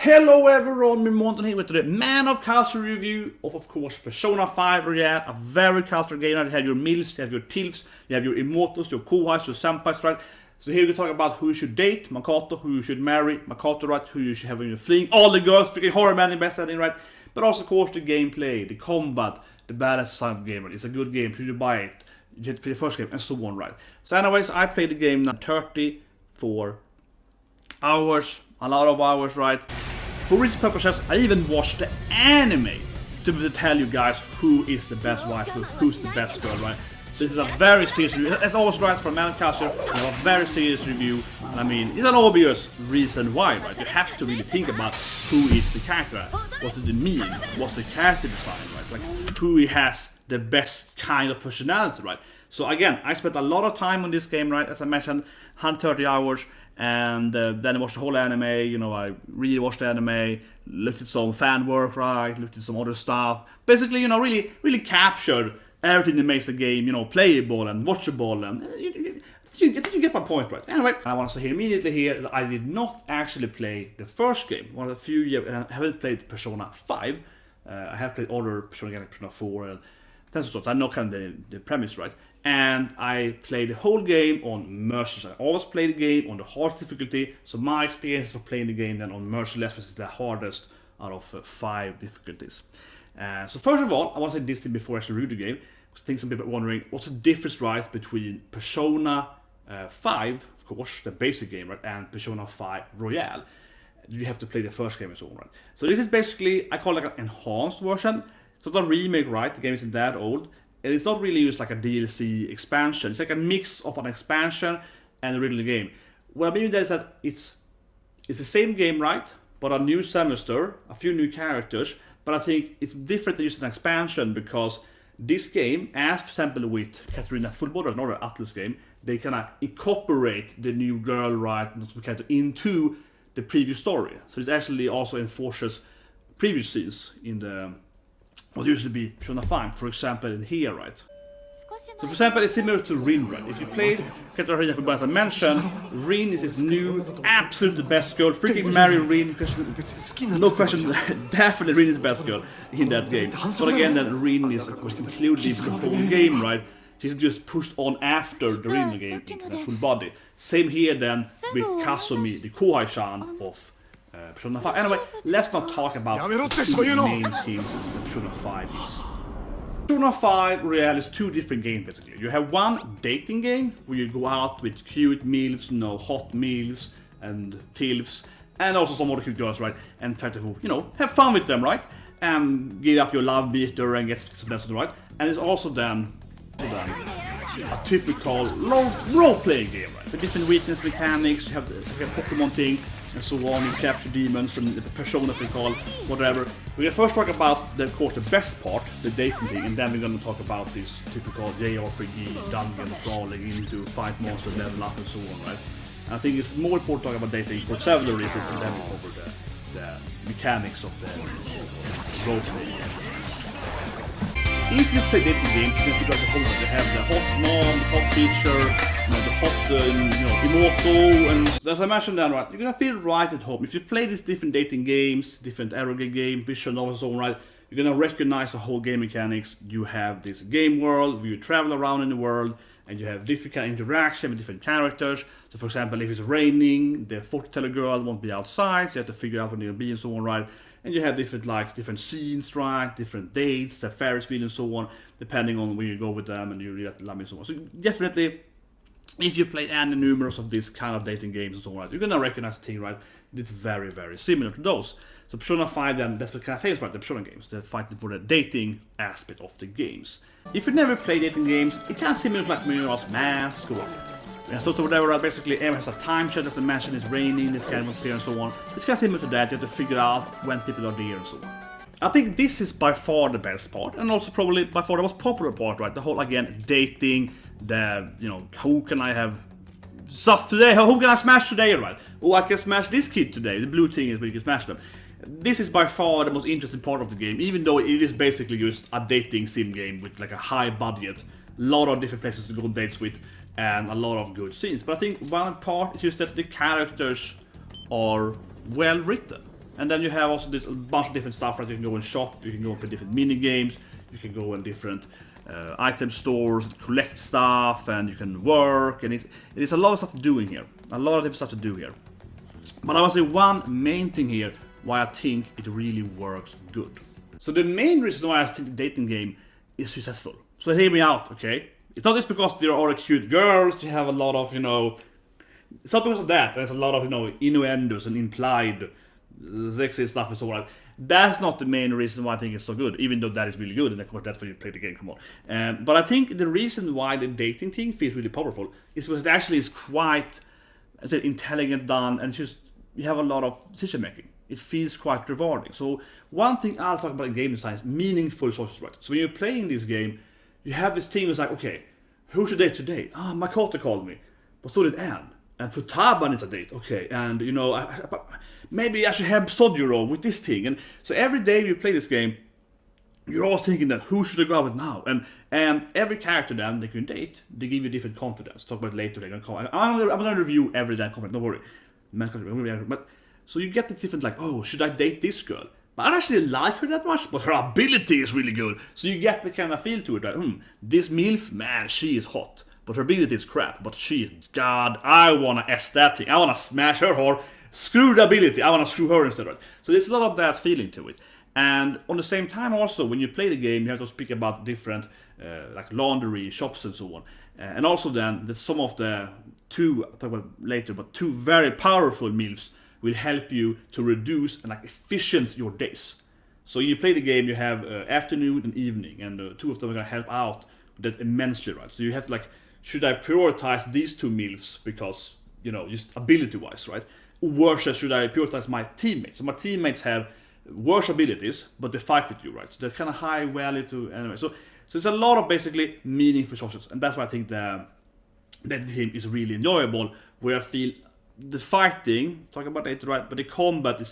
Hello everyone, Monton here with the Man of Culture review of course, Persona 5 Royale, a very cultural game. You have your milfs, you have your tilfs, you have your immortals, your kohais, your senpais, right? So here we talk about who you should date, Makoto, who you should marry, Makoto, right? Who you should have in your fleeing, all the girls, freaking horror man in best ending, right? But also, of course, the gameplay, the combat, the balance side of the game, right? It's a good game, should you buy it? You have to play the first game, and so on, right? So anyways, I played the game now 34 hours, a lot of hours, right? For research purposes, I even watched the anime to tell you guys who is the best waifu, who's the best girl, right? This is a very serious review. That's always right for Man of Culture. We have a very serious review. And I mean, it's an obvious reason why, right? You have to really think about who is the character. What does it mean? What's the character design, right? Like, who has the best kind of personality, right? So again, I spent a lot of time on this game, right? As I mentioned, 130 hours. And then I watched the whole anime, you know, I really watched the anime, looked at some fan work, right, looked at some other stuff. Basically, you know, really captured everything that makes the game, you know, playable and watchable, and you get my point, right? Anyway, I want to say here immediately here that I did not actually play the first game. One of the few years, I haven't played Persona 5. I have played other Persona games, like Persona 4, and that's what I know kind of the premise, right? And I played the whole game on merciless. I always play the game on the hardest difficulty, so my experience for playing the game then on merciless is the hardest out of 5 difficulties. So first of all, I want to say this thing before I actually review the game. I think some people are wondering what's the difference, right, between Persona 5, of course, the basic game, right, and Persona 5 Royale. You have to play the first game and so on, right? So this is basically, I call it like an enhanced version. It's not a remake, right? The game isn't that old. And it's not really used like a DLC expansion. It's like a mix of an expansion and the original game. What I mean is that it's the same game, right? But a new semester, a few new characters. But I think it's different than just an expansion because this game, as for example with Katarina Fullborn, another Atlas game, they kind of incorporate the new girl, right, into the previous story. So it actually also enforces previous scenes in the what used to be Persona 5, for example, in here, right? So, for example, it's similar to Rin, right? If you played Katarina Fullborn, as I mentioned, Rin is his new, absolute best girl. Freaking marry Rin, no question, definitely Rin is the best girl in that game. So again, that Rin is of course included in the whole game, right? She's just pushed on after the Rin game into the full body. Same here then with Kasumi, the kohai-chan of Persona 5. Anyway, let's not talk about the two main things that Persona 5 is. Persona 5 Royale is 2 different games basically. You have one dating game where you go out with cute milfs, you know, hot milfs and tilfs, and also some other cute girls, right? And try to, you know, have fun with them, right? And get up your love meter and get some, right? And it's also then a typical role-playing game, right? The different weakness mechanics, you have the Pokemon thing, and so on, you capture demons and the persona they call, whatever. We're gonna first talk about, of course, the best part, the dating thing, and then we're gonna talk about this typical JRPG dungeon crawling into fight monster, level up, and so on, right? And I think it's more important to talk about dating for several reasons, and then we cover the mechanics of the role-playing. If you play dating games, you can figure out the whole thing. They have the hot mom, the hot teacher, you know, the hot, immortal, and as I mentioned then, right, you're gonna feel right at home. If you play these different dating games, different erotic games, visual novels, and so on, right, you're gonna recognize the whole game mechanics. You have this game world where you travel around in the world, and you have different kind of interaction with different characters. So, for example, if it's raining, the fortune teller girl won't be outside, so you have to figure out when they'll be and so on, right? And you have different scenes, right? Different dates, the Ferris wheel and so on, depending on where you go with them and you really love and so on. So definitely, if you play any numerous of these kind of dating games and so on, right, you're gonna recognize the thing, right? It's very, very similar to those. So Persona 5 then, that's what kind of fails, right? The Persona games, they're fighting for the dating aspect of the games. If you never play dating games, it kind of similar to like Majora's Mask or so whatever, right? Basically everyone has a time schedule, as I mentioned, it's raining, this kind of appear and so on. It's kind of similar to that, you have to figure out when people are there and so on. I think this is by far the best part, and also probably by far the most popular part, right? The whole, again, dating, the, you know, who can I have stuff today? Who can I smash today, right? Oh, I can smash this kid today. The blue thing is where you can smash them. This is by far the most interesting part of the game, even though it is basically just a dating sim game with like a high budget, a lot of different places to go on dates with, and a lot of good scenes. But I think one part is just that the characters are well written. And then you have also this bunch of different stuff, right? You can go and shop, you can go and play different mini games, you can go in different item stores, collect stuff, and you can work, and it is a lot of stuff to do in here. A lot of different stuff to do here. But I would say one main thing here why I think it really works good. So the main reason why I think the dating game is successful. So hear me out, okay? It's not just because there are cute girls, you have a lot of, you know, it's not because of that. There's a lot of, you know, innuendos and implied sexy stuff and so on. That's not the main reason why I think it's so good, even though that is really good, and of course that's why you play the game, come on. But I think the reason why the dating thing feels really powerful is because it actually is quite, I said, intelligent done, and it's just, you have a lot of decision making. It feels quite rewarding. So one thing I'll talk about in game design is meaningful choices, right? So when you're playing this game, you have this team that's like, okay, who should date today? Ah, Makoto called me, but so did Anne. And Futaba needs a date, okay, and you know, maybe I should have Sojiro with this thing. And so every day you play this game, you're always thinking that who should I go out with now? And every character then they can date, they give you different confidence. Talk about it later. I'm gonna review every damn confidence. Don't worry. But so you get the different like, oh, should I date this girl? But I don't actually like her that much, but her ability is really good. So you get the kind of feel to it, like, this milf, man, she is hot. But her ability is crap, but she is god, I wanna S that thing, I wanna smash her whore, screw the ability, I wanna screw her instead, right? So there's a lot of that feeling to it. And on the same time also, when you play the game, you have to speak about different, like laundry, shops and so on. And also then, that some of the two, I'll talk about later, but two very powerful milfs will help you to reduce and like efficient your days. So you play the game, you have afternoon and evening, and two of them are gonna help out that immensely, right? So you have to like, should I prioritize these two milfs because, you know, just ability-wise, right? Versus should I prioritize my teammates? So my teammates have worse abilities, but they fight with you, right? So they're kind of high value to anyway. So it's a lot of basically meaningful choices, and that's why I think that team is really enjoyable. Where I feel the fighting, talk about it, right? But the combat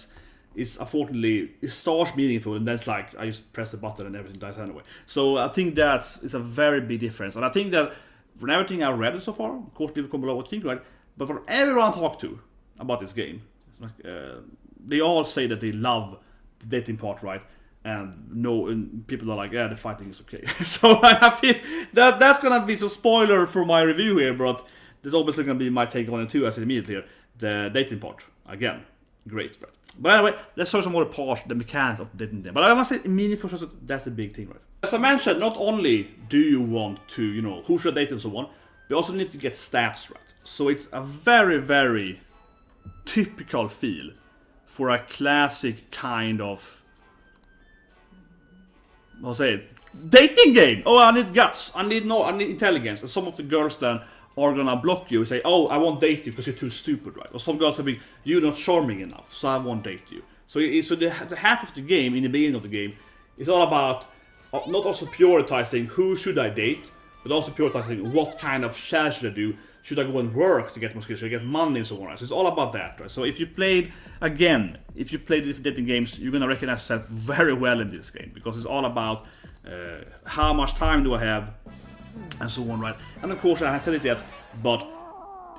is unfortunately, it starts meaningful, and then it's like I just press the button and everything dies anyway. So I think that's a very big difference, and I think that from everything I've read so far, of course, leave a comment below what you think, right? But from everyone I talk to about this game, like, they all say that they love the dating part, right? And people are like, yeah, the fighting is okay. So I feel that that's gonna be some spoiler for my review here, but there's obviously gonna be my take on it too, as I said immediately here. The dating part, again, great, right? But anyway, let's show some more parts, the mechanics of the dating game. But I must say, meaningful choices, that's the big thing, right? As I mentioned, not only do you want to, you know, who should date and so on, you also need to get stats right. So it's a very, very typical feel for a classic kind of, I'll say it, dating game. Oh, I need guts, I need intelligence. And some of the girls then are gonna block you and say, oh, I won't date you because you're too stupid, right? Or some girls will be, you're not charming enough, so I won't date you. So the half of the game, in the beginning of the game, is all about not also prioritizing who should I date, but also prioritizing what kind of challenge should I do. Should I go and work to get more skills? Should I get money and so on? Right? So it's all about that, right? So if you played these dating games, you're gonna recognize yourself very well in this game, because it's all about how much time do I have, and so on, right? And of course, I haven't said it yet, but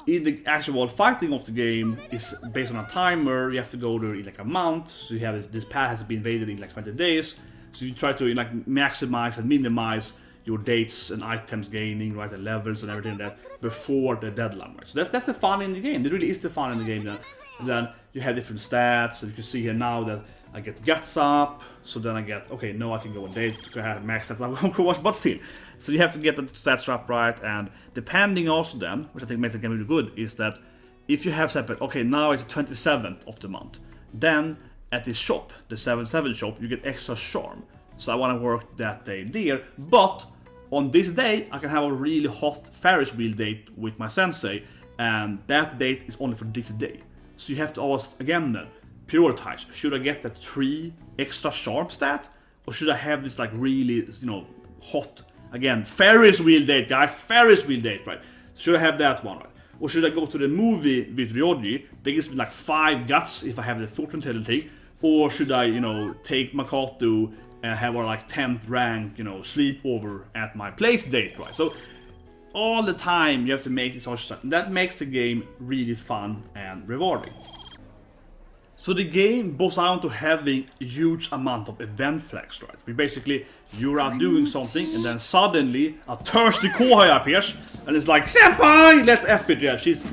in the actual fighting of the game is based on a timer. You have to go there in like a month, so you have this path has been invaded in like 20 days. So you try to like maximize and minimize your dates and items gaining, right, and levels and everything like that before the deadline, right? So that's the fun in the game. It really is the fun in the game. Then you have different stats, and you can see here now that I get guts up, so then I get, okay, no, I can go on date, I have max stats, of course, but still. So you have to get the stats up right, and depending also then, which I think makes the game really good, is that if you have separate, okay, now it's the 27th of the month, then at this shop, the 7/7 shop, you get extra charm. So I want to work that day there, but on this day, I can have a really hot Ferris wheel date with my sensei, and that date is only for this day. So you have to always, again then, prioritize. Should I get that 3 extra charm stat, or should I have this like really, you know, hot, again, Ferris wheel date, guys, Ferris wheel date, right? Should I have that one, right? Or should I go to the movie with Ryoji, that gives me like 5 guts if I have the fortune telling thing, or should I, you know, take Makoto and have our like 10th rank, you know, sleepover at my place date, right? So all the time you have to make this choice, and that makes the game really fun and rewarding. So the game boils down to having a huge amount of event flags, right? We basically, you're out doing something and then suddenly a thirsty Chihaya appears and it's like, Senpai! Let's F it, yeah, she's,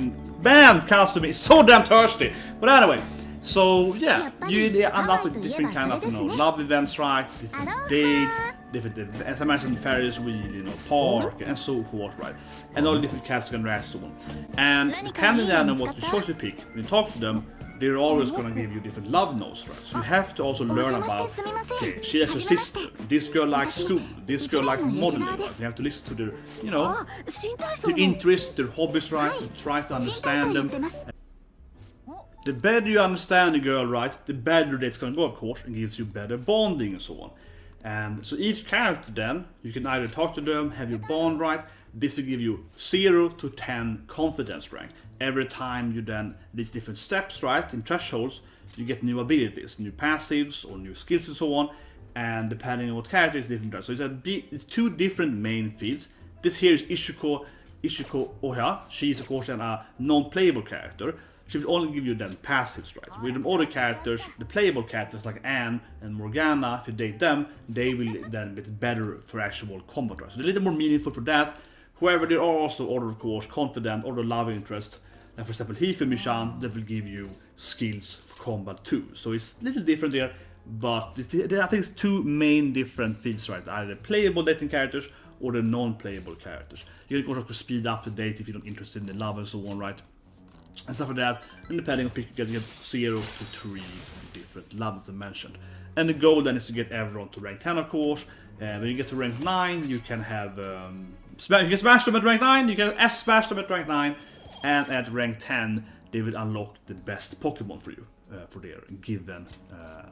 man, Kasumi is so damn thirsty! But anyway, so yeah, you end up with different kind of, love events, right? Different dates, different, as I mentioned, Ferris wheel, park, and so forth, right? And all the different cats can react to them. And depending on what choice you pick, when you talk to them, they're always gonna give you different love notes, right? So you have to also learn about, okay, she has a sister, this girl likes school, this girl likes modeling, right? You have to listen to their, their interests, their hobbies, right? And try to understand them. The better you understand the girl, right, the better it's gonna go, of course, and gives you better bonding and so on. And so each character then, you can either talk to them, have your bond right. This will give you 0 to 10 confidence rank. Every time you then reach different steps, right, in thresholds, you get new abilities, new passives, or new skills and so on. And depending on what character is different. So it's 2 different main fields. This here is Ishiko Ohya. She is of course a non-playable character. She will only give you then passives, right? With the other characters, the playable characters like Anne and Morgana, if you date them, they will then get better for actual combat, right? So a little more meaningful for that. However, there are also other, of course, confident or the love interest. And for example, Hifumi-chan, that will give you skills for combat too. So it's a little different there, but I think it's 2 main different fields, right? Either playable dating characters or the non-playable characters. You can also speed up the date if you're not interested in the love and so on, right? And stuff like that, and depending on pick, you get 0 to 3 different levels I mentioned. And the goal then is to get everyone to rank 10, of course. When you get to rank 9, you can have if you can smash them at rank 9, you can S-smash them at rank 9, and at rank 10, they will unlock the best Pokemon for you for their given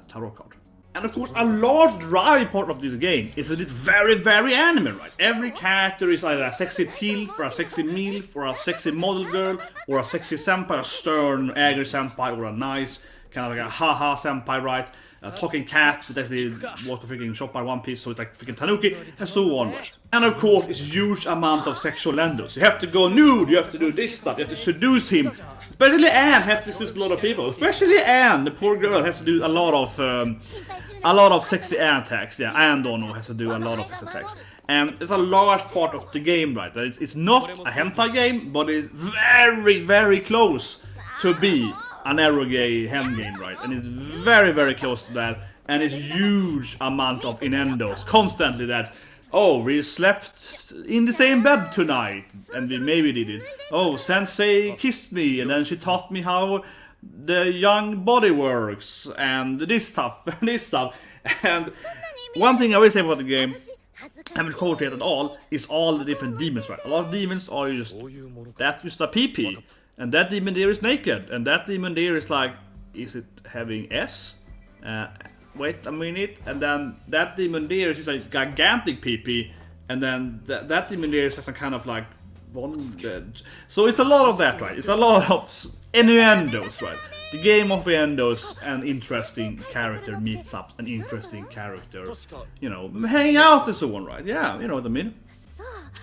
tarot card. And of course, a large driving part of this game is that it's very, very anime, right? Every character is either a sexy tilf, or a sexy milf, or a sexy model girl, or a sexy senpai, a stern, angry senpai, or a nice, kind of like a haha senpai, right? A talking cat that actually was freaking shot by One Piece, so it's like freaking Tanuki, and so on, right? And of course, it's a huge amount of sexual endos. You have to go nude, you have to do this stuff, you have to seduce him. Especially Anne has to seduce a lot of people. Especially Anne, the poor girl, has to do a lot of sexy Anne attacks. Yeah, Anne Dono has to do a lot of sexy attacks. And it's a large part of the game, right? It's not a hentai game, but it's very, very close to be an eroge hen game, right? And it's very, very close to that. And it's huge amount of innuendos constantly that, oh, we slept in the same bed tonight, and we maybe did it. Oh, Sensei kissed me, and then she taught me how the young body works, and this stuff, and this stuff. And one thing I will say about the game, I haven't covered it at all, is all the different demons, right? A lot of demons are just, that's just a PP, and that demon there is naked, and that demon there is like, is it having S? Wait a minute, and then that demon there is just a gigantic PP, and then that demon there is some kind of like bondage. So it's a lot of that, right? It's a lot of innuendos, right? The game of innuendos and interesting character meetups and interesting character, hanging out and so on, right? Yeah, you know what I mean?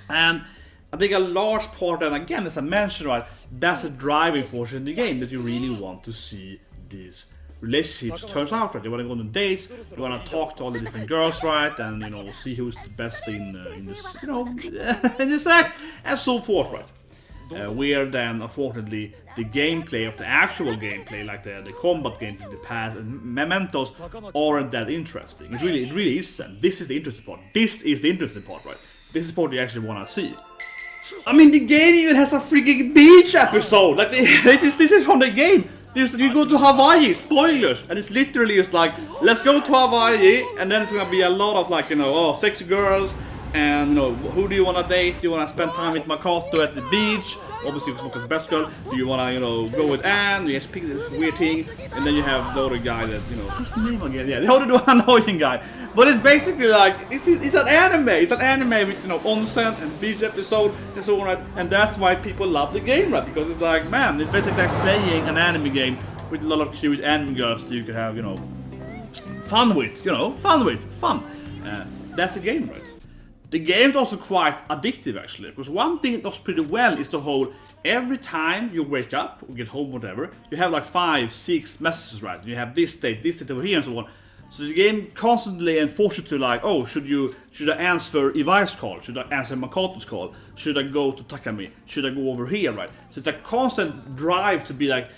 And I think a large part, and again, as I mentioned, right, that's a driving force in the game, that you really want to see these relationships turns out, right? You want to go on dates, you want to talk to all the different girls, right? And see who's the best in this, in this act, and so forth, right? Where then, unfortunately, the gameplay of the actual gameplay, like the combat games in the past and mementos, aren't that interesting. It really isn't. This is the interesting part. This is the interesting part, right? This is the part you actually want to see. I mean, the game even has a freaking beach episode. Like this is from the game. You go to Hawaii, spoilers, and it's literally just like, let's go to Hawaii, and then it's gonna be a lot of like, sexy girls, and who do you wanna date? Do you wanna spend time with Makoto at the beach? Obviously, Makoto's the best girl. Do you wanna, go with Anne? You just pick this weird thing, and then you have the other guy that, what's the name again? Yeah, the other annoying guy. But it's basically like, it's an anime. It's an anime with, onsen and beach episode and so on, right? And that's why people love the game, right? Because it's like, man, it's basically like playing an anime game with a lot of cute anime girls that you can have, fun with, fun. That's the game, right? The game is also quite addictive actually, because one thing it does pretty well is the whole, every time you wake up or get home, whatever, you have like 5-6 messages, right? You have this state over here and so on. So the game constantly enforces you to like, oh, should I answer Iwai's call? Should I answer Makoto's call? Should I go to Takami? Should I go over here, right? So it's a constant drive to be like,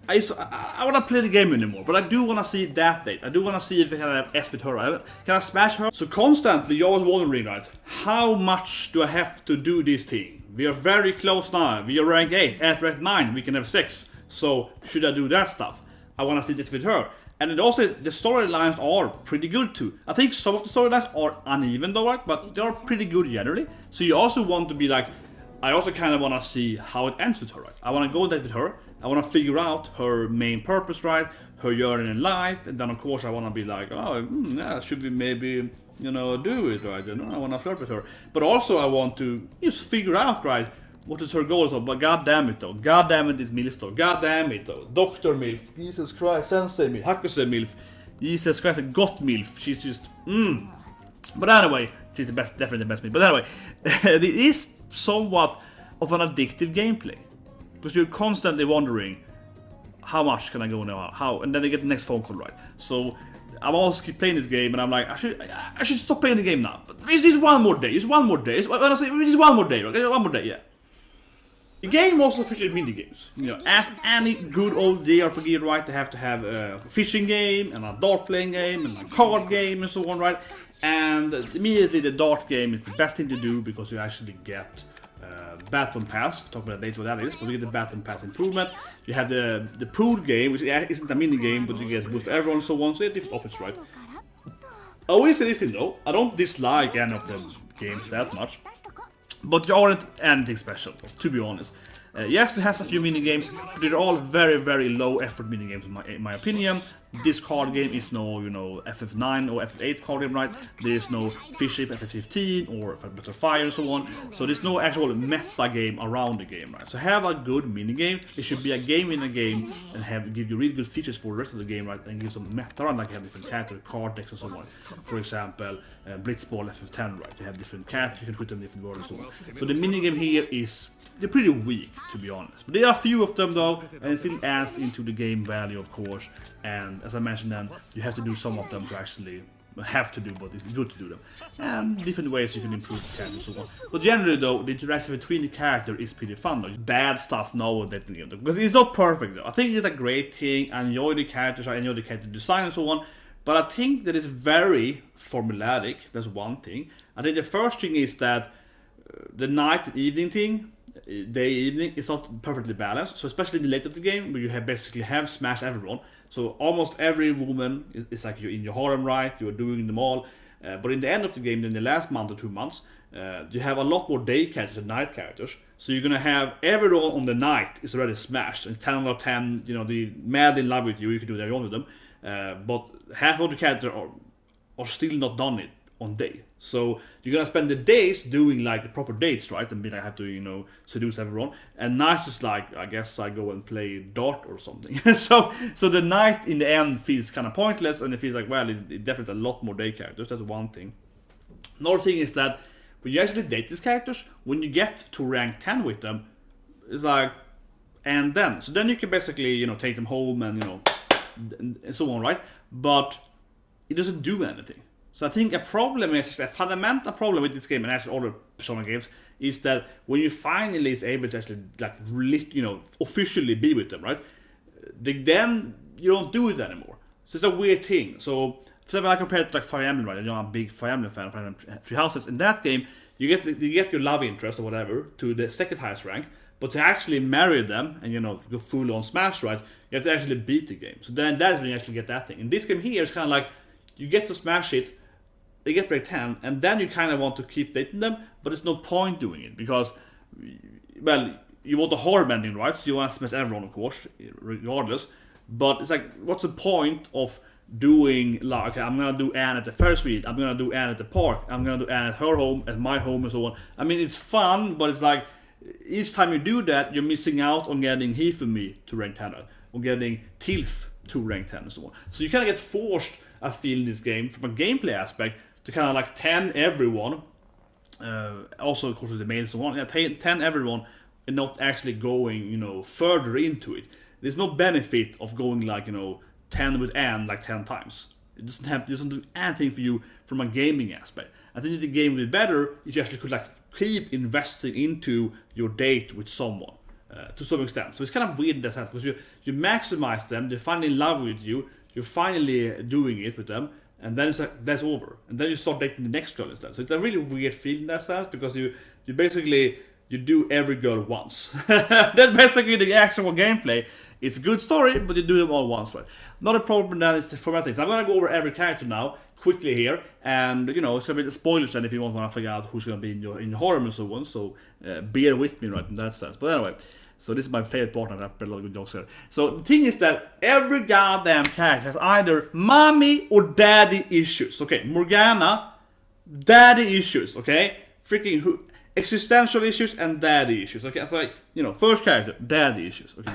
I want to play the game anymore, but I do want to see that date. I do want to see if I can have S with her, right? Can I smash her? So constantly you're always wondering, right? How much do I have to do this thing? We are very close now. We are rank 8. At rank 9 we can have 6. So should I do that stuff? I want to see this with her. And also the storylines are pretty good too. I think some of the storylines are uneven though, right? But they are pretty good generally. So you also want to be like, I also kind of want to see how it ends with her, right? I want to go there with her. I want to figure out her main purpose, right? Her journey in life, and then of course I want to be like, oh, yeah, should we maybe, do it, right? I want to flirt with her, but also I want to just figure out, right, what is her goal? So, but god damn it though, god damn it, this milf though, god damn it though, Doctor Milf, Jesus Christ, Sensei Milf, Hakuse Milf, Jesus Christ, got Milf. She's just, But anyway, she's the best, definitely the best Milf. But anyway, it is somewhat of an addictive gameplay. Because you're constantly wondering, how much can I go now? How? And then they get the next phone call, right? So I'm also keep playing this game, and I'm like, I should stop playing the game now. But this one more day. Just one more day. When I say just one more day, okay? One more day, yeah. The game also features mini games. As any good old JRPG, right? They have to have a fishing game and a dart playing game and a card game and so on, right? And immediately the dart game is the best thing to do because you actually get Baton Pass. We'll talk about later what that is, but you get the Baton Pass improvement. You have the pool game, which isn't a mini game, but you get with everyone and so on. So it's different options, right? I always say this thing though, I don't dislike any of the games that much, but they aren't anything special, to be honest. Yes, it has a few mini games, but they're all very, very low effort mini games in my opinion. This card game is no, FF9 or FF8 card game, right? There is no Fish Ship FF15 or Better Fire and so on. So there's no actual meta game around the game, right? So have a good mini game. It should be a game in a game and give you really good features for the rest of the game, right? And give some meta around, like have different character card decks and so on. For example, Blitzball FF10, right? You have different characters, you can put them in different worlds and so on. So the mini game here they're pretty weak, to be honest. But there are a few of them though, and it still adds into the game value, of course. And as I mentioned then, you have to do some of them to actually have to do, but it's good to do them. And different ways you can improve the character and so on. But generally though, the interaction between the character is pretty fun though. Bad stuff nowadays in the game, because it's not perfect though. I think it's a great thing, I enjoy the characters, I enjoy the character design and so on. But I think that it's very formulaic, that's one thing. I think the first thing is that the night and evening thing, day evening, is not perfectly balanced. So especially in the late of the game, where you basically have smash everyone. So almost every woman is like you're in your harem, right? You're doing them all. But in the end of the game, in the last month or 2 months, you have a lot more day characters and night characters. So you're gonna have everyone on the night is already smashed. And 10 out of 10, the mad in love with you can do that on with them. But half of the characters are still not done it on day. So you're gonna spend the days doing like the proper dates, right? And be like, I have to, seduce everyone. And nights is like, I guess I go and play dart or something. so the night in the end feels kind of pointless, and it feels like, well, it definitely a lot more day characters. That's one thing. Another thing is that when you actually date these characters, when you get to rank 10 with them, it's like, and then. So then you can basically, take them home and, and so on, right? But it doesn't do anything. So I think a fundamental problem with this game, and actually all the Persona games, is that when you finally is able to actually officially be with them, right? Then you don't do it anymore. So it's a weird thing. So for example, I compare it to like Fire Emblem, right? I'm a big Fire Emblem fan of Fire Emblem Three Houses. In that game, you get your love interest or whatever to the second highest rank, but to actually marry them and go full on smash, right? You have to actually beat the game. So then that is when you actually get that thing. In this game here, it's kind of like you get to smash it. They get rank 10, and then you kind of want to keep dating them, but there's no point doing it, because, well, you want the harem ending, right? So you want to smash everyone, of course, regardless. But it's like, what's the point of doing, like, okay, I'm gonna do Anne at the Ferris wheel, I'm gonna do Anne at the park, I'm gonna do Anne at her home, at my home, and so on. I mean, it's fun, but it's like, each time you do that, you're missing out on getting Hifumi to rank 10, or getting Tilf to rank 10, and so on. So you kind of get forced, I feel, in this game, from a gameplay aspect, to kind of like 10 everyone, Also, of course, with the males and so on. Yeah, 10 everyone, and not actually going, you know, further into it. There's no benefit of going like, you know, 10 with Anne like 10 times. It doesn't do anything for you from a gaming aspect. I think the game would be better if you actually could like keep investing into your date with someone to some extent. So it's kind of weird in that sense, because you maximize them, they're finally in love with you, you're finally doing it with them, and then it's like that's over, and then you start dating the next girl instead. So it's a really weird feeling in that sense, because you basically you do every girl once. That's basically the actual gameplay. It's a good story, but you do them all once, right? Not a problem then is the formatting. So I'm gonna go over every character now quickly here, and you know, it's a bit of spoilers then if you want to figure out who's gonna be in your harem and so on. So bear with me, right, in that sense. But anyway, so this is my favorite part, and I've played a lot of good jokes here. So the thing is that every goddamn character has either mommy or daddy issues. Okay, Morgana, daddy issues. Okay, freaking existential issues and daddy issues. Okay, so like, you know, first character, daddy issues. Okay.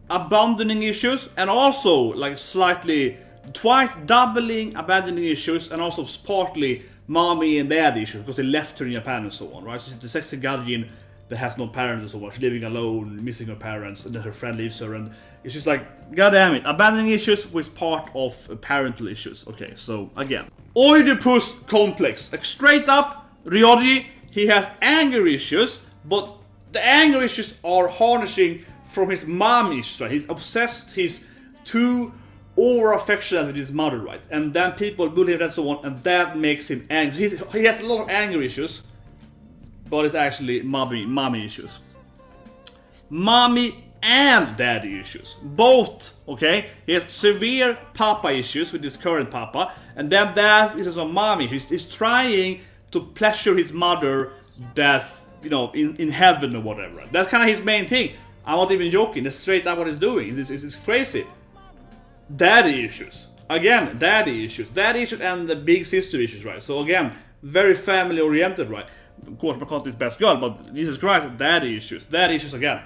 Abandoning issues, and also like slightly twice doubling abandoning issues, and also partly mommy and daddy issues because they left her in Japan and so on, right? So she's the sexy guardian that has no parents and so on. She's living alone, missing her parents, and then her friend leaves her, and it's just like, god damn it, abandoning issues with part of parental issues. Okay, so again, Oedipus complex, like straight up, Ryoji, he has anger issues, but the anger issues are harnessing from his mom issues, right? He's obsessed, he's too over affectionate with his mother, right? And then people bully him and so on, and that makes him angry. He has a lot of anger issues, but it's actually mommy issues. Mommy and daddy issues, both, okay? He has severe papa issues with his current papa, and then that is also mommy. He's trying to pleasure his mother, that, you know, in heaven or whatever. That's kind of his main thing. I'm not even joking, that's straight up what he's doing. It's crazy. Daddy issues. Again, daddy issues. Daddy issues and the big sister issues, right? So again, very family oriented, right? Of course, Makoto is best girl, but Jesus Christ, daddy issues. Daddy issues again.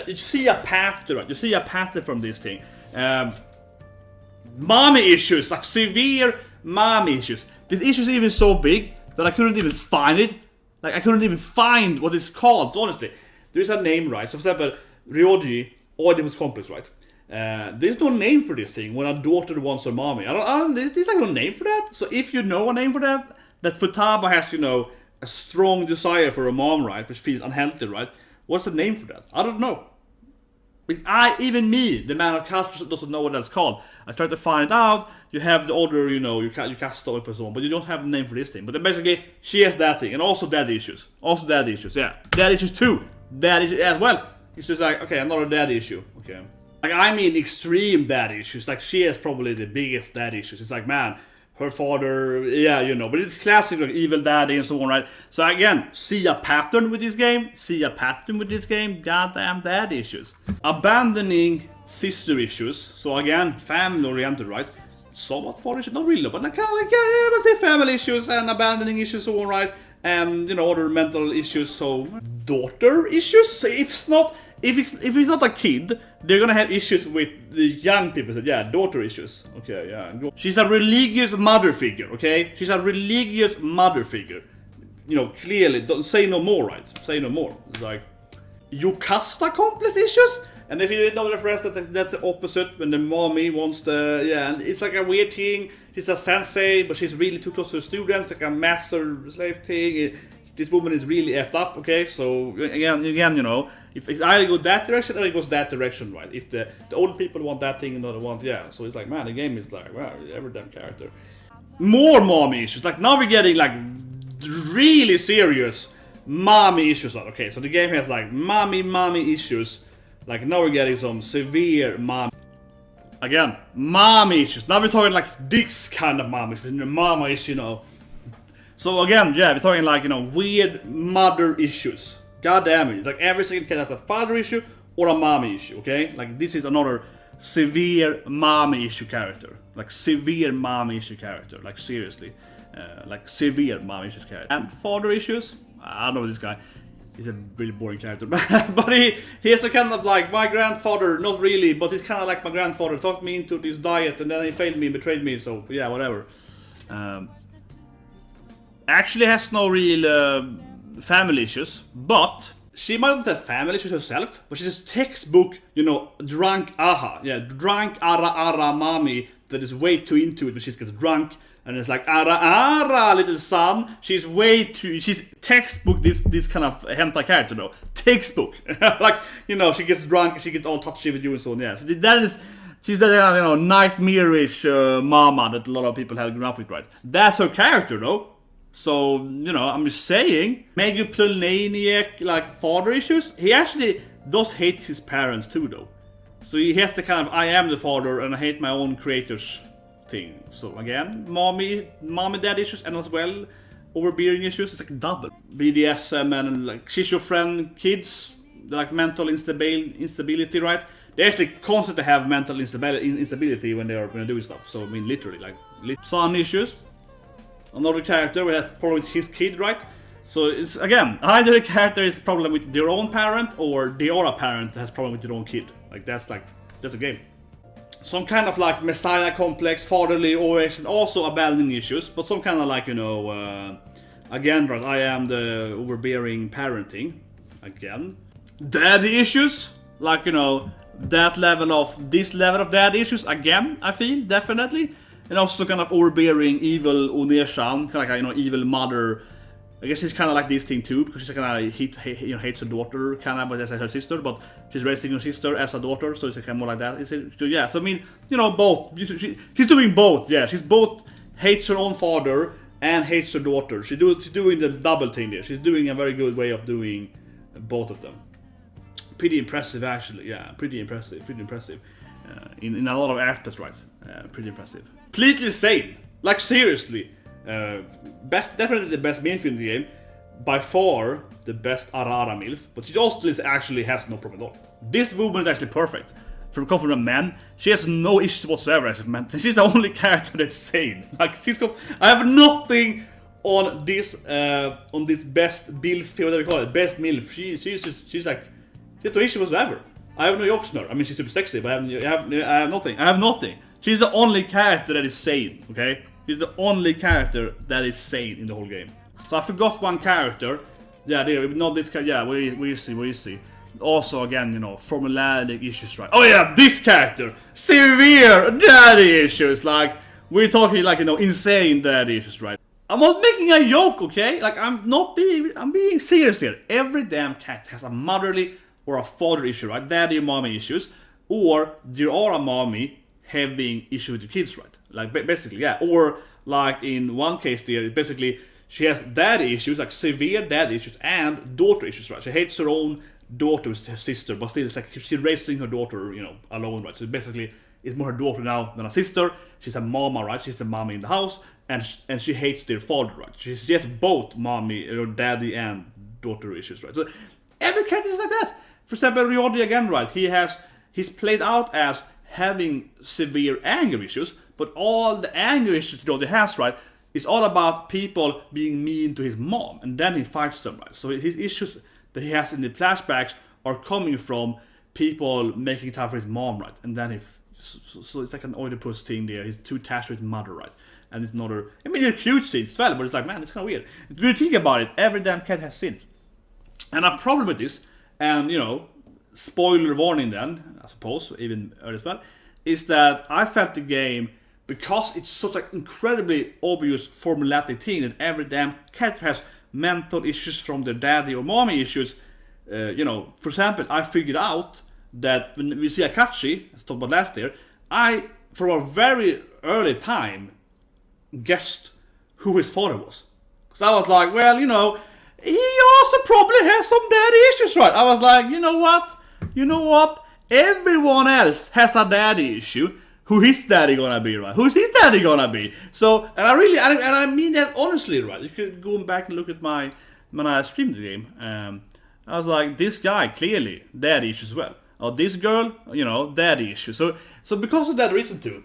You see a pattern, right? You see a pattern from this thing. Mommy issues, like severe mommy issues. This issue is even so big that I couldn't even find it. Like, I couldn't even find what it's called, honestly. There is a name, right? So, for example, Ryoji, Oedipus complex, right? There's no name for this thing when a daughter wants her mommy. There's like no name for that. So, if you know a name for that Futaba has, you know, a strong desire for a mom, right? Which feels unhealthy, right? What's the name for that? I don't know. Even me, the man of culture, doesn't know what that's called. I tried to find it out. You have the other, you know, you cast the and so on, but you don't have a name for this thing. But then basically, she has that thing, and also daddy issues. Also daddy issues, yeah. Daddy issues too. Daddy issues as well. It's just like, okay, another daddy issue. Okay. Like, I mean extreme daddy issues. Like, she has probably the biggest daddy issues. It's like, man, her father, yeah, you know. But it's classic, like, evil daddy and so on, right? So again, see a pattern with this game. See a pattern with this game. Goddamn daddy issues. Abandoning sister issues. So again, family oriented, right? Somewhat father issues, not really, but like kind of like, yeah, let's say family issues and abandoning issues, so on, right? And you know, other mental issues. So daughter issues. So if it's not a kid, they're gonna have issues with the young people. So yeah, daughter issues. Okay, yeah. She's a religious mother figure. Okay, she's a religious mother figure. You know, clearly, don't say no more, right? Say no more. It's like Yokasta complex issues. And if you didn't know the reference, that's the opposite, when the mommy wants the, yeah, and it's like a weird thing. She's a sensei, but she's really too close to the students, like a master slave thing. This woman is really effed up, okay? So, again, you know, if it's either go that direction or it goes that direction, right? If the old people want that thing and the other want, yeah. So it's like, man, the game is like, wow, every damn character. More mommy issues. Like, now we're getting, like, really serious mommy issues. Okay, so the game has, like, mommy issues. Like, now we're getting some severe mom. Again, mommy issues. Now we're talking like this kind of mom issues. Mama is, you know. So again, yeah, we're talking like, you know, weird mother issues. God damn it. It's like every second case has a father issue or a mommy issue, okay? Like, this is another severe mommy issue character. Like, severe mommy issue character. Like, seriously. Like, severe mommy issue character. And father issues? I don't know this guy. He's a really boring character, but he has a kind of like my grandfather, not really, but he's kind of like my grandfather, talked me into this diet and then he failed me and betrayed me, so yeah, whatever. actually has no real family issues, but she might not have family issues herself, but she's a textbook, you know, drunk aha. Yeah, drunk ara mommy that is way too into it when she gets drunk. And it's like, ara, little son. She's textbook this kind of hentai character though. Textbook. Like, you know, she gets drunk, she gets all touchy with you and so on. Yeah, so she's that kind of, you know, nightmare-ish mama that a lot of people have grown up with, right? That's her character though. So, you know, I'm just saying, megalomaniac, like, father issues. He actually does hate his parents too, though. So he has the kind of, I am the father and I hate my own creators thing. So again, mommy dad issues and as well, overbearing issues. It's like double. BDSM and like schizophrenic kids, like mental instability, right? They actually constantly have mental instability when they're doing stuff. So I mean, literally, like son issues. Another character we have problem with his kid, right? So it's again either a character is problem with their own parent or they are a parent that has problem with their own kid. Like that's a game. Some kind of like messiah complex, fatherly origin, also abandoning issues, but some kind of like, you know, again, right? I am the overbearing parenting again. Daddy issues, like, you know, this level of daddy issues again. I feel definitely. And also kind of overbearing, evil Oneshan, kind of like, you know, evil mother. I guess she's kind of like this thing too, because she's kind of hates her daughter, kind of, but as her sister, but she's raising her sister as a daughter, so it's kind of more like that. So yeah, so I mean, you know, both. She's doing both. Yeah, she's both hates her own father and hates her daughter. She's doing the double thing there. She's doing a very good way of doing both of them. Pretty impressive, actually. Yeah, pretty impressive. In a lot of aspects, right? Pretty impressive. Completely sane. Like, seriously. Definitely the best milf in the game. By far, the best Arara milf. But she also actually has no problem at all. This woman is actually perfect. From a man, she has no issues whatsoever as a man. She's the only character that's sane. Like, I have nothing on this best milf, whatever you call it, best milf. She's like, she has no issues whatsoever. I have no jokes on her. I mean, she's super sexy, but I have nothing. I have nothing. She's the only character that is sane, okay? She's the only character that is sane in the whole game. So I forgot one character. Yeah, there, not this character. Yeah, where you see. Also, again, you know, formulaic issues, right? Oh yeah, this character! Severe daddy issues! Like, we're talking like, you know, insane daddy issues, right? I'm not making a joke, okay? Like, I'm being serious here. Every damn cat has a motherly or a father issue, right? Daddy or mommy issues. Or there are a mommy having issue with the kids, right? Like, basically, yeah. Or, like, in one case there, basically, she has daddy issues, like severe daddy issues, and daughter issues, right? She hates her own daughter's sister, but still, it's like she's raising her daughter, you know, alone, right? So basically, it's more her daughter now than a sister. She's a mama, right? She's the mommy in the house, and she hates their father, right? She has both mommy, or daddy, and daughter issues, right? So every character is like that. For example, Ryodi again, right? He's played out as having severe anger issues, but all the anger issues Ryodi has, right, is all about people being mean to his mom, and then he fights them, right? So his issues that he has in the flashbacks are coming from people making time for his mom, right? And then so it's like an Oedipus thing there. He's too attached to his mother, right? And it's another. I mean, they're cute scenes as well, but it's like, man, it's kind of weird. When you think about it, every damn cat has sins. And a problem with this, and you know, spoiler warning then, I suppose, even early as well, is that I felt the game, because it's such an incredibly obvious formulaic thing that every damn character has mental issues from their daddy or mommy issues. You know, for example, I figured out that when we see Akachi, as I talked about last year, I, from a very early time, guessed who his father was. Because I was like, well, you know, he also probably has some daddy issues, right? I was like, you know what? Everyone else has a daddy issue. Who his daddy gonna be, right? Who's his daddy gonna be? So, and I mean that honestly, right? You could go back and look at when I streamed the game. I was like, this guy, clearly, daddy issues as well. Or this girl, you know, daddy issues. So because of that reason too,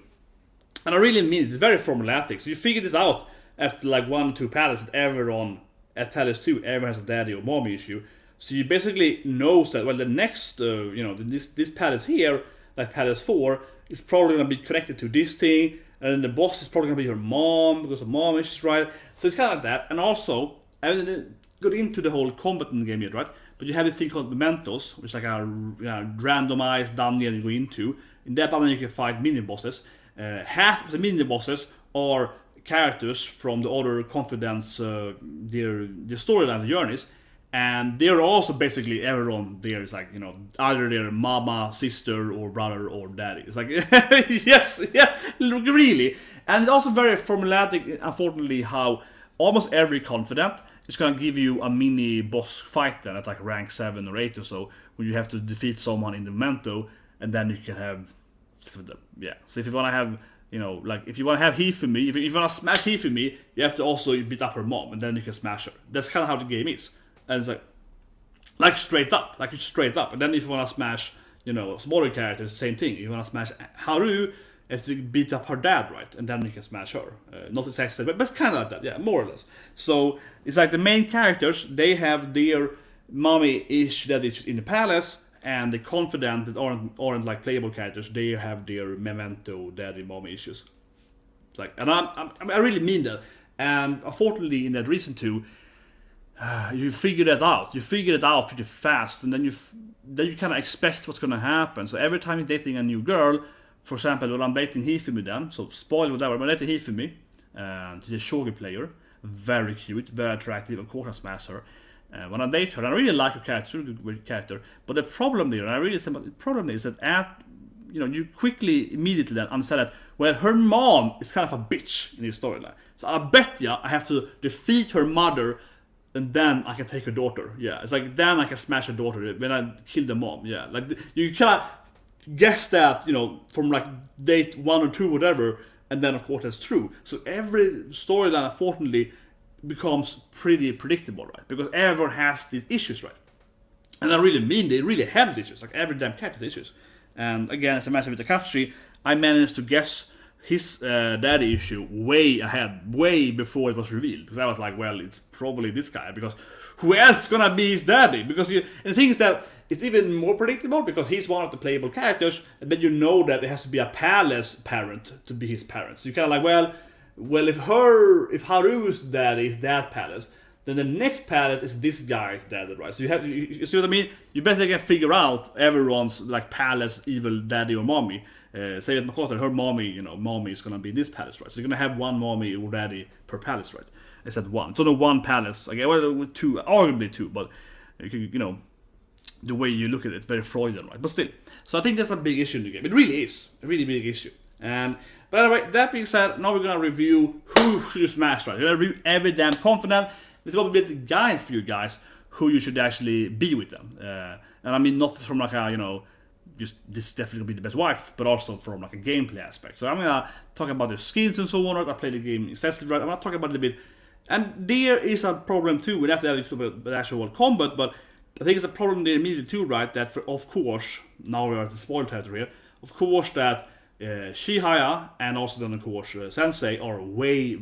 and I really mean it's very formulaic. So you figure this out after like 1 or 2 palaces that everyone at Palace 2 ever has a daddy or mommy issue. So you basically knows that, well, the next, you know, this palace here, like Palace 4, is probably going to be connected to this thing, and then the boss is probably gonna be her mom because her mom is right. So it's kind of like that. And also, I didn't go into the whole combat in the game yet, right? But you have this thing called mementos, which is like a randomized dungeon you go into. In that dungeon you can fight mini bosses. Half of the mini bosses are characters from the other confidants, their storyline journeys, and they're also basically everyone there is like, you know, either their mama, sister, or brother, or daddy. It's like, yes, yeah, really. And it's also very formulaic, unfortunately, how almost every confidant is gonna give you a mini boss fight then at like rank 7 or 8 or so, where you have to defeat someone in the memento, and then you can have, yeah. So if you wanna have, you know, like if you want to have Hifumi, if you want to smash Hifumi, you have to also beat up her mom, and then you can smash her. That's kind of how the game is, and it's like straight up, like it's straight up. And then if you want to smash, you know, smaller characters, same thing. If you want to smash Haru, you have to beat up her dad, right? And then you can smash her. Not exactly, but it's kind of like that, yeah, more or less. So it's like the main characters, they have their mommy-ish that is in the palace. And the confident that aren't like playable characters, they have their memento, daddy, mommy issues. It's like, and I really mean that. And unfortunately, in that Reason 2, you figure that out. You figure it out pretty fast, and then you kind of expect what's gonna happen. So every time you're dating a new girl, for example, when I'm dating Hifumi, then, so spoil whatever, I'm dating Hifumi, and she's a shogi player, very cute, very attractive. Of course, I smash her. When I date her, and I really like her character, really good character. But the problem there, and I really say, the problem is that you quickly, immediately then understand that, well, her mom is kind of a bitch in this storyline. So I bet ya I have to defeat her mother, and then I can take her daughter. Yeah, it's like then I can smash her daughter when I kill the mom. Yeah, like you cannot guess that, you know, from like date 1 or 2, whatever, and then of course that's true. So every storyline, unfortunately, becomes pretty predictable, right? Because everyone has these issues, right? And I really mean they really have these issues, like every damn character has issues. And again, as I mentioned with Takashi, I managed to guess his daddy issue way ahead, way before it was revealed. Because I was like, well, it's probably this guy, because who else is gonna be his daddy? Because and the thing is that it's even more predictable because he's one of the playable characters, and then you know that it has to be a palace parent to be his parents. So you kind of like, well, if Haru's dad is that palace, then the next palace is this guy's dad, right? So you see what I mean? You basically can figure out everyone's like palace evil daddy or mommy. Say that Makoto, her mommy, you know, mommy is gonna be this palace, right? So you're gonna have one mommy or daddy per palace, right? Except one. So the one palace, okay, well, 2, arguably 2, but you know, the way you look at it, it's very Freudian, right? But still, so I think that's a big issue in the game. It really is a really big issue. And by the way, that being said, now we're gonna review who should you smash, right? We're gonna review every damn confidant. This is probably the guide for you guys who you should actually be with them. And I mean not from like a, you know, just this is definitely gonna be the best wife, but also from like a gameplay aspect. So I'm gonna talk about their skills and so on. Right? I play the game extensively, right? I'm gonna talk about it a bit. And there is a problem too. We have to have the actual combat, but I think it's a problem there immediately too, right? That of course, now we're at the spoiler territory here. Of course that Chihaya and also then of course Sensei are way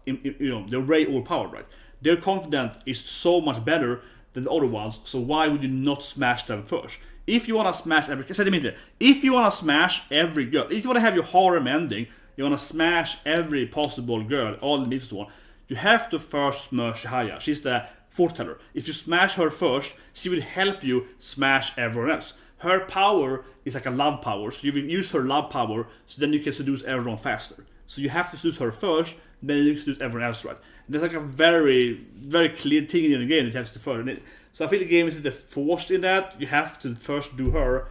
they're way overpowered, right? Their confidence is so much better than the other ones, so why would you not smash them first? If you wanna smash if you wanna smash every girl, if you wanna have your harem ending, you wanna smash every possible girl, all the needs to one, you have to first smash Chihaya. She's the foreteller. If you smash her first, she will help you smash everyone else. Her power is like a love power, so you will use her love power, so then you can seduce everyone faster. So you have to seduce her first, then you can seduce everyone else, right? And there's like a very, very clear thing in the game that you have to first. So I feel the game is a bit forced in that. You have to first do her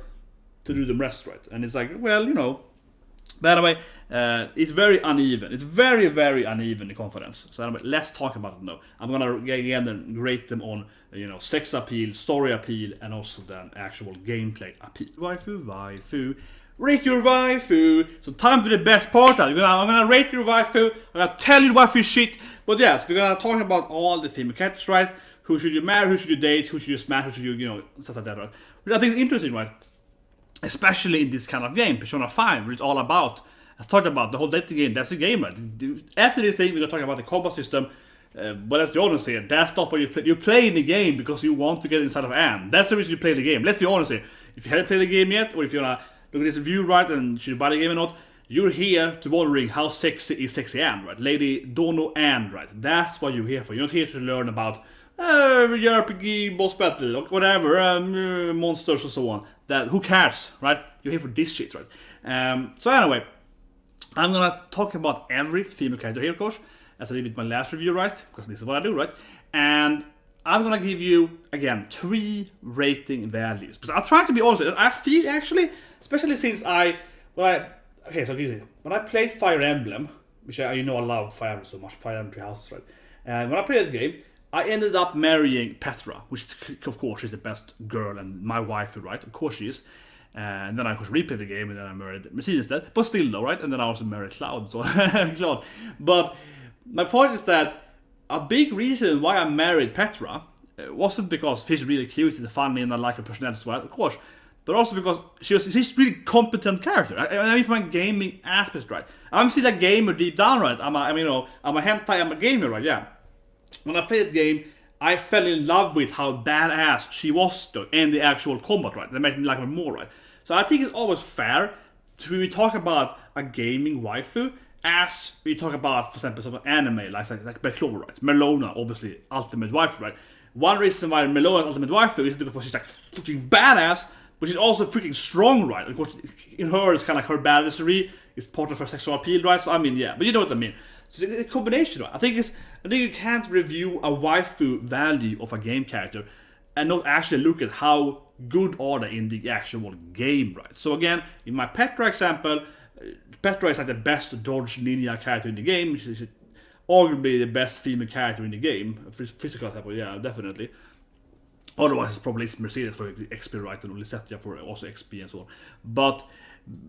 to do the rest, right? And it's like, well, you know. By the way, it's very uneven. It's very, very uneven, the confidence. So anyway, let's talk about them now. I'm gonna again rate them on, you know, sex appeal, story appeal, and also then actual gameplay appeal. Waifu, rate your waifu. So time for the best part. I'm gonna rate your waifu. I'm gonna tell you waifu shit. But yes, we're gonna talk about all the female characters, right? Who should you marry? Who should you date? Who should you smash? Who should you know, stuff like that, right? Which I think is interesting, right? Especially in this kind of game, Persona 5, where it's all about, let's talk about the whole dating game. That's the game, right? After this thing, we're gonna talk about the combat system. But let's be honest here, that's not what you play. You play in the game because you want to get inside of Anne. That's the reason you play the game. Let's be honest here. If you haven't played the game yet, or if you're gonna look at this review, right, and should you buy the game or not, you're here to wondering how sexy is Sexy Anne, right? Lady Dono Anne, right? That's what you're here for. You're not here to learn about JRPG, boss battle, or whatever, monsters and so on. That who cares, right? You're here for this shit, right? So anyway, I'm gonna talk about every female character here, of course, as I did with my last review, right? Because this is what I do, right? And I'm gonna give you, again, 3 rating values. Because I'll try to be honest. I feel actually, especially since when I played Fire Emblem, which I love Fire Emblem so much, Fire Emblem Three Houses, right? And when I played the game, I ended up marrying Petra, which of course is the best girl and my wife, right? Of course she is. And then I of course replayed the game and then I married Mercedes instead. But still though, right? And then I also married Cloud. So Cloud. But my point is that a big reason why I married Petra wasn't because she's really cute and funny and I like her personality as well, of course. But also because she's a really competent character. I mean, from a gaming aspect, right? I'm still a gamer deep down, right? I'm a hentai, I'm a gamer, right? Yeah. When I played the game, I fell in love with how badass she was, though, and the actual combat, right? That made me like her more, right? So I think it's always fair to we talk about a gaming waifu as we talk about, for example, some anime, like Clover, right? Melona, obviously, ultimate waifu, right? One reason why Melona's ultimate waifu is because she's like freaking badass, but she's also freaking strong, right? Of course, in her, it's kind of like her badassery is part of her sexual appeal, right? So I mean, yeah, but you know what I mean. So it's a combination, right? I think you can't review a waifu value of a game character and not actually look at how good are they in the actual game, right? So again, in my Petra example, Petra is like the best dodge ninja character in the game. She's arguably the best female character in the game. Physical example, yeah, definitely. Otherwise, it's probably Mercedes for XP, right? And Lisettia for also XP and so on. But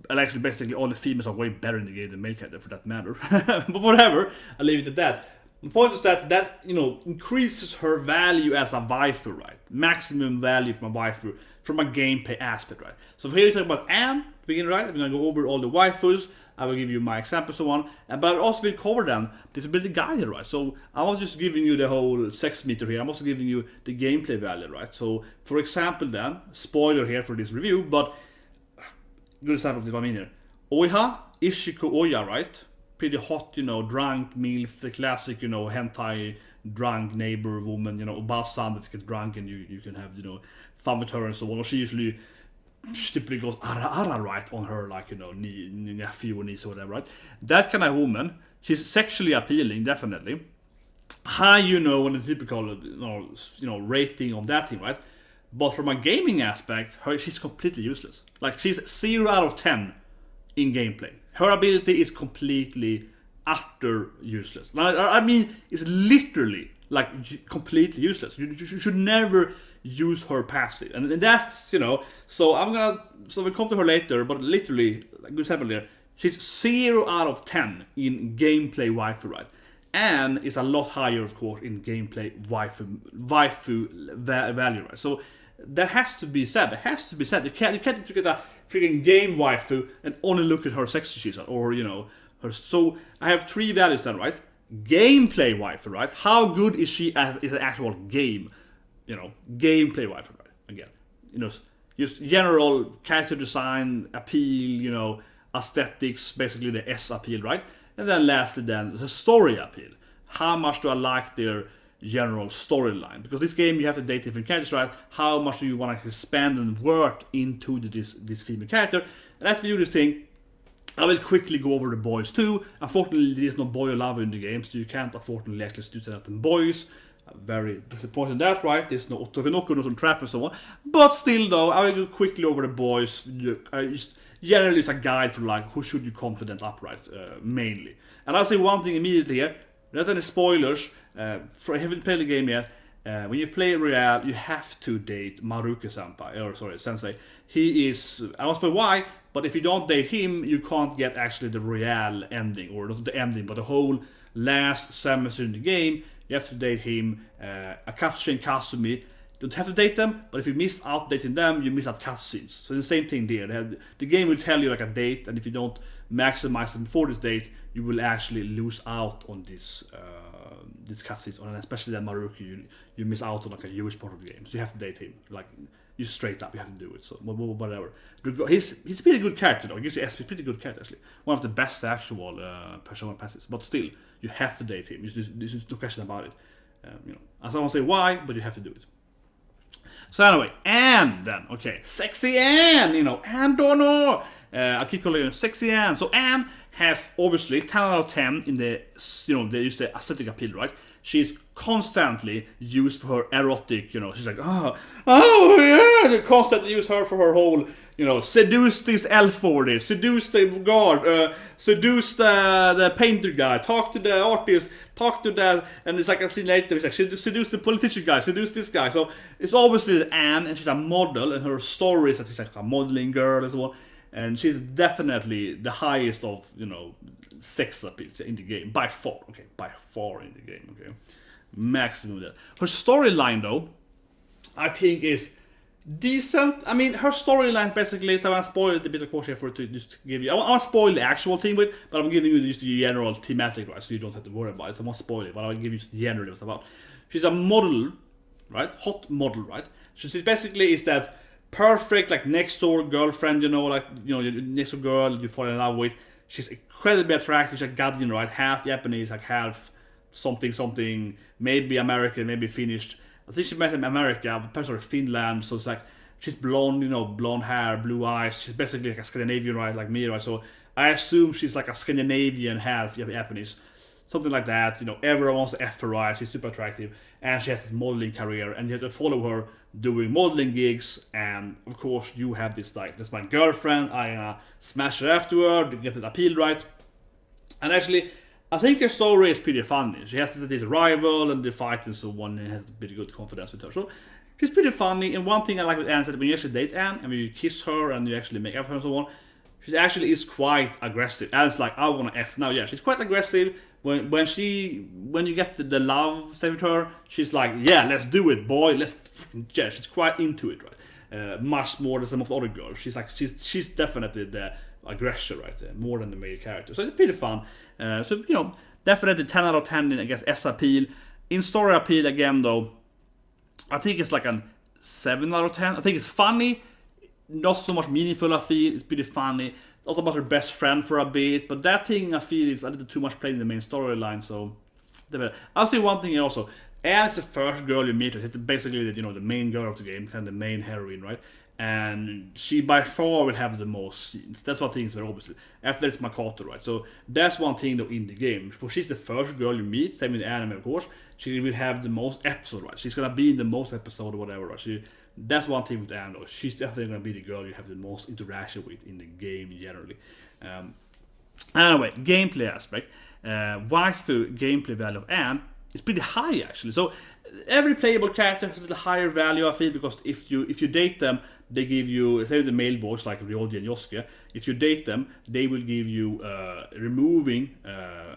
actually, basically, all the females are way better in the game than male character for that matter. But whatever, I'll leave it at that. The point is that increases her value as a waifu, right? Maximum value from a waifu from a gameplay aspect, right? So here we talk about Anne, to begin, right? I'm gonna go over all the waifus. I will give you my examples, so on. But I also will cover them disability guide, right? So I was just giving you the whole sex meter here. I'm also giving you the gameplay value, right? So for example, then spoiler here for this review, but good example of what I mean here. Ohya, Ishiko Ohya, right? Pretty hot, drunk milf, the classic, hentai drunk neighbor woman, Obasan that gets drunk and you can have, fun with her and so on. Or she typically goes ara right on her, like, nephew or niece or whatever, right? That kind of woman, she's sexually appealing, definitely. High, on the typical, rating of that thing, right? But from a gaming aspect, she's completely useless. Like, she's 0 out of 10 in gameplay. Her ability is completely, utter useless. I mean, it's literally, like, completely useless. You should never use her passive. And that's, so we'll come to her later, but literally, a good example here, she's 0 out of 10 in gameplay waifu, right? And is a lot higher, of course, in gameplay waifu value, right? So that has to be said. It has to be said. You can't look at a freaking game waifu and only look at her sexy she's or her. So I have 3 values then, right? Gameplay waifu, right? How good is she as is an actual game? Gameplay waifu, right? Again, just general character design, appeal, aesthetics, basically the S appeal, right? And then lastly, then the story appeal. How much do I like their general storyline? Because this game you have to date different characters, right? How much do you want to spend and work into this female character? And as we do this thing, I will quickly go over the boys too. Unfortunately, there is no boy or lover in the game, so you can't unfortunately actually do that in boys. I'm very disappointed in that, right? There's no otokonoko, no some trap and so on. But still though, I will go quickly over the boys. Generally it's a guide for like who should you confident up, right? Mainly. And I'll say one thing immediately here. Not any spoilers. I haven't played the game yet. When you play Royale, you have to date Maruka-senpai, Sensei. He is, I won't say why, but if you don't date him, you can't get actually the Royale ending, or not the ending, but the whole last semester in the game. You have to date him. Akachi and Kasumi, You don't have to date them, but if you miss out dating them, you miss out cutscenes. So the same thing there. The game will tell you like a date, and if you don't maximize them before this date, you will actually lose out on this cutscenes, and especially that Maruki, you miss out on like a huge part of the game. So you have to date him, like you straight up, you have to do it. So whatever. He's a pretty good character though. He gives you SP, pretty good character actually. One of the best actual Persona passives. But still, you have to date him. There's no question about it. As I won't say why, but you have to do it. So anyway, Anne then. Okay, sexy Anne. Anne Dono. I keep calling her sexy Anne. So Anne has obviously 10 out of 10 in the they use the aesthetic appeal, right? She's constantly used for her erotic, she's like, oh yeah, they constantly use her for her whole, seduce this elf for this, seduce the guard, seduce the painter guy, talk to the artist, talk to that, and it's like I see later, it's like, seduce the politician guy, seduce this guy. So it's obviously Anne, and she's a model, and her story is that she's like a modeling girl as well. And she's definitely the highest of, sex appeal in the game. By far in the game, okay? Maximum that. Her storyline, though, I think is decent. I mean, her storyline basically, so I spoiled a bit of course here for it to just give you. I won't spoil the actual thing with, but I'm giving you just the general thematic, right? So you don't have to worry about it. So I won't spoil it, but I'll give you generally what's about. She's a model, right? Hot model, right? So she basically is that perfect, like, next door girlfriend, next door girl you fall in love with. She's incredibly attractive. She's like Guardian, right? Half Japanese, like half something, maybe American, maybe Finnish. I think she met in America, but person of Finland, so it's like she's blonde, blonde hair, blue eyes. She's basically like a Scandinavian, right? Like me, right? So I assume she's like a Scandinavian, half Japanese. Something like that, everyone wants to F her, right? She's super attractive, and she has this modeling career, and you have to follow her doing modeling gigs, and of course you have this like, that's my girlfriend, I gonna smash her after her to get the appeal right. And actually, I think her story is pretty funny. She has this rival, and they fight and so on, and has pretty good confidence with her. So she's pretty funny, and one thing I like with Anne is that when you actually date Anne, and when you kiss her, and you actually make up with her and so on, she actually is quite aggressive. Anne's like, I wanna F now, yeah, she's quite aggressive. When you get the love save with her, she's like, yeah, let's do it, boy, let's fucking yeah, she's quite into it, right? Much more than some of the other girls. She's definitely the aggressor, right? More than the male character. So it's pretty fun. So definitely 10 out of 10 in, I guess, S appeal. In story appeal again though, I think it's like a 7 out of 10. I think it's funny, not so much meaningful I feel. It's pretty funny. Also about her best friend for a bit, but that thing I feel is a little too much played in the main storyline, so I'll say one thing also. Anne is the first girl you meet. She's basically the main girl of the game, kind of the main heroine, right? And she by far will have the most scenes. That's one thing is very obviously. After it's Makoto, right? So that's one thing though in the game. For she's the first girl you meet, same in the anime of course. She will have the most episode, right? She's gonna be in the most episode or whatever, right? That's one thing with Anne though. She's definitely gonna be the girl you have the most interaction with in the game generally. Anyway, gameplay aspect. Waifu gameplay value of Anne is pretty high actually. So every playable character has a little higher value I feel, because if you date them, they give you, say the male boys like Ryoji and Yosuke, if you date them, they will give you removing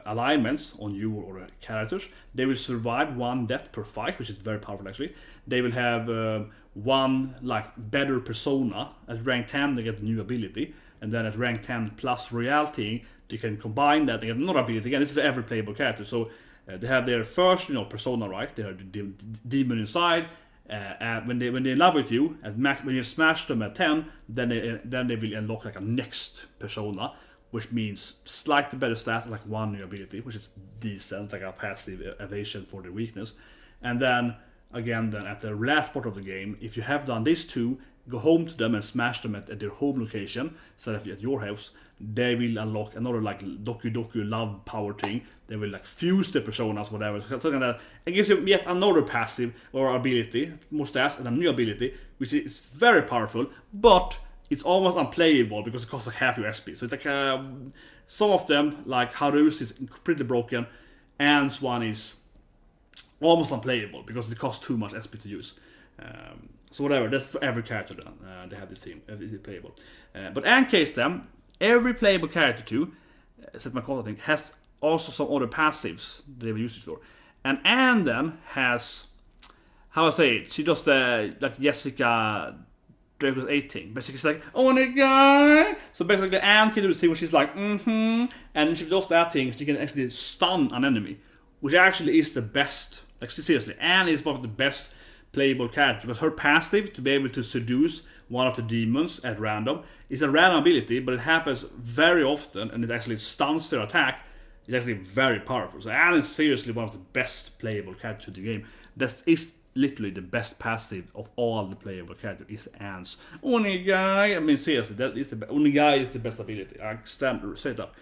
alignments on you or characters. They will survive 1 death per fight, which is very powerful actually. They will have one like better persona. At rank 10 they get a new ability, and then at rank 10 plus royalty they can combine that and get another ability. Again, this is for every playable character. So they have their first persona, right? They are the demon inside. And when they love with you, when you smash them at 10, then they will unlock like a next persona, which means slightly better stats, like 1 new ability, which is decent, like a passive evasion for their weakness. And then again, at the last part of the game, if you have done these 2, go home to them and smash them at their home location instead of at your house, they will unlock another like Doku Doku love power thing. They will like fuse the personas, whatever. Something like that. It gives you yet another passive or ability, more stats, and a new ability, which is very powerful, but it's almost unplayable because it costs like half your SP. So it's like some of them, like Haru's is pretty broken, and one is almost unplayable because it costs too much SP to use. So whatever, that's for every character then. They have this team, is it playable. But in case them, every playable character too, except Makoto I think, has also some other passives they will use it for. And Anne then has how I say it, she does the like Jessica Draco's 18. Basically, she's like, oh my god. So basically, Anne can do this thing where she's like, and if she does that thing, she can actually stun an enemy, which actually is the best. Like seriously, Anne is one of the best playable characters because her passive to be able to seduce one of the demons at random is a random ability, but it happens very often, and it actually stuns their attack. It's actually very powerful. So Anne is seriously one of the best playable characters in the game. That is literally the best passive of all the playable characters is Anne's Onigai. I mean seriously, that is the Onigai is the best ability. I stand set up.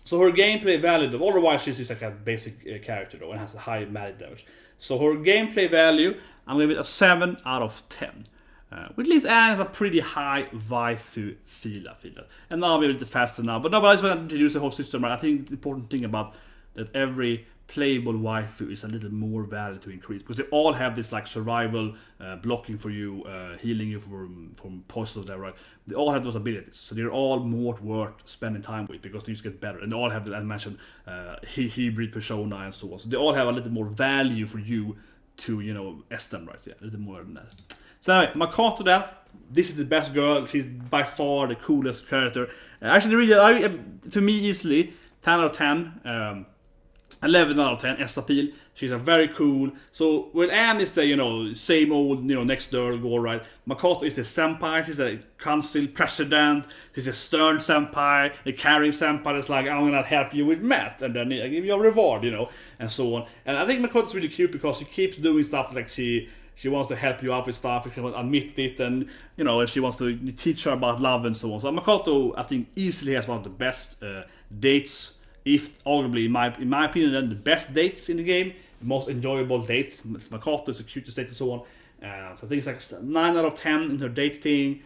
So her gameplay value, otherwise she's just like a basic character though and has a high magic damage. So her gameplay value, I'm gonna give it a 7 out of 10. Which leaves Anne has a pretty high waifu feel, I feel that. And now I'm a little faster now, but no, but I just want to introduce the whole system. Right? I think the important thing about that every playable waifu is a little more value to increase because they all have this like survival, blocking for you, healing you from poison or whatever, right? They all have those abilities, so they're all more worth spending time with because they just get better, and they all have, as I mentioned, hybrid persona and so on. So they all have a little more value for you to estimate, right? Yeah, a little more than that. So anyway, Makoto then, this is the best girl. She's by far the coolest character. Actually, really, for me, easily 10 out of 10. 11 out of 10 S appeal. She's a very cool. So well, Anne is the same old next door girl, right? Makoto is the senpai. She's a council president. She's a stern senpai, a caring senpai that's like, I'm gonna help you with math, and then I give you a reward, and so on. And I think Makoto's really cute because she keeps doing stuff like she wants to help you out with stuff. She wants to admit it, and and she wants to teach her about love and so on. So Makoto, I think, easily has one of the best dates. If arguably, in my opinion, then the best dates in the game, the most enjoyable dates. Makoto is the cutest date and so on. So I think it's like 9 out of 10 in her date thing.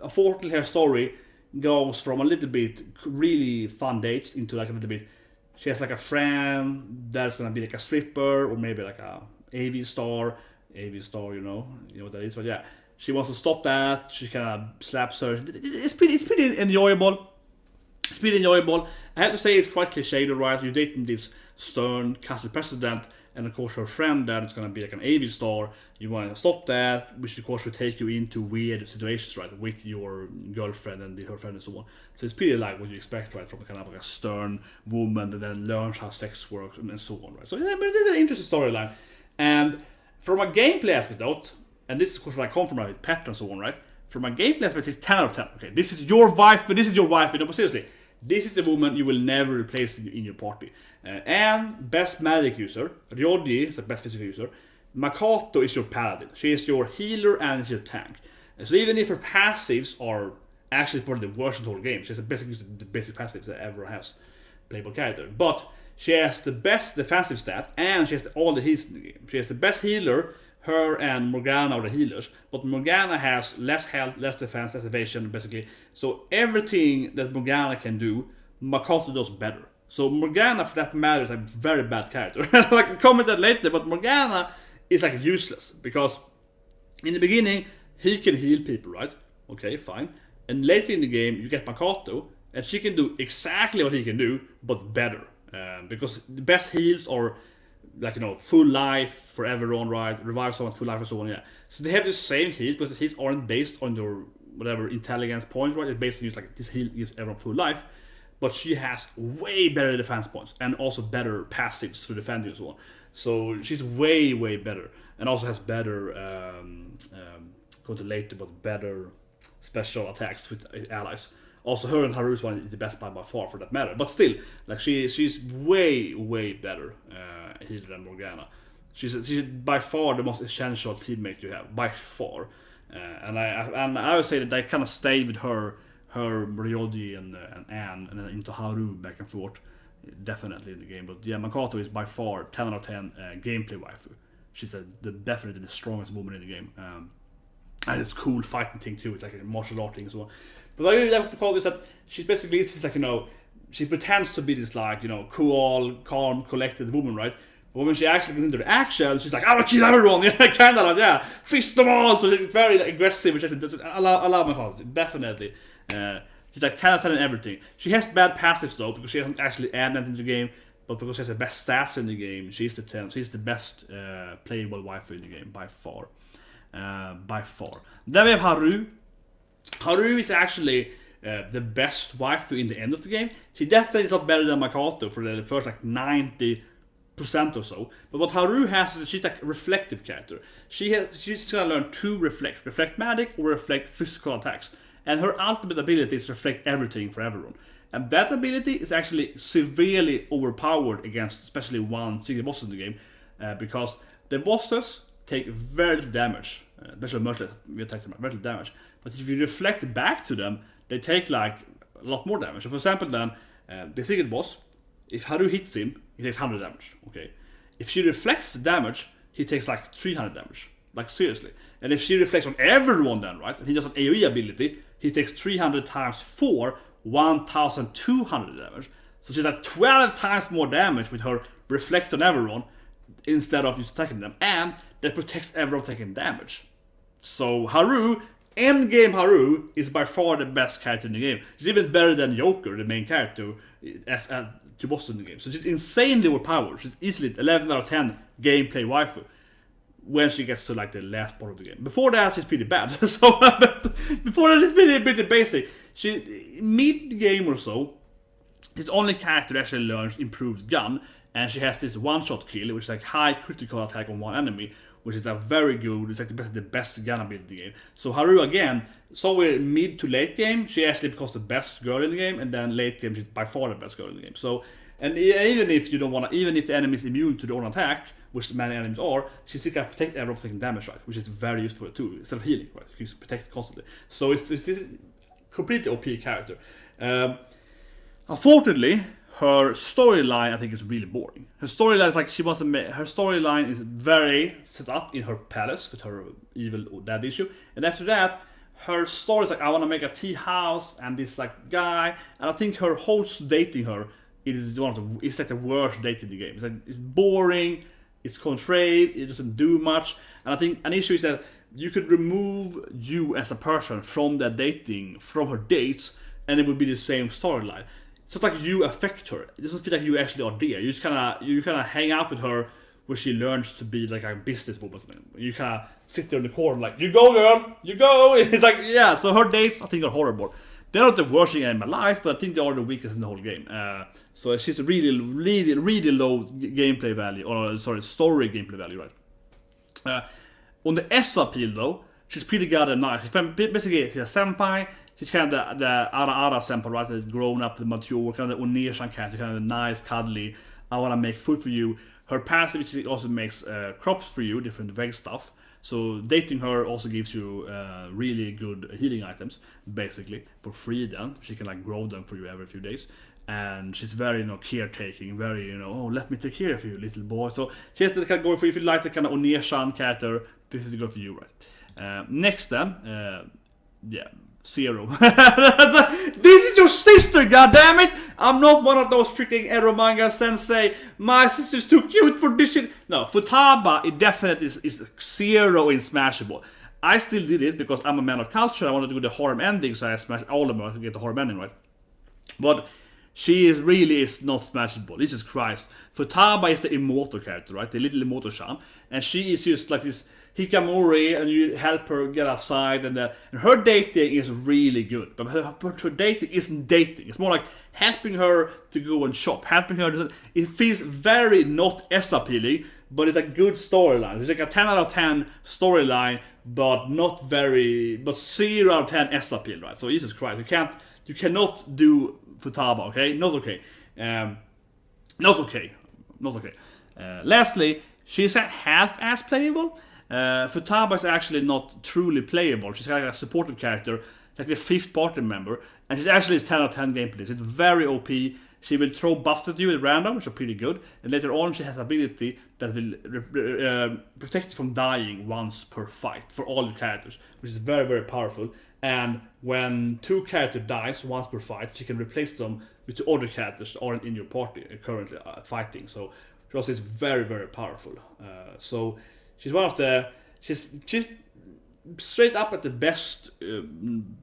Unfortunately, her story goes from a little bit really fun dates into like a little bit. She has like a friend that's gonna be like a stripper or maybe like a AV star, you know what that is. But yeah, she wants to stop that. She kind of slaps her. It's pretty enjoyable. It's pretty enjoyable. I have to say it's quite cliche, right? You're dating this stern castle president, and of course her friend that is going to be like an AV star. You want to stop that, which of course will take you into weird situations, right? With your girlfriend and her friend and so on. So it's pretty like what you expect, right? From a kind of like a stern woman that then learns how sex works and so on, right? So yeah, but it's an interesting storyline. And from a gameplay aspect though, and this is of course where I come from, right? With Pet and so on, right? From a gameplay aspect, it's 10 out of 10. Okay, this is your wife. No, but seriously, this is the woman you will never replace in your party. And best magic user, Ryoji is the best physical user. Makoto is your paladin. She is your healer and is your tank. So even if her passives are actually probably the worst of the whole game, she has the basic passives that ever has playable character. But she has the best defensive stat and she has all the heals in the game. She has the best healer. Her and Morgana are the healers, but Morgana has less health, less defense, less evasion, basically. So everything that Morgana can do, Makoto does better. So Morgana, for that matter, is a very bad character. Like I commented later, but Morgana is like useless because in the beginning he can heal people, right? Okay, fine. And later in the game you get Makoto, and she can do exactly what he can do, but better. Because the best heals are like full life forever on, right? Revive someone full life and so on, yeah. So they have the same heals, but the heals aren't based on your whatever intelligence points, right? It's based on like this heal gives everyone full life, but she has way better defense points and also better passives to defend you and so on. So she's way better, and also has better go to later, but better special attacks with allies. Also, her and Haru is one of the best by far, for that matter. But still, like she's way better healer than Morgana. She's by far the most essential teammate you have, by far. And I would say that I kind of stayed with her, Ryoji and Anne, and then into Haru back and forth, definitely in the game. But yeah, Makoto is by far 10 out of 10 gameplay waifu. She's definitely the strongest woman in the game. And it's cool fighting thing too. It's like a martial art thing as well. But I really like to call this that she's basically this like she pretends to be this like cool, calm, collected woman, right? But when she actually gets into the action, she's like, "I will kill everyone!" Yeah, kind of like fist them all. So she's very aggressive, which I love Makoto, definitely. She's like 10 out of 10 in everything. She has bad passives though because she doesn't actually add that into the game. but because she has the best stats in the game, she's the best playable waifu in the game by far. Then we have Haru. Haru is actually the best waifu in the end of the game. She definitely is not better than Makoto for the first like 90% or so. But what Haru has is she's like a reflective character. She's gonna learn to reflect magic or reflect physical attacks. And her ultimate ability is reflect everything for everyone. And that ability is actually severely overpowered against especially one single boss in the game, because the bosses take very little damage, especially merciless, we attack them very little damage. But if you reflect back to them, they take like a lot more damage. So for example then, the single boss, if Haru hits him, he takes 100 damage, okay? If she reflects the damage, he takes like 300 damage, like seriously. And if she reflects on everyone then, right, and he does an AoE ability, he takes 300 times 4, 1200 damage. So she's like 12 times more damage with her reflect on everyone instead of just attacking them. And that protects everyone taking damage. So Haru, endgame Haru, is by far the best character in the game. She's even better than Joker, the main character, as to boss in the game. So she's insanely overpowered. She's easily 11 out of 10 gameplay waifu when she gets to like the last part of the game. Before that, she's pretty bad. So before that, she's pretty basic. She mid-game or so, she's the only character that actually learns improved gun, and she has this one-shot kill, which is like high critical attack on one enemy, which is a very good. It's like the best gun ability in the game. So Haru again, somewhere mid to late game, she actually becomes the best girl in the game, and then late game she's by far the best girl in the game. So, and even if you don't want to, even if the enemy is immune to their own attack, which many enemies are, she still can protect everyone from taking damage, right? Which is very useful too, instead of healing, right? You can protect constantly. So it's a completely OP character. Unfortunately, her storyline I think is really boring. Her storyline is like her storyline is very set up in her palace with her evil dad issue, and after that, her story is like I want to make a tea house and this like guy, and I think her whole dating her is it's like the worst date in the game. It's like it's boring. It's contrived, it doesn't do much, and I think an issue is that you could remove you as a person from that dating, from her dates, and it would be the same storyline. It's not like you affect her. It doesn't feel like you actually are there. You just kind of hang out with her where she learns to be like a businesswoman. You kind of sit there in the corner like, you go girl, you go. It's like, yeah, so her dates I think are horrible. They're not the worst thing in my life, but I think they are the weakest in the whole game. So she's a really low gameplay value, or sorry, story gameplay value, right? On the S appeal though, she's pretty goddamn nice. She's basically she's a senpai. She's kind of the Ara senpai, right? That's grown up, the mature, kind of the Oneshan character, kind of the nice, cuddly. I want to make food for you. Her passive also makes crops for you, different veg stuff. So dating her also gives you really good healing items, basically for free. Then she can like grow them for you every few days, and she's very caretaking, very oh let me take care of you, little boy. So she has the kind of go for you if you like the kind of Oneshan character. This is good for you, right? Next then, yeah. Zero. This is your sister, goddammit! I'm not one of those freaking ero manga sensei. My sister's too cute for this shit. No, Futaba, it definitely is zero in Smashable. I still did it because I'm a man of culture. I wanted to do the harem ending, so I smashed all of them to get the harem ending right. But she really is not Smashable. Jesus Christ. Futaba is the immortal character, right? The little immortal Shan. And she is just like this hikamori, and you help her get outside, and her dating is really good, but her dating isn't dating. It's more like helping her to go and shop, helping her to, it feels very not as appealing, but it's a good storyline. It's like a 10 out of 10 storyline, but not very, but 0 out of 10 S appeal, right? So Jesus Christ, you cannot do Futaba, okay? Not okay. Not okay. Lastly, she's a half-ass playable. Futaba is actually not truly playable. She's like a supportive character, like the 5th party member, and she's actually 10 out of 10 gameplay. It's very OP. She will throw buffs at you at random, which are pretty good, and later on she has ability that will protect you from dying once per fight for all your characters, which is very, very powerful. And when 2 characters dies once per fight, she can replace them with the other characters that aren't in your party currently fighting. So she also is very, very powerful. So she's one of the she's straight up at the best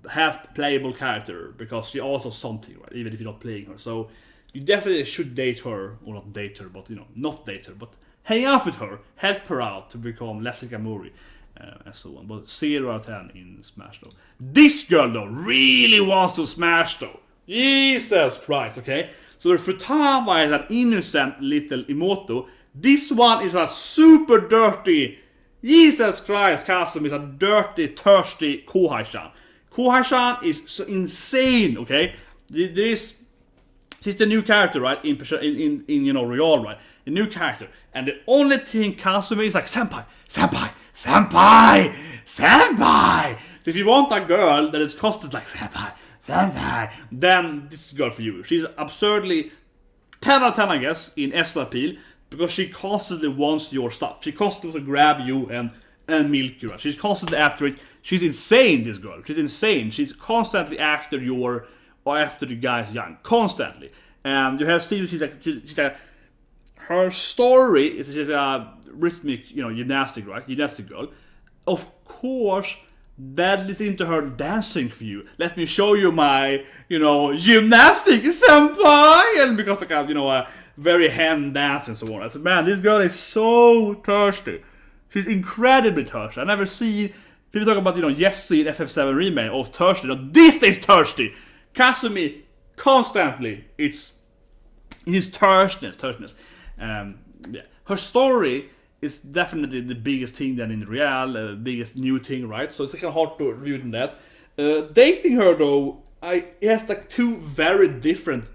half playable character, because she also something, right? Even if you're not playing her. So you definitely should date her, or not date her, but not date her, but hang out with her, help her out to become less like a Mori, and so on. But 0 out of 10 in Smash though. This girl though really wants to smash though. Jesus Christ, okay? So the Futaba is an innocent little Imoto. This one is a super dirty, Jesus Christ, Kasumi is a dirty, thirsty Kohai-chan. Kohai-chan is so insane, okay? She's the new character, right? In Real, right? The new character. And the only thing Kasumi is like, senpai, senpai, senpai, senpai. So if you want a girl that is costed like senpai, senpai, then this is a girl for you. She's absurdly 10 out of 10, I guess, in S appeal, because she constantly wants your stuff. She constantly wants to grab you and milk you. Right? She's constantly after it. She's insane, this girl. She's insane. She's constantly after your, or after the guys young. Constantly. And you have Steve, she's like, her story is she's a rhythmic, gymnastic, right? Gymnastic girl. Of course, that leads into her dancing for you. Let me show you my, gymnastic senpai. And because like a very hand dance and so on. I said, man, this girl is so thirsty. She's incredibly thirsty. I never see people talk about, Jessie in FF7 remake of thirsty. No, this is thirsty. Kasumi constantly, it's thirstiness. Yeah. Her story is definitely the biggest thing than in real, biggest new thing, right? So it's kind of hard to review than that. Dating her though, it has like two very different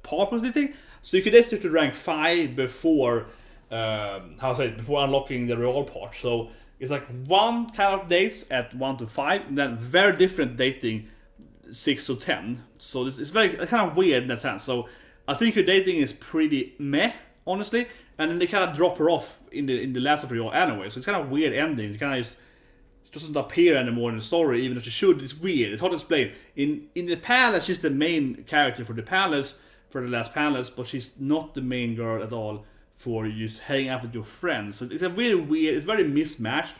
parts of the thing. So you could date her to rank 5 before, before unlocking the real part. So it's like one kind of dates at 1 to 5, and then very different dating 6 to 10. So it's very kind of weird in that sense. So I think her dating is pretty meh, honestly. And then they kind of drop her off in the last of real anyway. So it's kind of weird ending. It kind of just doesn't appear anymore in the story, even though she should. It's weird. It's hard to explain. In the palace, she's the main character for the palace, for the last palace, but she's not the main girl at all for you just hanging out with your friends. So it's a really weird, it's very mismatched.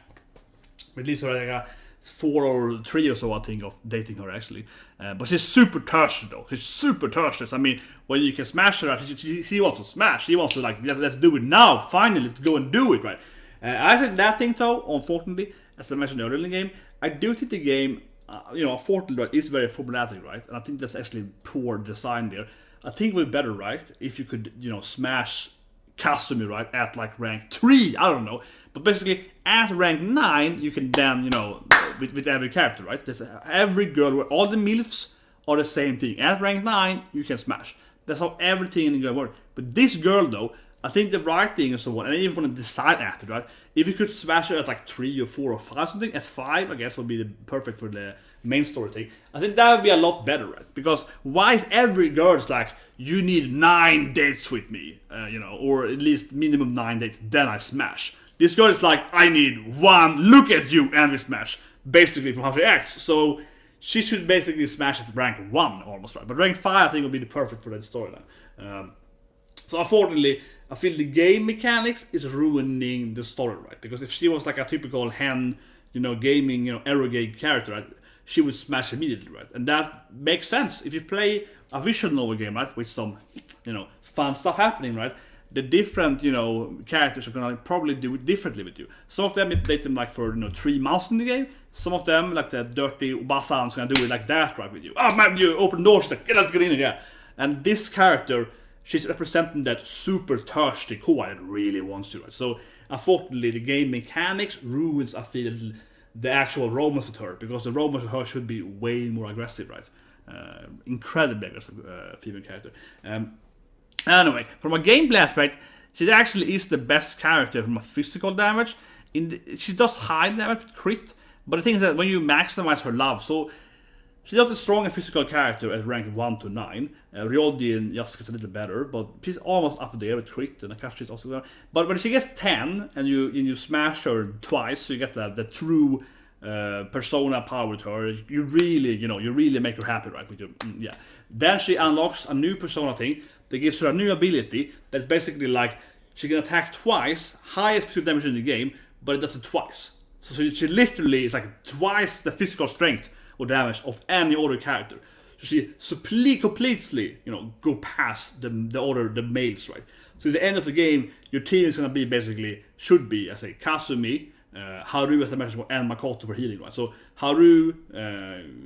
At least like a 4 or 3 or so, I think, of dating her actually. But she's super thirsty though. She's super thirsty. I mean, when you can smash her, she wants to smash. She wants to like, let's do it now. Finally, let's go and do it, right? I said that thing though, unfortunately, as I mentioned earlier in the game, I do think the game, unfortunately, right, is very formulaic, right? And I think that's actually poor design there. I think it would be better, right, if you could, smash Kasumi, right, at like rank 3, I don't know. But basically, at rank 9, you can then, with every character, right? There's every girl, where all the milfs are the same thing. At rank 9, you can smash. That's how everything in the game works. But this girl, though, I think the writing and so on, and even want to decide after, right? If you could smash her at like 3 or 4 or 5 something, at 5, I guess, would be the perfect for the main story thing. I think that would be a lot better, right? Because why is every girl like, you need 9 dates with me, or at least minimum 9 dates, then I smash. This girl is like, I need 1 look at you and we smash, basically from how she acts. So she should basically smash at rank 1 almost, right? But rank 5 I think would be the perfect for that storyline. So unfortunately, I feel the game mechanics is ruining the story, right? Because if she was like a typical hen, gaming, arrogant character, right, she would smash immediately, right? And that makes sense. If you play a visual novel game, right, with some, fun stuff happening, right, the different, characters are gonna probably do it differently with you. Some of them, if they date them like for, 3 months in the game, some of them, like the dirty Ubasan's gonna do it like that, right, with you. Oh man, you open doors, like, let's get in here, yeah. And this character, she's representing that super thirsty kawaii that really wants to, right? So, unfortunately, the game mechanics ruins, I feel, the actual romance with her, because the romance with her should be way more aggressive, right? Incredibly aggressive female character. Anyway, from a gameplay aspect, she actually is the best character from a physical damage. She does high damage with crit, but the thing is that when you maximize her love, so she's not a strong physical character at rank 1 to 9. Ryodin just gets a little better, but she's almost up there with crit, and Akashi is also there. But when she gets 10, and you smash her twice, so you get the true persona power with her, you really make her happy, right? With your, yeah. Then she unlocks a new persona thing that gives her a new ability that's basically like, she can attack twice, highest physical damage in the game, but it does it twice. So she literally is like twice the physical strength or damage of any other character. she completely, go past the males, right? So at the end of the game, your team is gonna be should be, I say, Kasumi, Haru as I mentioned, and Makoto for healing, right? So Haru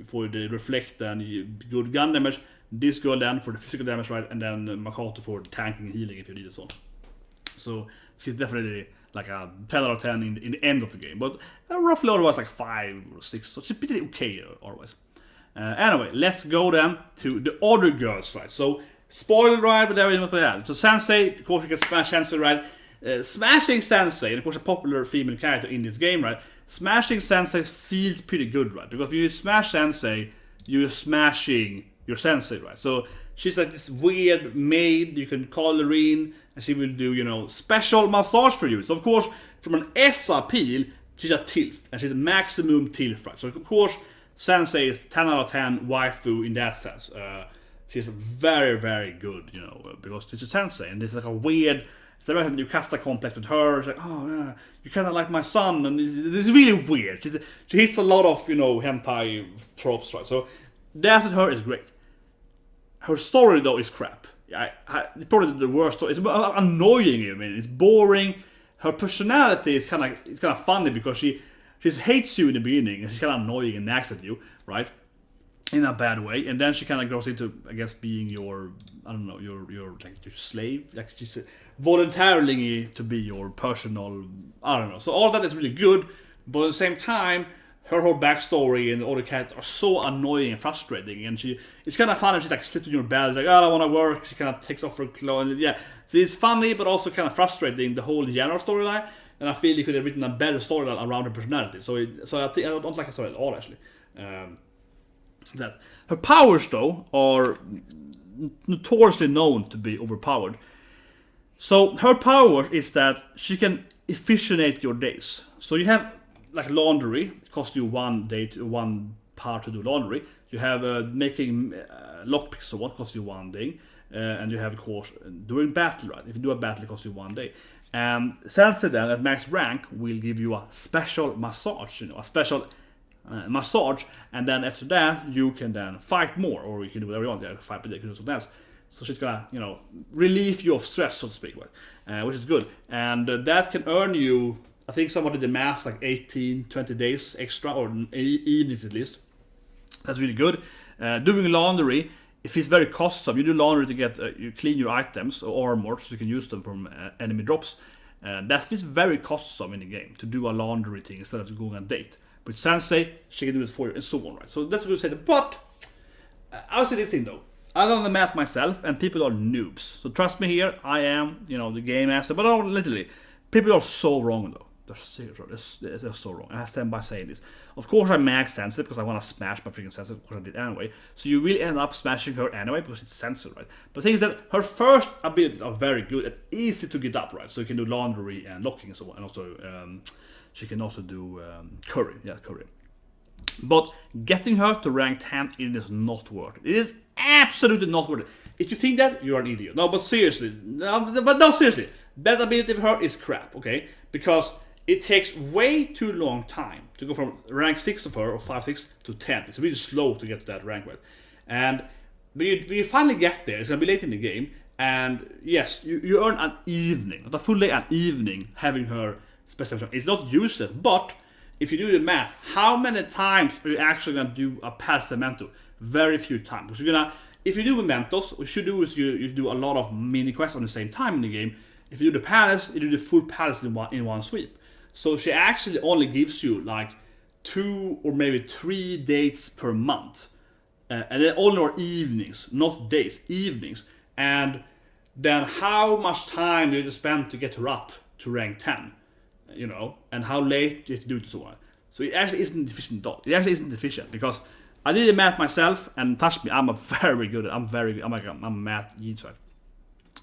for the reflect and good gun damage, this girl then for the physical damage, right? And then Makoto for the tanking and healing if you need it so. So she's definitely like a 10 out of 10 in the end of the game, but roughly otherwise like 5 or 6, so she's pretty okay otherwise. Anyway, let's go then to the other girls, right? So, spoiler, right? But everything was bad. So, Sensei, of course, you can smash Sensei, right? Smashing Sensei, and of course, a popular female character in this game, right? Smashing Sensei feels pretty good, right? Because if you smash Sensei, you're smashing your Sensei, right? So, she's like this weird maid, you can call her in, and she will do, special massage for you. So, of course, from an S appeal, she's a TILF, and she's a maximum TILF, right? So, of course, Sensei is 10 out of 10 waifu in that sense. She's very, very good, because she's a sensei, and there's like a weird, you cast a complex with her. It's like, oh yeah, you kind of like my son, and this is really weird. She hits a lot of hentai tropes, right? So that with her is great. Her story though is crap. It's probably the worst story. It's annoying. It's boring. Her personality is kind of funny because she hates you in the beginning, and she's kind of annoying and nags at you, right? In a bad way, and then she kind of goes into, I guess, being your slave. Like she's voluntarily to be your personal, I don't know. So all that is really good, but at the same time, her whole backstory and the other characters are so annoying and frustrating. And it's kind of funny. She's like slipping in your bed, like, oh, I don't want to work. She kind of takes off her clothes. And yeah, so it's funny, but also kind of frustrating, the whole general storyline. And I feel you could have written a better storyline around her personality. So I think I don't like her story at all, actually. That her powers though are notoriously known to be overpowered. So her power is that she can efficientate your days. So you have like laundry, it costs you 1 day to 1 power to do laundry. You have making lockpicks, so what costs you 1 day, and you have of course during battle, right? If you do a battle, it costs you 1 day. And Sensei then at max rank will give you a special massage, a special massage, and then after that you can then fight more, or you can do whatever you want. Yeah, fight, but you can do something else. So she's gonna, relieve you of stress, so to speak, right? Which is good, and that can earn you. I think somebody did the math, like 18-20 days extra, or evenings at least. That's really good. Doing laundry, it feels very costly. You do laundry to get you clean your items or armor, so you can use them from enemy drops. That feels very costly in the game to do a laundry thing instead of going on a date. But Sensei, she can do it for you, and so on, right? So that's a good say. But I'll say this thing though. I done the math myself, and people are noobs. So trust me here, I am, the game master. But literally, people are so wrong though. They're serious, they're so wrong. I stand by saying this. Of course, I max Sensei because I want to smash my freaking Sensei. Of course, I did anyway. So you will end up smashing her anyway because it's Sensei, right? But the thing is that her first abilities are very good and easy to get up, right? So you can do laundry and locking and so on, and also she can also do curry. Yeah, curry. But getting her to rank 10 it is not worth it. It is absolutely not worth it. If you think that, you're an idiot. No, but seriously, seriously, that ability for her is crap, okay? Because it takes way too long time to go from rank 6 of her, or 5-6, to 10. It's really slow to get to that rank, right? And when you finally get there, it's going to be late in the game, and yes, you earn an evening, not a full day, an evening, having her special. It's not useless, but if you do the math, how many times are you actually going to do a passive memento? Very few times. Because you're gonna, if you do mementos, what you should do is you do a lot of mini quests on the same time in the game. If you do the palace, you do the full palace in one sweep. So she actually only gives you like 2 or maybe 3 dates per month. And then only are evenings, not days, evenings. And then how much time do you spend to get her up to rank 10? And how late do you have to do it and so on. So it actually isn't efficient at all. It actually isn't efficient because I did the math myself, and touch me, I'm very good. I'm a math genius, right?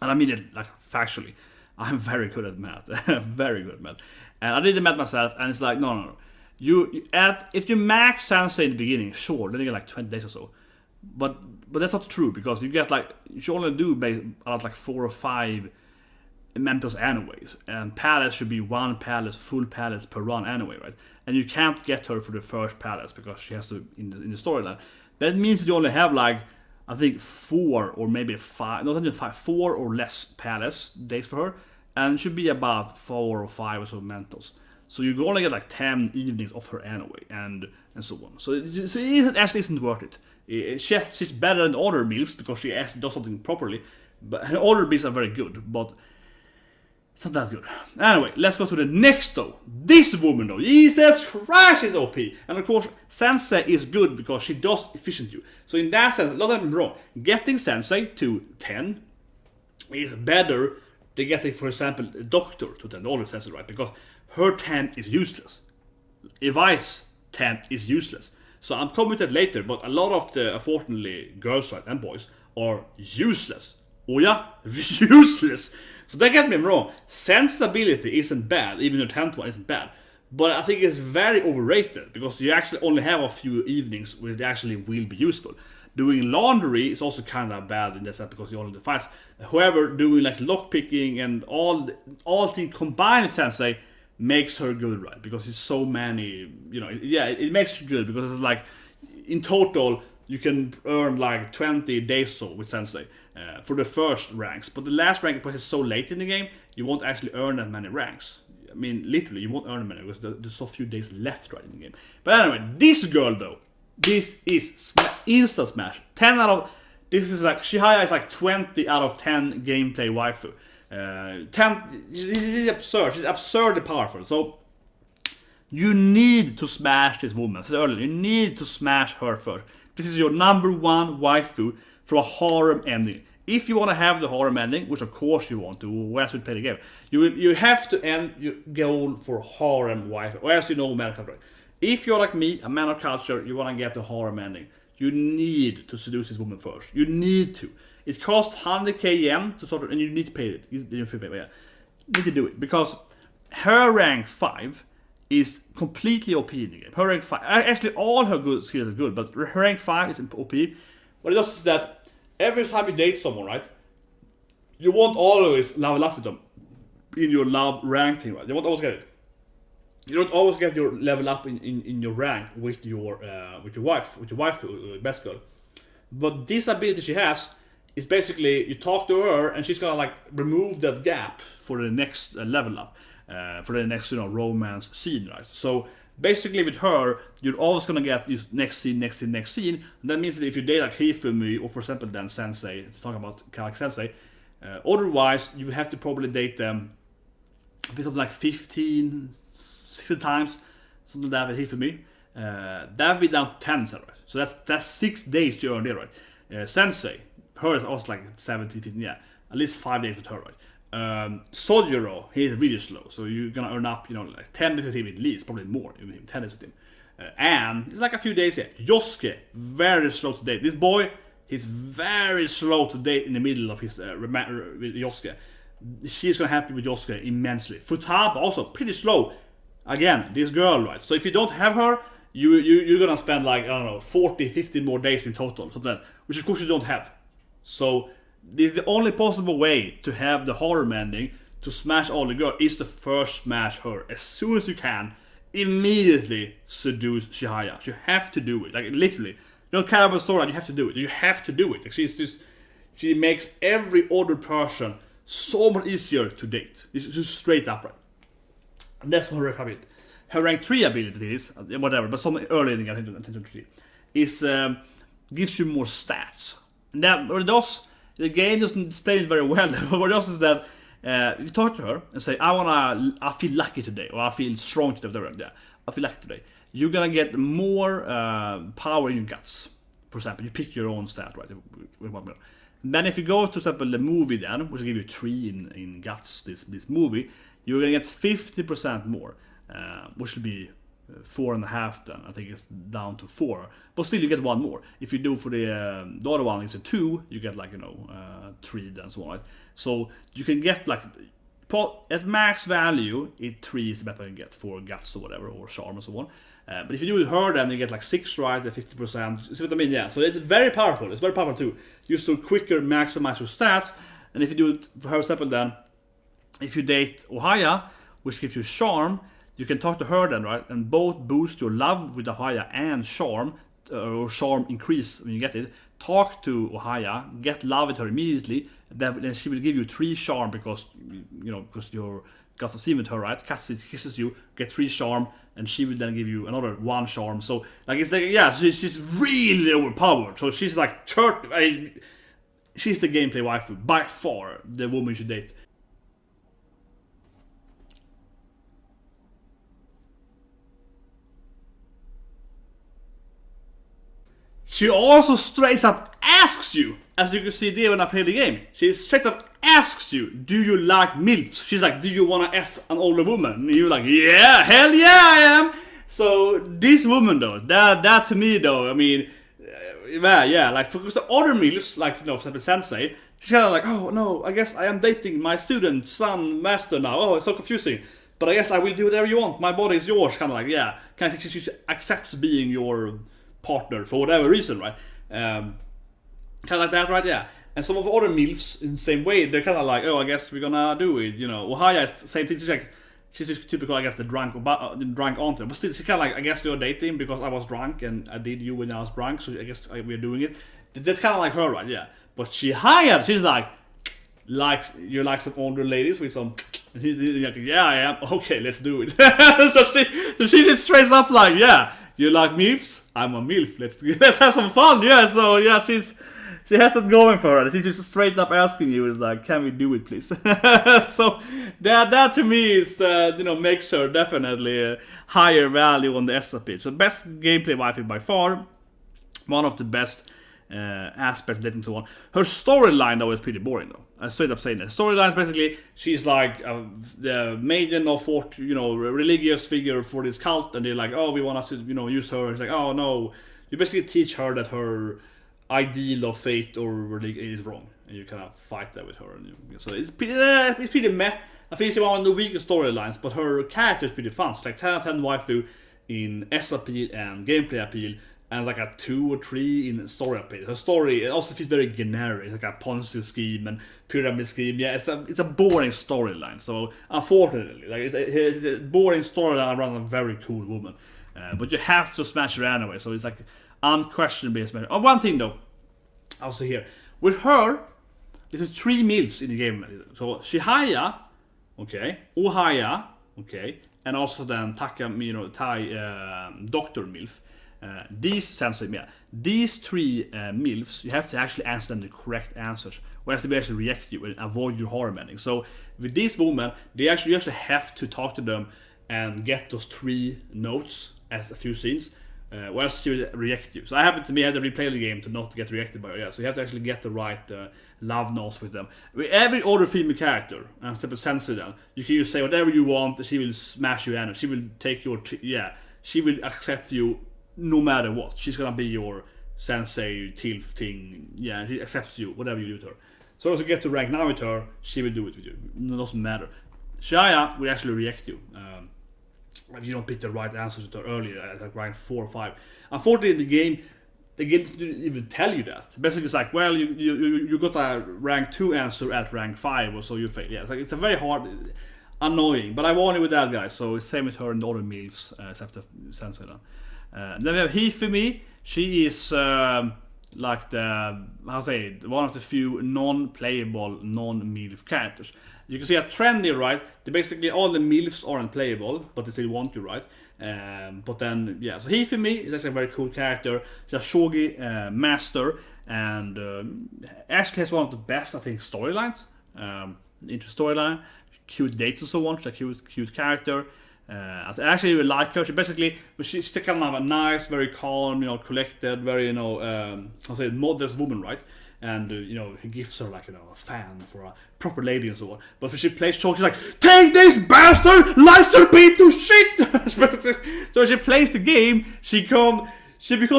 And I mean it like factually. I'm very good at math. Very good at math. And I did the math myself, and it's like, no. If you max Sensei in the beginning, sure, then you get like 20 days or so. But that's not true, because you should only do like 4 or 5 mementos anyways. And palace should be 1 palace, full palace per run anyway, right? And you can't get her for the first palace because she has to in the storyline. That means that you only have like, I think 4 or maybe 5, not even 5, 4 or less palace days for her, and it should be about 4 or 5 or so mentals. So you only get like 10 evenings of her anyway, and so on. So it actually isn't worth it. She's better than other milfs because she actually does something properly, but her other builds are very good, but it's not that good. Anyway, let's go to the next though. This woman though, Jesus Christ, is OP. And of course, Sensei is good because she does efficient you. So in that sense, not that I'm wrong. Getting Sensei to 10 is better than getting, for example, a Doctor to 10. Always Sensei, right? Because her 10 is useless. Evi's 10 is useless. So I'm coming to that later, but a lot of the, unfortunately, girls right, and boys are useless. Ohya, useless. So don't get me wrong, Sensei's ability isn't bad, even the 10th one isn't bad. But I think it's very overrated, because you actually only have a few evenings where it actually will be useful. Doing laundry is also kind of bad in that sense, because you only do fights. However, doing like lockpicking and all things combined with Sensei makes her good, right? Because it's so many, you know, yeah, it makes her good, because it's like, in total, you can earn like 20 days so with Sensei for the first ranks. But the last rank, because it's so late in the game, you won't actually earn that many ranks. I mean, literally, you won't earn many because there's so few days left right in the game. But anyway, this girl though, this is instant smash. 10 out of, this is like, Chihaya is like 20 out of 10 gameplay waifu. 10, she's absurd, she's absurdly powerful. So, you need to smash this woman. I said earlier, you need to smash her first. This is your number 1 waifu for a harem ending. If you want to have the harem ending, which of course you want to, or else you play the game, you have to end your goal for harem waifu, or else you know man of culture. If you're like me, a man of culture, you want to get the harem ending, you need to seduce this woman first. You need to. It costs 100k yen to sort of, and you need to pay it. You need to do it, because her rank 5 is completely OP in the game. Her rank 5, actually all her good skills are good, but her rank 5 is OP. What it does is that every time you date someone, right, you won't always level up with them in your love rank thing, right? You won't always get it. You don't always get your level up in your rank with your wife, best girl. But this ability she has is basically, you talk to her and she's gonna like remove that gap for the next level up. For the next, you know, romance scene, right? So basically with her, you're always gonna get next scene. And that means that if you date like Hifumi, or for example then Sensei, to talk about Kawakami Sensei, otherwise you would have to probably date them a bit of like 15, 16 times, something like that with Hifumi. That would be down 10, right? So that's 6 days to earn there, right? Sensei, her is also like 17, 15, yeah, at least 5 days with her, right? Sojiro, he's really slow, so you're gonna earn up, you know, like 10 days with him at least, probably more, even 10 days with him. And it's like a few days here. Yosuke, very slow to date. This boy, he's very slow to date in the middle of his with Yosuke. She's gonna happy with Yosuke immensely. Futaba also pretty slow. Again, this girl, right? So if you don't have her, you're gonna spend like, I don't know, 40, 50 more days in total, something like that, which of course you don't have. So the only possible way to have the harem ending, to smash all the girls, is to first smash her as soon as you can. Immediately seduce Chihaya. You have to do it, like literally. You don't care about the story, you have to do it. You have to do it. Like, she makes every other person so much easier to date. It's just straight up, right? And that's what her ability. Her rank 3 ability is, whatever, but something earlier than attention 3, is gives you more stats. And that what it does. The game doesn't explain it very well, but what it does is that you talk to her and say, I feel lucky today, or I feel strong today, whatever. Yeah, I feel lucky today. You're gonna get more power in your guts. For example, you pick your own stat, right? Then if you go to, for example, the movie then, which will give you 3 in guts, this movie, you're gonna get 50% more, which will be 4.5 then. I think it's down to 4, but still you get 1 more. If you do for the other one, it's a 2, you get like, you know, 3 then, so on, right? So you can get like, at max value, 3 is the best you can get for guts or whatever, or charm and so on. But if you do with her, then you get like 6 right, 50%. See what I mean? Yeah. So it's very powerful. It's very powerful too. Just to quicker maximize your stats. And if you do it for her example, then if you date Ohya, which gives you charm, you can talk to her then, right? And both boost your love with Ohya and charm or charm increase when you get it. Talk to Ohya, get love with her immediately. Then she will give you 3 charm because because you're got to see with her, right? Kisses you, get 3 charm, and she will then give you another 1 charm. So like it's like she's really overpowered. So she's like she's the gameplay waifu by far, the woman you should date. She also straight up asks you, as you can see there when I play the game, she straight up asks you, do you like milfs? She's like, do you wanna F an older woman? And you're like, yeah, hell yeah I am! So this woman though, that to me though, I mean, yeah, like because the other milfs, like for example Sensei, she's kinda like, oh no, I guess I am dating my student, son, master now, oh it's so confusing. But I guess I will do whatever you want, my body is yours, kinda like, yeah, she accepts being your partner for whatever reason, right? Kind of like that, right? Yeah. And some of the other milfs in the same way, they're kind of like, oh, I guess we're gonna do it, Ohya is the same thing. She's just typical, I guess, the drunk auntie. But still, she's kind of like, I guess we are dating because I was drunk and I did you when I was drunk, so I guess we're doing it. That's kind of like her, right? Yeah. But Chihaya, she's like you like some older ladies with some. And he's like, yeah, I am. Okay, let's do it. so she just straight up like, yeah. You like milfs? I'm a milf. Let's have some fun. Yeah. So yeah, she has that going for her. She's just straight up asking you, is like, can we do it, please? So that to me is makes her definitely a higher value on the SRP. So best gameplay waifu by far. One of the best aspects relating to one. Her storyline though is pretty boring though. I straight up saying that. Storyline is basically she's like the maiden of religious figure for this cult, and they're like, oh, we want us to use her. It's like, oh no, you basically teach her that her ideal of faith or religion is wrong, and you kind of fight that with her. So it's pretty meh. I think it's one of the weakest storylines, but her character is pretty fun. It's like 10 out of 10 waifu in S appeal and gameplay appeal. And like a 2 or 3 in story appeal. Her story, it also feels very generic. It's like a Ponzi scheme and pyramid scheme. Yeah, it's a boring storyline. So unfortunately, like it's a boring storyline around a very cool woman. But you have to smash her anyway. So it's like unquestionably a smash. Oh, one thing though, also here with her, there's 3 milfs in the game. So Chihaya, okay, Ohya, okay, and also then Dr. Milf. These 3 milfs, you have to actually answer them the correct answers, whereas they actually reject you and avoid your harem ending. So with these women, you actually have to talk to them and get those 3 notes as a few scenes, whereas she will reject you. So I happened to me, I had to replay the game to not get rejected by her. Yeah, so you have to actually get the right love notes with them. With every other female character, except for Sensei, then you can just say whatever you want. She will smash you in. She will take your she will accept you. No matter what, she's gonna be your sensei, tilf thing. Yeah, she accepts you, whatever you do to her. So as you get to rank 9 with her, she will do it with you. It doesn't matter. Chihaya will actually reject you if you don't pick the right answers to her earlier, at like rank 4 or 5. Unfortunately, the game didn't even tell you that. Basically, it's like, well, you got a rank 2 answer at rank 5, or so you failed. Yeah, it's a very hard, annoying. But I warn you with that, guys. So it's same with her and the other milfs, except the sensei then. Then we have Hifumi. She is like one of the few non-playable, non-milf characters. You can see a trend here, right? Basically all the milfs aren't playable, but they still want to, right? But then, yeah, so Hifumi is actually a very cool character. She's a shogi master, and actually has one of the best, I think, storylines. Into storyline, cute dates and so on. She's a cute character. I actually really like her. She's kind of a nice, very calm, collected, very, modest woman, right? And he gives her like a fan for a proper lady and so on. But when she plays Chalk, she's like, take this bastard, Lyser beat to shit. So when she plays the game, she becomes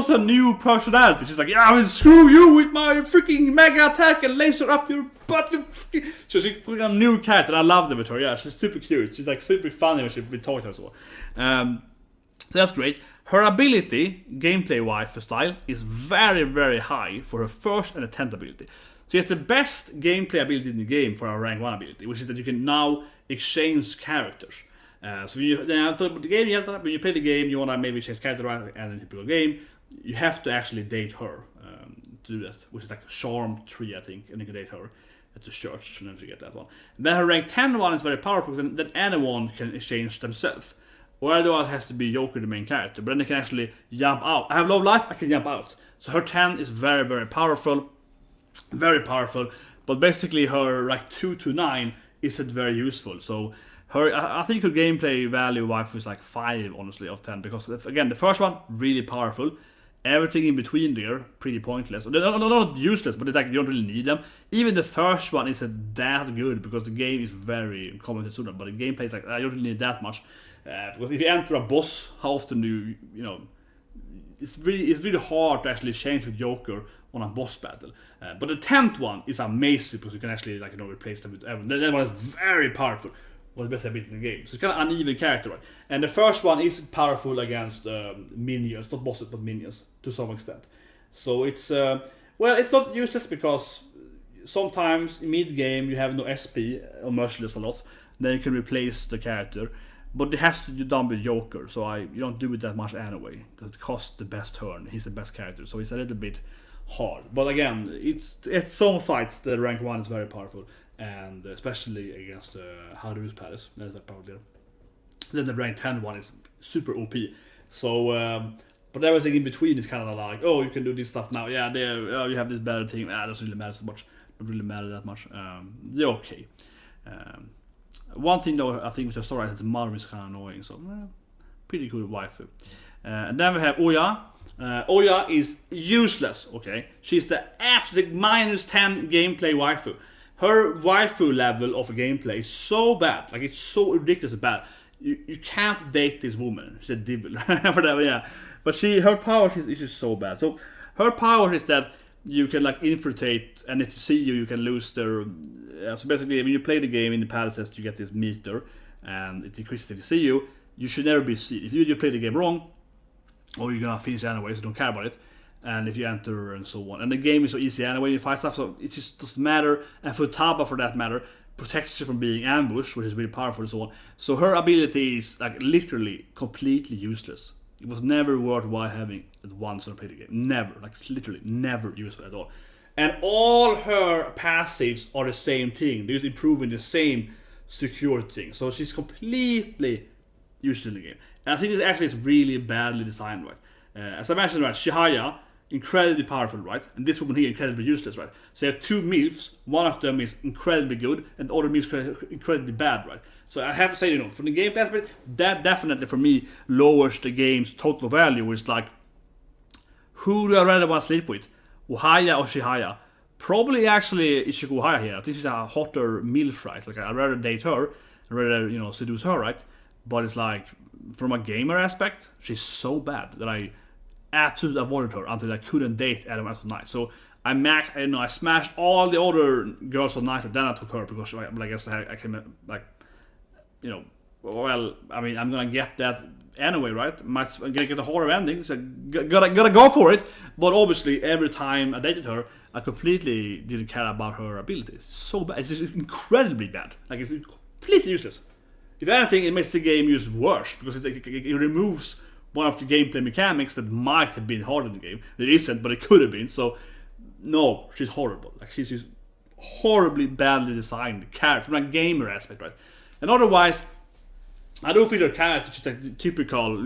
a new personality. She's like, yeah, I will screw you with my freaking mega attack and laser up your butt. So she's a new character. I love them with her. Yeah, she's super cute. She's like super funny when we talk to her so on. So that's great. Her ability, gameplay-wise for style, is very, very high for her first and a 10th ability. So she has the best gameplay ability in the game for her rank 1 ability, which is that you can now exchange characters. So when you play the game, you wanna maybe change character right, and in a typical game, you have to actually date her to do that, which is like a charm tree, I think, and you can date her at the church, and then you get that one. And then her rank 10 one is very powerful, because then anyone can exchange themselves. Or otherwise it has to be Joker the main character, but then they can actually jump out. I have low life, I can jump out. So her 10 is very, very powerful. Very powerful. But basically her rank 2 to 9 isn't very useful. So I think her gameplay value waifu is like 5, honestly, of 10. Because, again, the first one, really powerful. Everything in between there, pretty pointless. They're not useless, but it's like you don't really need them. Even the first one isn't that good, because the game is very common to them. But the gameplay is like, I don't really need that much. Because if you enter a boss, how often do you know, it's really hard to actually change with Joker on a boss battle. But the 10th one is amazing, because you can actually replace them with everyone. That one is very powerful. One of the best ability in the game. So it's kind of uneven character, right? And the first one is powerful against minions, not bosses, but minions to some extent. So it's it's not useless, because sometimes in mid game you have no SP or merciless a lot. Then you can replace the character, but it has to be done with Joker. So you don't do it that much anyway, because it costs the best turn. He's the best character, so it's a little bit hard. But again, at some fights the rank 1 is very powerful. And especially against Haru's palace, that is that power there. Then the rank 10 one is super OP. So, but everything in between is kind of like, oh, you can do this stuff now. Yeah, you have this better thing. Doesn't really matter so much. Don't really matter that much. They're okay. One thing though, I think with the story is the mother is kind of annoying. So, pretty good waifu. And then we have Ohya. Ohya is useless. Okay, she's the absolute -10 gameplay waifu. Her waifu level of gameplay is so bad, like it's so ridiculously bad. You can't date this woman. She's a devil, whatever. Yeah, but her powers is just so bad. So her power is that you can like infiltrate, and if you see you can lose their. So basically, when you play the game in the palaces, you get this meter, and it increases if you see you. You should never be seen. If you play the game wrong, or you're gonna finish anyway, so don't care about it. And if you enter and so on. And the game is so easy anyway, you fight stuff, so it just doesn't matter. And Futaba, for that matter, protects you from being ambushed, which is really powerful and so on. So her ability is like literally completely useless. It was never worthwhile having it once when I played the game. Never, like literally never useful at all. And all her passives are the same thing. They're just improving the same security thing. So she's completely useless in the game. And I think this actually is really badly designed, right? As I mentioned, right, Chihaya, incredibly powerful, right? And this woman here, incredibly useless, right? So you have 2 milfs, one of them is incredibly good, and the other is incredibly bad, right? So I have to say, from the gameplay aspect, that definitely for me lowers the game's total value. It's like, who do I rather want to sleep with? Ohya or Chihaya? Probably actually Ichigo Ohya here. I think she's a hotter milf, right? Like I'd rather date her, I'd rather, seduce her, right? But it's like, from a gamer aspect, she's so bad that I absolutely avoided her until I couldn't date Adam at night. So I smashed all the other girls on night, and then I took her because I guess I can well, I mean, I'm gonna get that anyway, right? I'm gonna get a horror ending, so gotta go for it. But obviously, every time I dated her, I completely didn't care about her abilities. So bad, it's just incredibly bad. Like it's completely useless. If anything, it makes the game just worse because it removes one of the gameplay mechanics that might have been hard in the game. It isn't, but it could have been. So, no, she's horrible. Like she's just horribly badly designed character from a gamer aspect, right? And otherwise, I don't feel her character just like typical,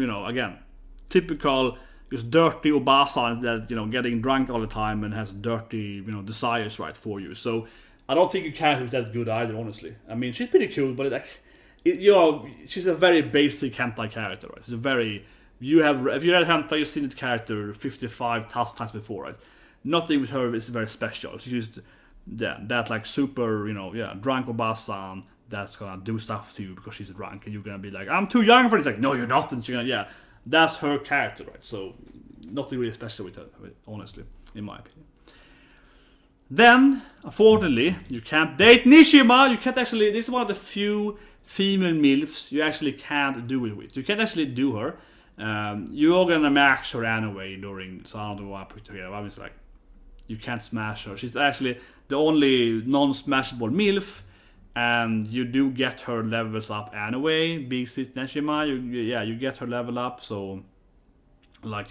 typical just dirty Obasa that getting drunk all the time and has dirty desires right for you. So I don't think her character is that good either, honestly. I mean, she's pretty cool, but she's a very basic hentai character, right? She's a very if you read hentai, you've seen this character 55,000 times before, right? Nothing with her is very special. She's just that like super drunk Obasa that's gonna do stuff to you because she's drunk, and you're gonna be like, I'm too young for this. Like, no, you're not. And she's gonna, that's her character, right? So nothing really special with her, honestly, in my opinion. Then, unfortunately, you can't date Nijima. You can't actually. This is one of the few female milfs you actually can't do it with. You can't actually do her. You're gonna max her anyway so I don't know why I put her here. I was like, you can't smash her. She's actually the only non-smashable milf. and you do get her levels up anyway. Big Sae Nijima, you get her level up, so like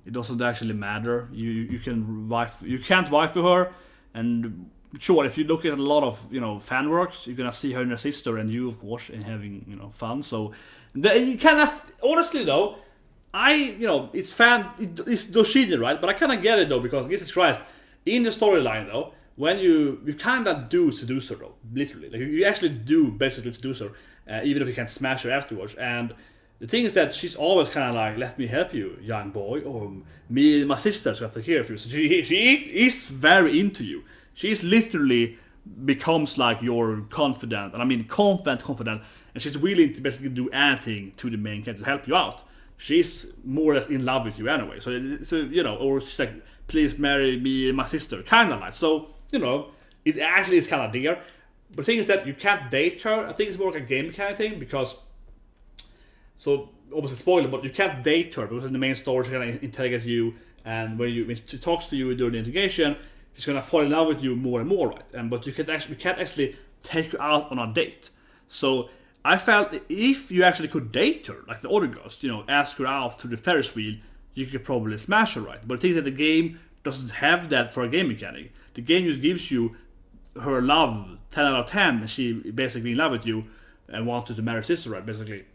it doesn't actually matter. You can't waifu her, and sure, if you look at a lot of fan works, you're gonna see her and her sister and you, of course, and having fun. So you kind of honestly though, it's Doshiji, right? But I kind of get it though, because Jesus Christ, in the storyline though, when you kind of do seduce her though, literally, like you actually do basically seduce her, even if you can't smash her afterwards. And the thing is that she's always kind of like, let me help you, young boy, or me and my sisters got to care for you. So she is very into you. She's literally becomes like your confidant, and I mean confidant, and she's willing to basically do anything to the main character to help you out. She's more or less in love with you anyway. So or she's like, please marry me and my sister, kind of like. So it actually is kind of there. But the thing is that you can't date her. I think it's more like a game kind of thing, because, so obviously spoiler, but you can't date her because in the main story she's gonna interrogate you, and when she talks to you during the interrogation, she's gonna fall in love with you more and more, right? But you can't actually take her out on a date. So I felt if you actually could date her, like the other girls, ask her out to the Ferris wheel, you could probably smash her, right? But the thing is that the game doesn't have that for a game mechanic. The game just gives you her love 10 out of 10, and she basically in love with you and wants you to marry her sister, right? Basically,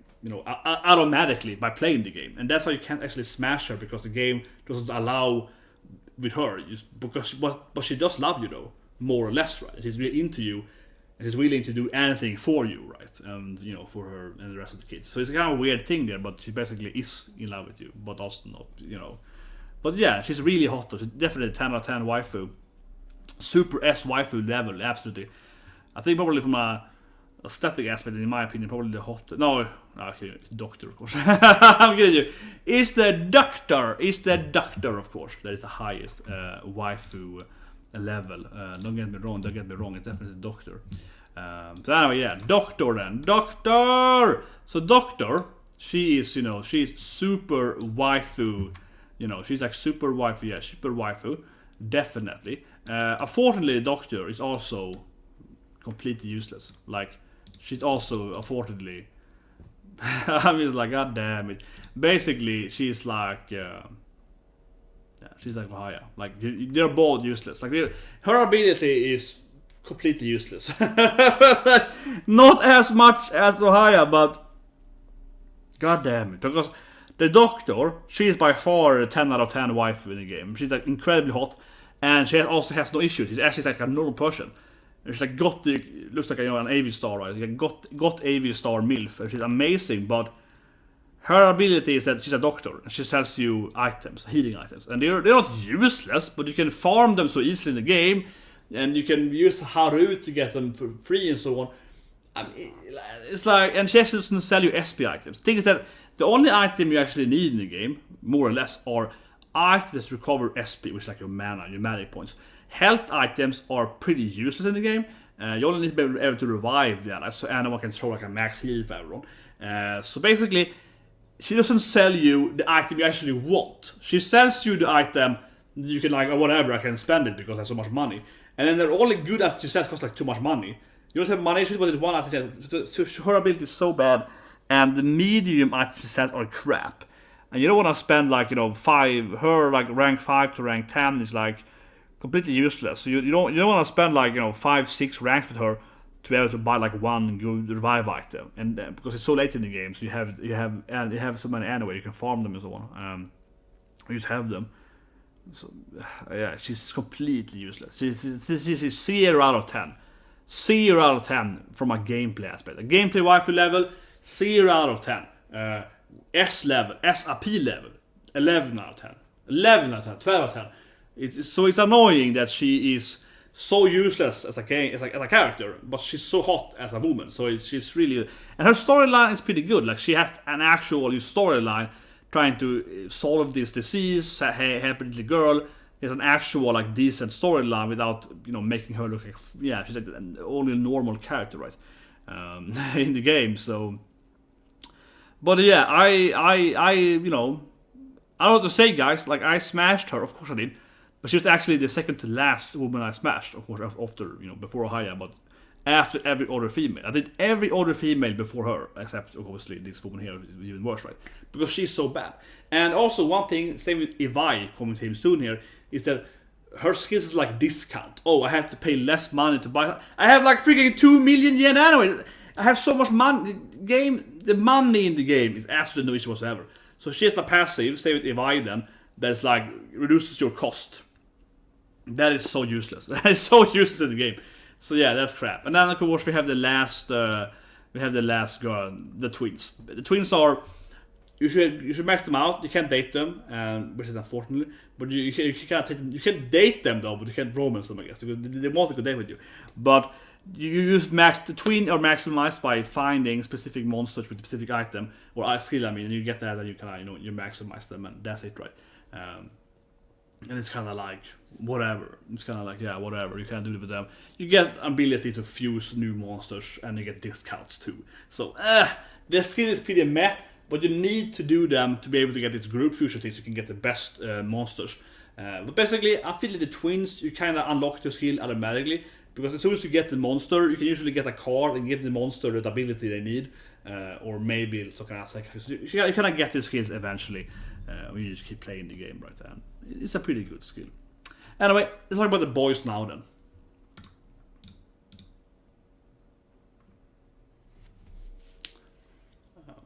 automatically by playing the game. And that's why you can't actually smash her, because the game doesn't allow with her. But she does love you though, more or less, right? She's really into you, and she's willing to do anything for you, right? And for her and the rest of the kids. So it's a kind of a weird thing there, but she basically is in love with you, but also not, But yeah, she's really hot though. She's definitely 10 out of 10 waifu. Super S waifu level, absolutely. I think probably from a aesthetic aspect, in my opinion, probably the hottest. No, okay, Doctor, of course. I'm kidding you. It's the Doctor, of course, that is the highest waifu level. Don't get me wrong, it's definitely the Doctor. So anyway, yeah, Doctor then. Doctor! So Doctor, she is, she's super waifu. She's like super waifu, super waifu. Definitely. Unfortunately, the Doctor is also completely useless. Like, she's also, unfortunately, I'm just like, god damn it. Basically, she's like, she's like Ohya. Like, they're both useless. Like, her ability is completely useless. Not as much as Ohya, but god damn it. Because the Doctor, she is by far a 10 out of 10 waifu in the game. She's like incredibly hot, and she also has no issues. She's actually like a normal person. She's like looks like an AV star, right? Like got AV star milf, and she's amazing. But her ability is that she's a doctor, and she sells you items, healing items, and they're not useless, but you can farm them so easily in the game, and you can use Haru to get them for free and so on. I mean, it's like, and she actually doesn't sell you SP items. The thing is that the only item you actually need in the game, more or less, are items that recover SP, which is like your mana, your magic points. Health items are pretty useless in the game. You only need to be able to revive that, so anyone can throw like a max heal for everyone. So basically, she doesn't sell you the item you actually want. She sells you the item you can like, oh, whatever, I can spend it because I have so much money. And then they're only good after you sell cost like too much money. You don't have money, she's with one item. So her ability is so bad, and the medium items she sells are crap. And you don't want to spend like, 5, her like rank 5 to rank 10 is like completely useless. So you don't want to spend like 5-6 ranks with her to be able to buy like one good revive item, and because it's so late in the game, so you have so many anyway, you can farm them and so on. You just have them. So yeah, she's completely useless. She's 0 out of 10. 0 out of 10 from a gameplay aspect. A gameplay waifu level, 0 out of 10. S level, SAP level, 11 out of 10. 11 out of 10, 12 out of 10. It's annoying that she is so useless as a character, but she's so hot as a woman. So she's really, and her storyline is pretty good. Like, she has an actual storyline trying to solve this disease, help a little girl. There's an actual like decent storyline without making her look like she's like an only normal character, right? In the game. So, but yeah, I don't know what to say, guys. Like, I smashed her, of course I did. But she was actually the second to last woman I smashed, of course, after, before Ohya. But after every other female. I did every other female before her, except obviously this woman here is even worse, right? Because she's so bad. And also one thing, same with Ivai coming to him soon here, is that her skills is like discount. Oh, I have to pay less money to buy. I have like freaking 2 million yen anyway. I have so much money. The money in the game is absolutely no issue whatsoever. So she has a passive, same with Ivai then, that's like reduces your cost. That is so useless. That is so useless in the game. So yeah, that's crap. And then of course we have the last girl, the twins. The twins are, you should max them out. You can't date them, which is unfortunate. But you can't take them. You can date them though, but you can't romance them, I guess, because they want to go date with you. But you use the twin are maximized by finding specific monsters with a specific item or skill. I mean, and you get that, and you kind of you maximize them, and that's it, right? And it's kind of like whatever. It's kind of like whatever. You can't do it with them. You get ability to fuse new monsters, and you get discounts too. So the skill is pretty meh, but you need to do them to be able to get this group fusion thing so you can get the best monsters. But basically, I feel like the twins you kind of unlock your skill automatically. Because as soon as you get the monster, you can usually get a card and give the monster the ability they need, or maybe some kind of sacrifice. You kind of get your skills eventually when you just keep playing the game, right? And it's a pretty good skill. Anyway, let's talk about the boys now then.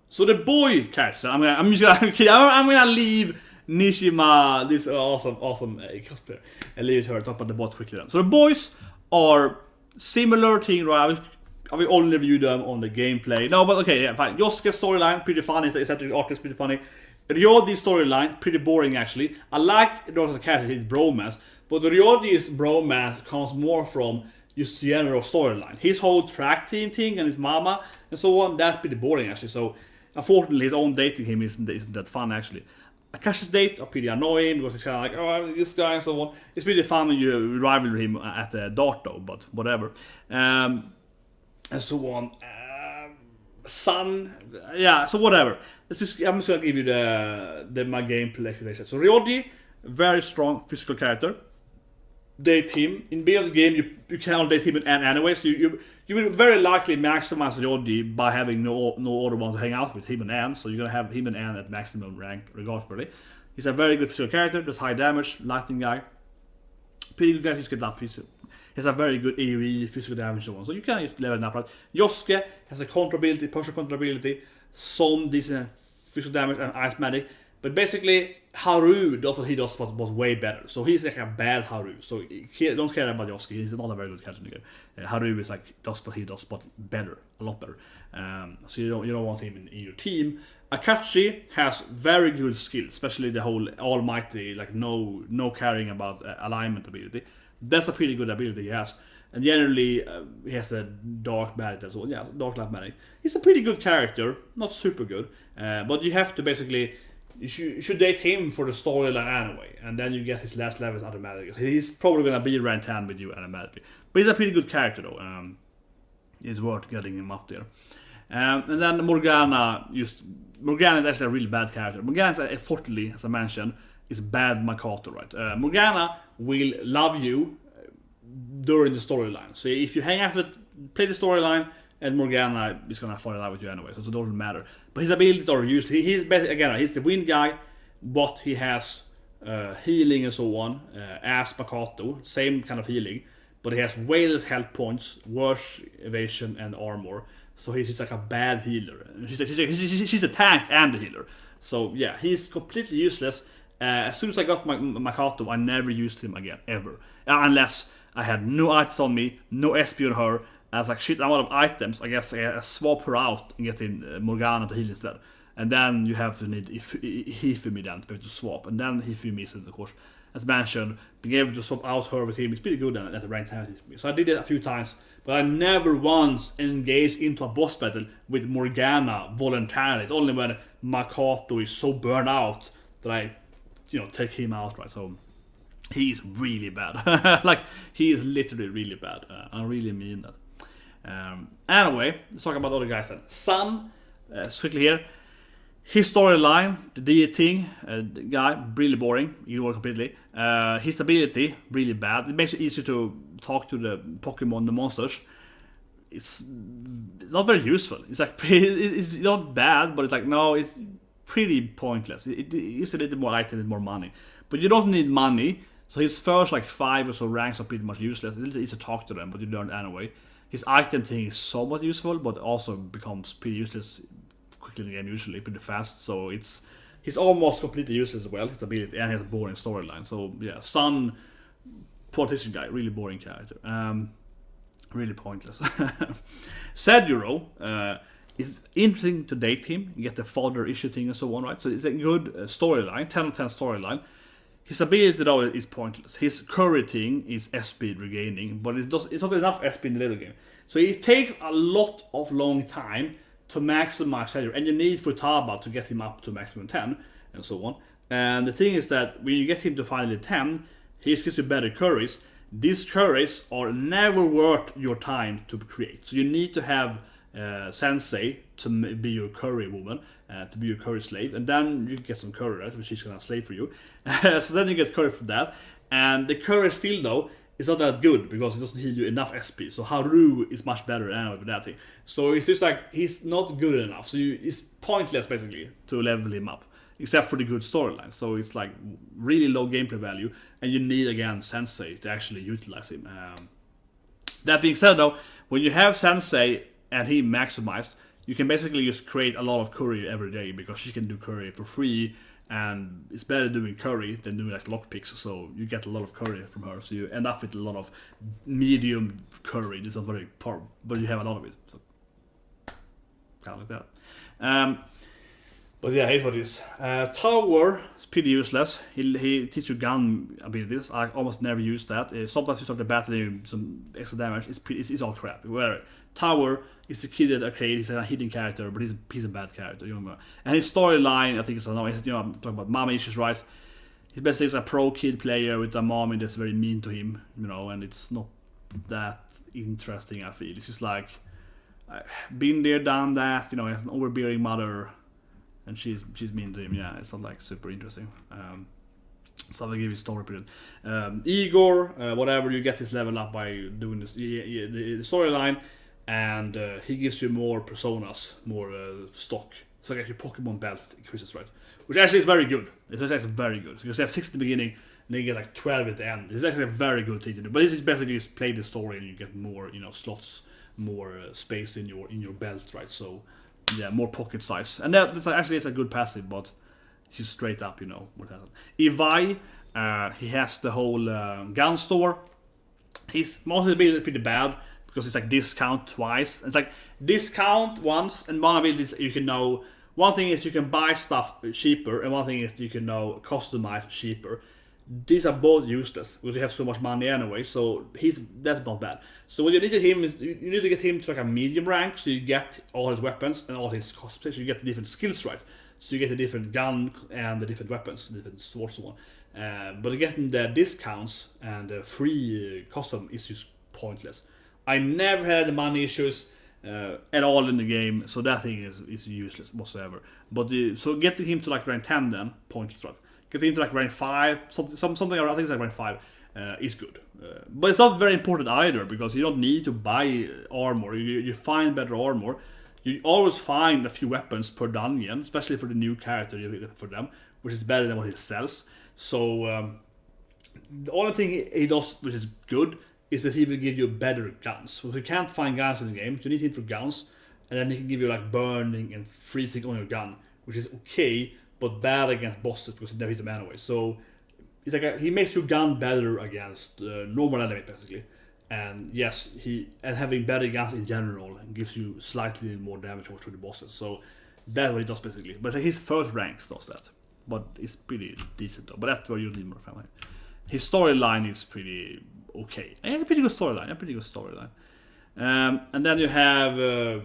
So the boy character, I'm gonna leave Nijima, this awesome cosplayer, and leave it to her to talk about the bot quickly then. So the boys are similar thing, right? I will only review them on the gameplay. No, but okay, yeah, fine. Yosuke's storyline, pretty funny. Except the art is pretty funny. Ryodi's storyline, pretty boring actually. I like Ryodi's character, his bromance, but Ryodi's bromance comes more from just general storyline. His whole track team thing and his mama and so on, that's pretty boring actually. So unfortunately, his own dating him isn't that fun actually. Akashi's date are pretty annoying because it's kind of like, oh, this guy and so on. It's pretty fun when you rival him at the dart though, but whatever. And so on. Sun, yeah, so whatever. I'm just gonna give you my gameplay. So Ryodi, very strong physical character. Date him. In beginning of the game, you cannot date him anyway, so you will very likely maximize Ryodi by having no other one to hang out with, him and Anne, so you're gonna have him and Anne at maximum rank regardless. He's a very good physical character, does high damage, lightning guy. Pretty good guy, he's good up. He has a very good AoE, physical damage and so on, so you can just level up, right? Yosuke has a counter ability, partial counter ability, some decent physical damage and ice magic. But basically, Haru, that's what he does, was way better. So he's like a bad Haru. So don't care about Yosuke. He's not a very good character in the game. Haru is like does what he does, but better, a lot better. So you don't want him in your team. Akashi has very good skills, especially the whole almighty, like no caring about alignment ability. That's a pretty good ability he has. And generally, he has the dark magic as well. Yeah, dark light magic. He's a pretty good character, not super good, but you have to basically. You should date him for the storyline anyway, and then you get his last levels automatically. He's probably gonna be rank 10 with you automatically. But he's a pretty good character though. It's worth getting him up there. And then Morgana is actually a really bad character. Morgana, unfortunately, as I mentioned, is bad Makoto, right? Morgana will love you during the storyline. So if you hang out with, play the storyline, and Morgana is gonna fall in love with you anyway, so it doesn't matter. But his abilities are used. He's basically, again, he's the wind guy, but he has healing and so on, as Makoto, same kind of healing, but he has way less health points, worse evasion and armor. So he's just like a bad healer. She's a tank and a healer. So yeah, he's completely useless. As soon as I got Makoto, I never used him again, ever. Unless I had no items on me, no SP on her. I was like, shit, I'm out of items. I guess I swap her out and get in Morgana to heal instead. And then you have to need Hifumi then to be able to swap. And then Hifumi is, of course, as mentioned, being able to swap out her with him is pretty good at the rank time. So I did it a few times, but I never once engaged into a boss battle with Morgana voluntarily. It's only when Makoto is so burned out that I, take him out, right? So he's really bad. Like, he is literally really bad. I really mean that. Anyway, let's talk about other guys then. Sun, quickly here. His storyline, the dieting guy, really boring. Ignore completely. His ability, really bad. It makes it easier to talk to the Pokemon, the monsters. it's not very useful. It's like it's not bad, but it's like no, it's pretty pointless. It is a little more item and more money, but you don't need money. So his first like 5 or so ranks are pretty much useless. It's a little easy to talk to them, but you learn anyway. His item thing is somewhat useful, but also becomes pretty useless quickly in the game, usually pretty fast. So he's almost completely useless as well. His ability and he has a boring storyline. So yeah, Sun politician guy, really boring character. Really pointless. Seduro, it's interesting to date him, get the father issue thing and so on, right? So it's a good storyline, 10 of 10 storyline. His ability though is pointless. His curry thing is SP regaining, but it's not enough SP in the little game. So it takes a lot of long time to maximize Seduro, and you need Futaba to get him up to maximum 10 and so on. And the thing is that when you get him to finally 10, he gives you better curries. These curries are never worth your time to create. So you need to have Sensei to be your curry woman, to be your curry slave, and then you get some curry, right, which she's gonna slave for you. So then you get curry for that, and the curry still though is not that good because it doesn't heal you enough SP. So Haru is much better anyway with that thing. So it's just like he's not good enough. So it's pointless basically to level him up, except for the good storyline. So it's like really low gameplay value, and you need again Sensei to actually utilize him. That being said though, when you have Sensei and he maximized, you can basically just create a lot of curry every day because she can do curry for free, and it's better doing curry than doing like lockpicks. So you get a lot of curry from her, so you end up with a lot of medium curry. It's not very poor, but you have a lot of it. So kind of like that. But yeah, here's what it is. Tower is pretty useless. He teaches you gun abilities. I almost never use that. Sometimes you start the battle and some extra damage. It's all crap. Where Tower is the kid at arcade. He's a hidden character, but he's a bad character. You know? And his storyline, I think it's I'm talking about mom issues, right? He's basically a pro kid player with a mommy that's very mean to him, you know, and it's not that interesting. I feel it's just like been there, done that. You know, he has an overbearing mother. And she's mean to him. Yeah, it's not like super interesting. So I'll give you story period. Igor, whatever, you get his level up by doing this the storyline, and he gives you more personas, more stock. It's like your Pokemon belt increases, right? Which actually is very good. It's actually very good because you have 6 at the beginning and then you get like 12 at the end. It's actually a very good thing to do. But it's basically just play the story and you get more, you know, slots, more space in your belt, right? So. Yeah, more pocket size, and that's actually a good passive, but it's just straight up, you know what happened. Iwai, he has the whole gun store. His most ability is pretty bad because it's like discount twice. It's like discount once, and one ability you can know. One thing is you can buy stuff cheaper, and one thing is you can know customize cheaper. These are both useless because you have so much money anyway. So that's not bad. So what you need to him is you need to get him to like a medium rank, so you get all his weapons and all his cosplay. So you get the different skills, right? So you get the different gun and the different weapons, the different swords and so on. But getting the discounts and the free custom is just pointless. I never had money issues at all in the game, so that thing is useless whatsoever. But so getting him to like rank 10 then pointless, right? Getting into like rank 5, something around, I think it's like rank 5, is good. But it's not very important either, because you don't need to buy armor. You find better armor. You always find a few weapons per dungeon, especially for the new character for them, which is better than what he sells. So the only thing he does, which is good, is that he will give you better guns. So you can't find guns in the game, so you need him for guns, and then he can give you like burning and freezing on your gun, which is okay, but bad against bosses because you never hit them anyway. So it's like he makes your gun better against normal enemies basically. And yes, having better guns in general gives you slightly more damage to the bosses. So that's what he does basically. But his first ranks does that. But it's pretty decent though. But that's where you need more family. His storyline is pretty okay. He has a pretty good storyline. And then you have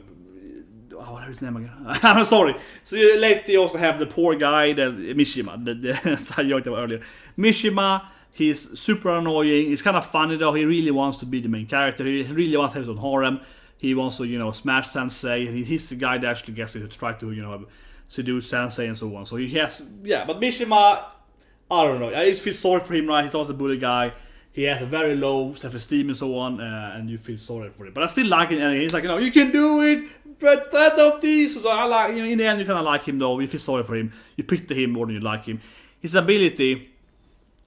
what is his name again? I'm sorry. So later you also have the poor guy, Mishima, the I joked about earlier. Mishima, he's super annoying. He's kind of funny though. He really wants to be the main character. He really wants to have his own harem. He wants to, smash Sensei. He's the guy that actually gets to try to, seduce Sensei and so on. So he has, but Mishima, I don't know. I just feel sorry for him, right? He's always a bully guy. he has a very low self-esteem and so on, and you feel sorry for him. But I still like him, and he's like, you can do it, but that of these. So I like, in the end, you kind of like him though. You feel sorry for him. You pity him more than you like him. His ability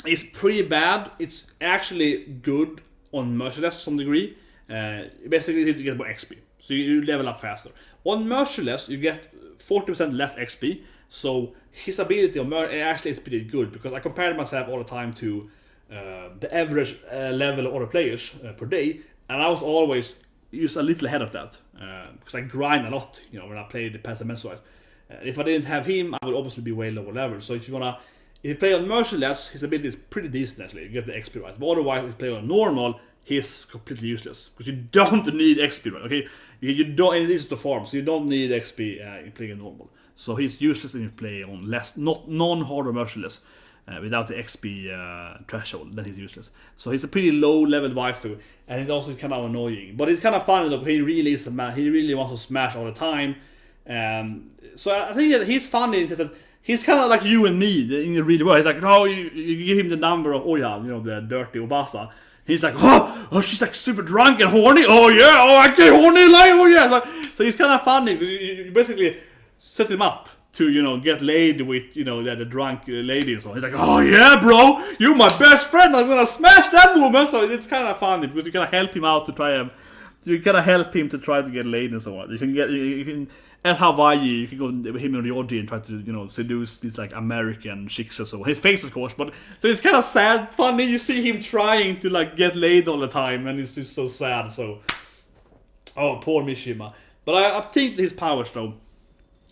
is pretty bad. It's actually good on merciless to some degree. Basically, you get more XP, so you level up faster. On merciless, you get 40% less XP. So his ability on actually is pretty good, because I compared myself all the time to the average level of other players per day, and I was always a little ahead of that because I grind a lot, when I play the passive mental. If I didn't have him, I would obviously be way lower level. So if you play on merciless, his ability is pretty decent actually. You get the XP right, but otherwise, if you play on normal, he's completely useless because you don't need XP, right? Okay, you don't. It is to farm, so you don't need XP in playing normal. So he's useless if you play on non-hard or merciless without the XP threshold. Then he's useless. So he's a pretty low-level waifu, and he's also kind of annoying. But it's kind of funny though. He really is the man. He really wants to smash all the time. So I think that he's funny in that he's kind of like you and me in the real world. He's like, no, you give him the number of Ohya, the dirty Obasa. He's like, oh, she's like super drunk and horny. Oh yeah, I get horny like, oh yeah. So he's kind of funny. You basically set him up to get laid with the drunk lady and so on. He's like, oh yeah, bro, you're my best friend. I'm gonna smash that woman. So it's kind of funny because you kind of help him out to try him. You kind of help him to try to get laid and so on. You can at Hawaii, you can go with him and Ryodi and try to seduce these like American chicks and so on. His face, of course, but so it's kind of sad, funny. You see him trying to like get laid all the time, and it's just so sad. So, oh, poor Mishima. But I think his powers though,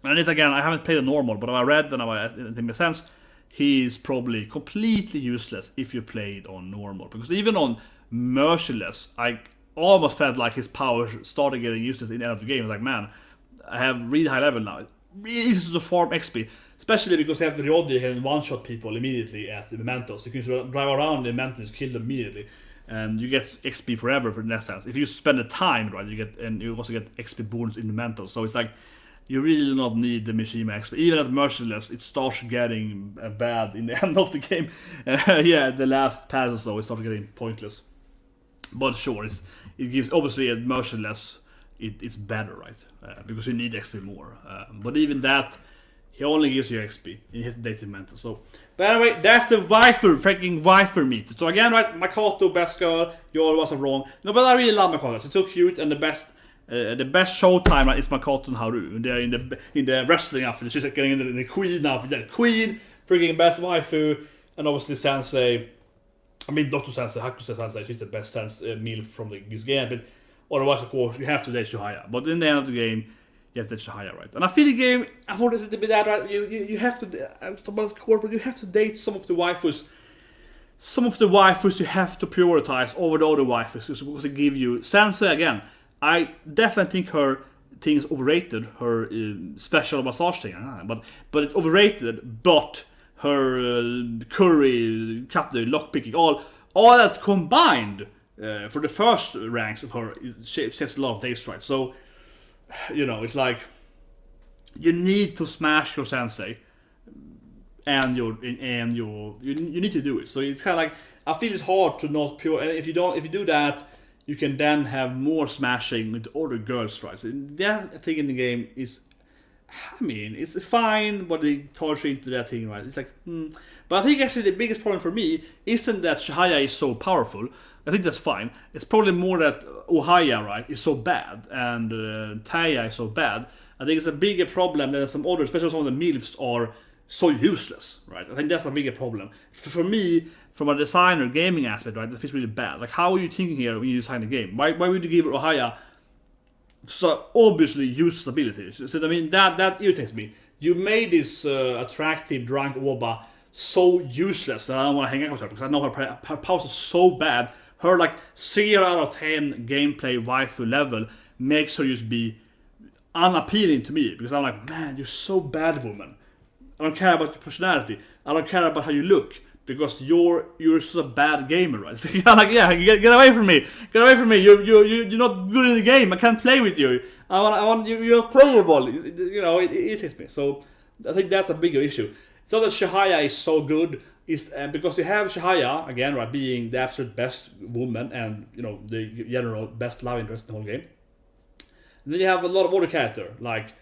and it's again, I haven't played a normal, but I read and it makes sense. He's probably completely useless if you play it on normal, because even on merciless, I almost felt like his powers started getting useless in the end of the game. I was like, man, I have really high level now. It really easy to farm XP, especially because they have the Ryodi can one-shot people immediately at the mementos. You can just drive around the mementos, kill them immediately, and you get XP forever for the next sense. If you spend the time, right, you also get XP bonus in the mementos. So it's like you really do not need the Mishima XP. Even at merciless, it starts getting bad in the end of the game. The last pass or so, it starts getting pointless. But sure, it gives obviously at merciless. It's better, right? Because you need XP more. But even that, he only gives you XP in his native mental. So, but anyway, that's the freaking waifu meet. So again, right, Makoto, best girl. You all wasn't wrong. No, but I really love Makoto. It's so cute, and the best showtime, right, is Makoto and Haru. And they're in the wrestling outfit. She's like getting in the queen outfit. The queen, freaking best waifu, and obviously Sensei. I mean, Dr. Sensei, Hakusei Sensei. She's the best milf from this game, but. Otherwise, of course, you have to date Chihaya. But in the end of the game, you have to date Chihaya, right? And I feel the game, I thought it's a bit that, right? You have to, I was talking about corporate, you have to date some of the waifus. Some of the waifus you have to prioritize over the other waifus because they give you... Sensei, again, I definitely think her thing is overrated, her special massage thing. But it's overrated, but her curry, cut lockpicking, all that combined... for the first ranks of her, she has a lot of days, right? So, it's like you need to smash your sensei, and you need to do it. So it's kind of like I feel it's hard to not pure. And if you do that, you can then have more smashing with other girls, right? So that thing in the game is, I mean, it's fine, but they torture into that thing, right? It's like, But I think actually the biggest problem for me isn't that Chihaya is so powerful. I think that's fine. It's probably more that Ohya, right, is so bad, and Taya is so bad. I think it's a bigger problem than some other, especially some of the milfs are so useless, right? I think that's a bigger problem. For me, from a designer gaming aspect, right, that feels really bad. Like, how are you thinking here when you design a game? Why would you give Ohya so obviously useless abilities? So I mean, that irritates me. You made this attractive drunk Oba so useless that I don't want to hang out with her because I know her powers are so bad. Her like 0 out of 10 gameplay waifu level makes her just be unappealing to me because I'm like, man, you're so bad, woman. I don't care about your personality. I don't care about how you look because you're such a bad gamer, right? So I'm like, yeah, get away from me. Get away from me. You're not good in the game. I can't play with you. I want you're playable. It irritates me. So I think that's a bigger issue. It's not that Chihaya is so good. is because you have Chihaya again, right, being the absolute best woman and the general best love interest in the whole game. And then you have a lot of other characters like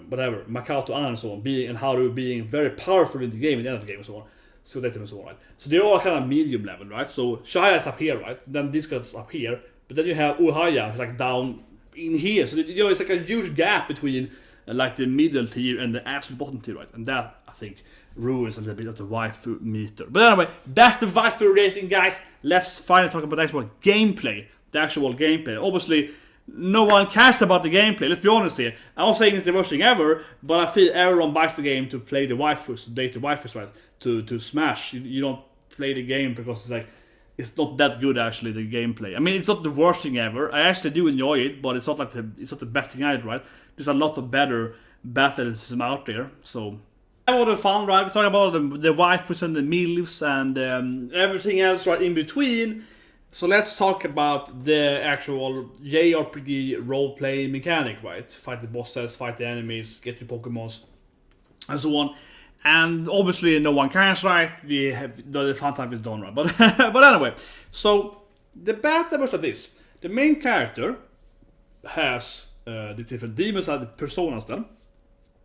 whatever Makoto and so on, and Haru being very powerful in the game, in the end of the game and so on. So that and so on, right? So they're all kind of medium level, right? So Chihaya is up here, right? Then this guy's up here, but then you have Ohya like down in here. So it's like a huge gap between like the middle tier and the absolute bottom tier, right? And that I think ruins a little bit of the waifu meter. But anyway, that's the waifu rating, guys. Let's finally talk about the actual gameplay. The actual gameplay. Obviously, no one cares about the gameplay. Let's be honest here. I'm not saying it's the worst thing ever, but I feel everyone buys the game to play the waifus, to date the waifus, right? To smash. You don't play the game because it's not that good actually, the gameplay. I mean, it's not the worst thing ever. I actually do enjoy it, but it's not like it's not the best thing either, right? There's a lot of better battles out there. So I had fun, right? We talk about the waifus and the milfs and everything else right in between. So let's talk about the actual JRPG role-play mechanic, right? Fight the bosses, fight the enemies, get your Pokemons, and so on. And obviously no one cares, right? We have the fun time is done, right? But but anyway, so the battle was like this. The main character has the different demons and the personas then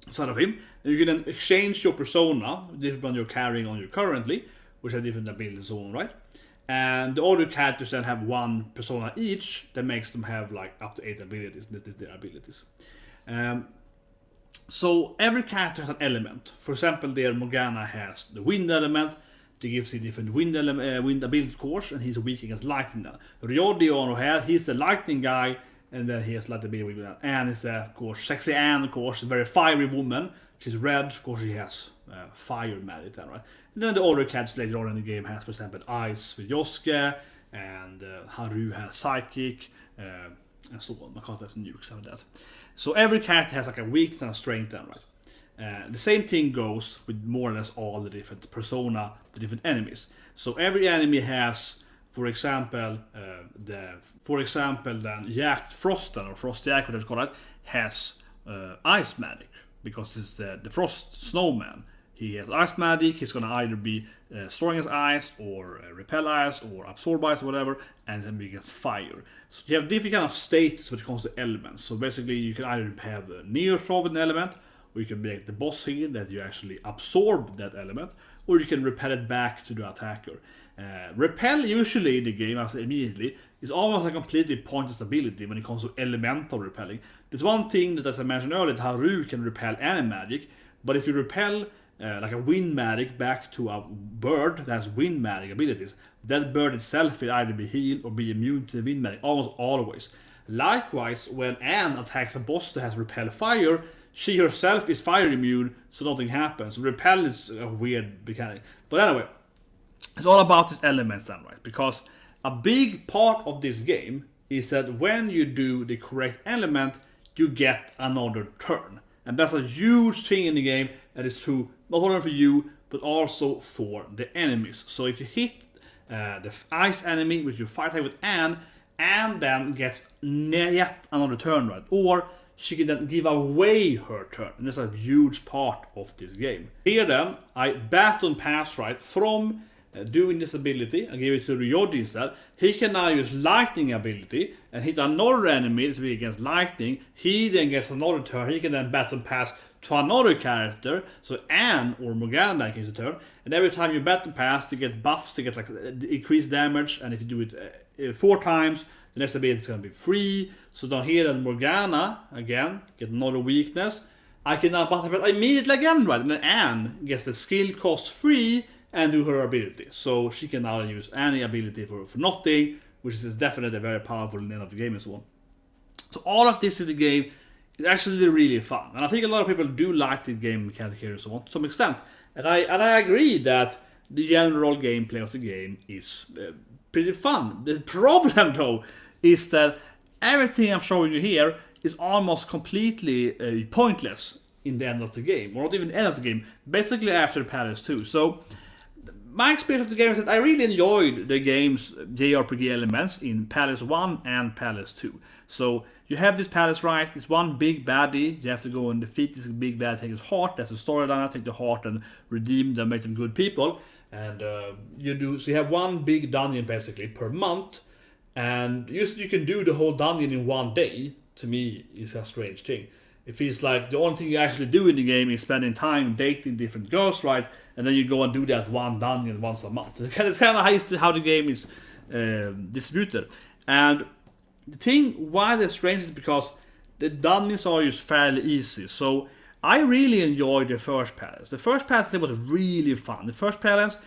inside of him. And you can then exchange your persona, the different one you're carrying on you currently, which have different abilities on, right? And the other characters then have one persona each that makes them have like up to 8 abilities. That is their abilities. So every character has an element. For example, there Morgana has the wind element. That gives you different wind ability course, and he's weak against lightning. Ryodi on Ohya, he's the lightning guy, and then he has lightning ability. Anne is of course sexy Anne, of course, a very fiery woman. She's red, of course she has fire magic then, right? And then the other characters later on in the game has, for example, ice with Yosuke, and Haru has psychic, and so on. Makoto has nukes and that. So every character has like a weakness and a strength then, right? The same thing goes with more or less all the different persona, the different enemies. So every enemy has, for example, then Jack Frosten, or Frost Jack, whatever it's called, has ice magic, because it's the Frost Snowman. He has ice magic. He's gonna either be storing his ice, or repel ice, or absorb ice, or whatever, and then he gets fire. So you have different kind of status when it comes to elements. So basically, you can either have a neutral with an element, or you can make the boss here that you actually absorb that element, or you can repel it back to the attacker. Repel usually in the game, as immediately, is almost a completely pointless ability when it comes to elemental repelling. There's one thing that, as I mentioned earlier, that Haru can repel any magic, but if you repel like a wind magic back to a bird that has wind magic abilities, that bird itself will either be healed or be immune to the wind magic, almost always. Likewise, when Anne attacks a boss that has repel fire, she herself is fire immune, so nothing happens. Repel is a weird mechanic. But anyway, it's all about these elements then, right? Because a big part of this game is that when you do the correct element, you get another turn. And that's a huge thing in the game that is true not only for you, but also for the enemies. So if you hit the ice enemy with your fight with Anne then gets yet another turn, right? Or she can then give away her turn. And that's a huge part of this game. Here then, I baton pass, right, from doing this ability. I gave it to Ryodi instead. He can now use lightning ability and hit another enemy that's weak against lightning. He then gets another turn. He can then baton pass to another character. So Anne or Morgana can use a turn. And every time you baton pass, you get buffs to get like increased damage. And if you do it 4 times, the next ability is going to be free. So down here, then Morgana again get another weakness. I can now baton pass immediately again, right? And then Anne gets the skill cost free and do her ability. So she can now use any ability for nothing, which is definitely very powerful in the end of the game and so on. So all of this in the game is actually really fun. And I think a lot of people do like the game mechanic here and so on to some extent. And I agree that the general gameplay of the game is pretty fun. The problem though is that everything I'm showing you here is almost completely pointless in the end of the game. Or not even the end of the game. Basically after Palace 2. So my experience of the game is that I really enjoyed the game's JRPG elements in Palace 1 and Palace 2. So you have this palace, right? It's one big baddie. You have to go and defeat this big bad, take his heart. That's the storyline. I take the heart and redeem them, make them good people. And you have one big dungeon basically per month, and you can do the whole dungeon in one day. To me, is a strange thing. It feels like the only thing you actually do in the game is spending time dating different girls, right? And then you go and do that one dungeon once a month. It's kind of how the game is distributed. And the thing why that's strange is because the dungeons are just fairly easy. So I really enjoyed the first palace. The first palace was really fun. The first palace,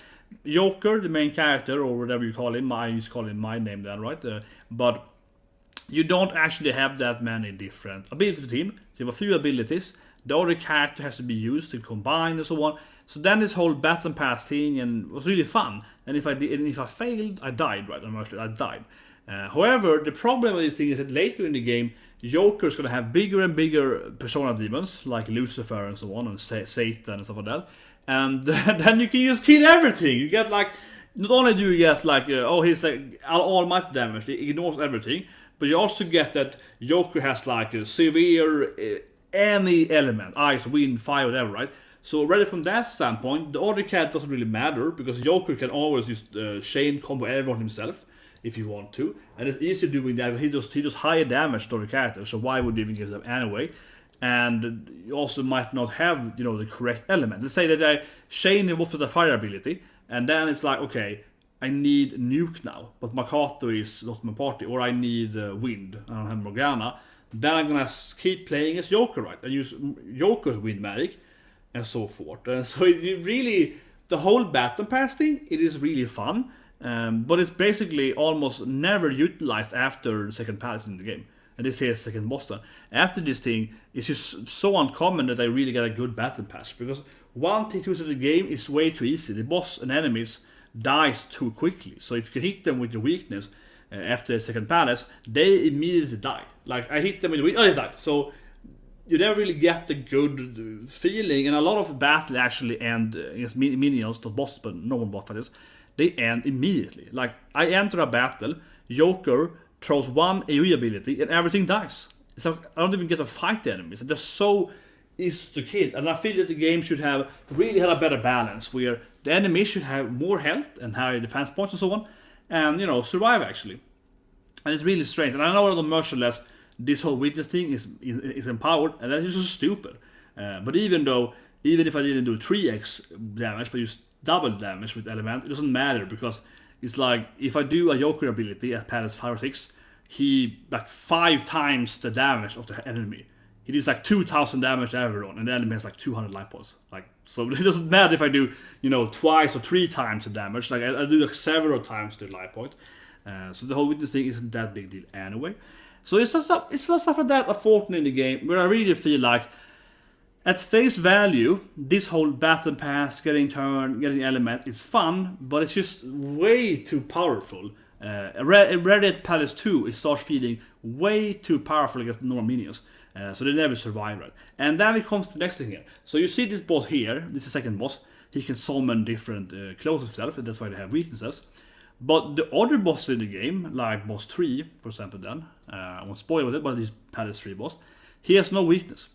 Joker, the main character, or whatever you call him, I used to call him my name then, right? But you don't actually have that many different abilities with him. You have a few abilities. The other character has to be used to combine and so on. So then this whole battle pass thing and was really fun. And if I failed, I died, right? I died. However, the problem with this thing is that later in the game, Joker's gonna have bigger and bigger persona demons like Lucifer and so on, and Satan and stuff like that. And then you can just kill everything. You get like, not only do you get like, he's like almighty damage, he ignores everything, but you also get that Joker has like a severe any element, ice, wind, fire, whatever, right? So already from that standpoint, the other cat doesn't really matter because Joker can always just chain combo everyone himself if you want to, and it's easy doing that. He does higher damage to the character, so why would you even give them anyway? And you also might not have the correct element. Let's say that I chain him off to the fire ability, and then it's like, okay, I need nuke now, but Makoto is not my party, or I need wind, I don't have Morgana. Then I'm gonna keep playing as Joker, right? And use Joker's wind magic, and so forth. And so it really, the whole battle pass thing, it is really fun, but it's basically almost never utilized after the second palace in the game. And this here is second boss then. After this thing, it's just so uncommon that I really get a good battle pass, because one thing to the game is way too easy. The boss and enemies dies too quickly. So if you can hit them with your weakness after the second palace, they immediately die. Like I hit them with the weakness, they die. So you never really get the good feeling, and a lot of battle actually end against minions, not bosses, but normal boss fighters. They end immediately. Like I enter a battle, Joker throws one AoE ability, and everything dies. So I don't even get to fight the enemies. They're so easy to kill, and I feel that the game should have really had a better balance, where the enemies should have more health and higher defense points and so on, and survive actually. And it's really strange. And I know that on merciless, this whole witness thing is empowered, and that is just stupid. But even if I didn't do 3x damage, but just double damage with element, it doesn't matter, because it's like if I do a Joker ability at palace 5 or 6, he like 5 times the damage of the enemy. He does like 2,000 damage to everyone, and the enemy has like 200 life points. Like, so it doesn't matter if I do twice or 3 times the damage. Like I do like several times the life point. So the whole witness thing isn't that big deal anyway. So it's not stuff like that unfortunately in the game, where I really feel like at face value, this whole battle pass, getting element is fun, but it's just way too powerful. Red Dead Palace 2, it starts feeling way too powerful against normal minions. So they never survive, right? And then it comes to the next thing here. So you see this boss here, this is the second boss. He can summon different clothes himself, and that's why they have weaknesses. But the other bosses in the game, like boss 3, for example then, I won't spoil it, but this Palace 3 boss, he has no weakness.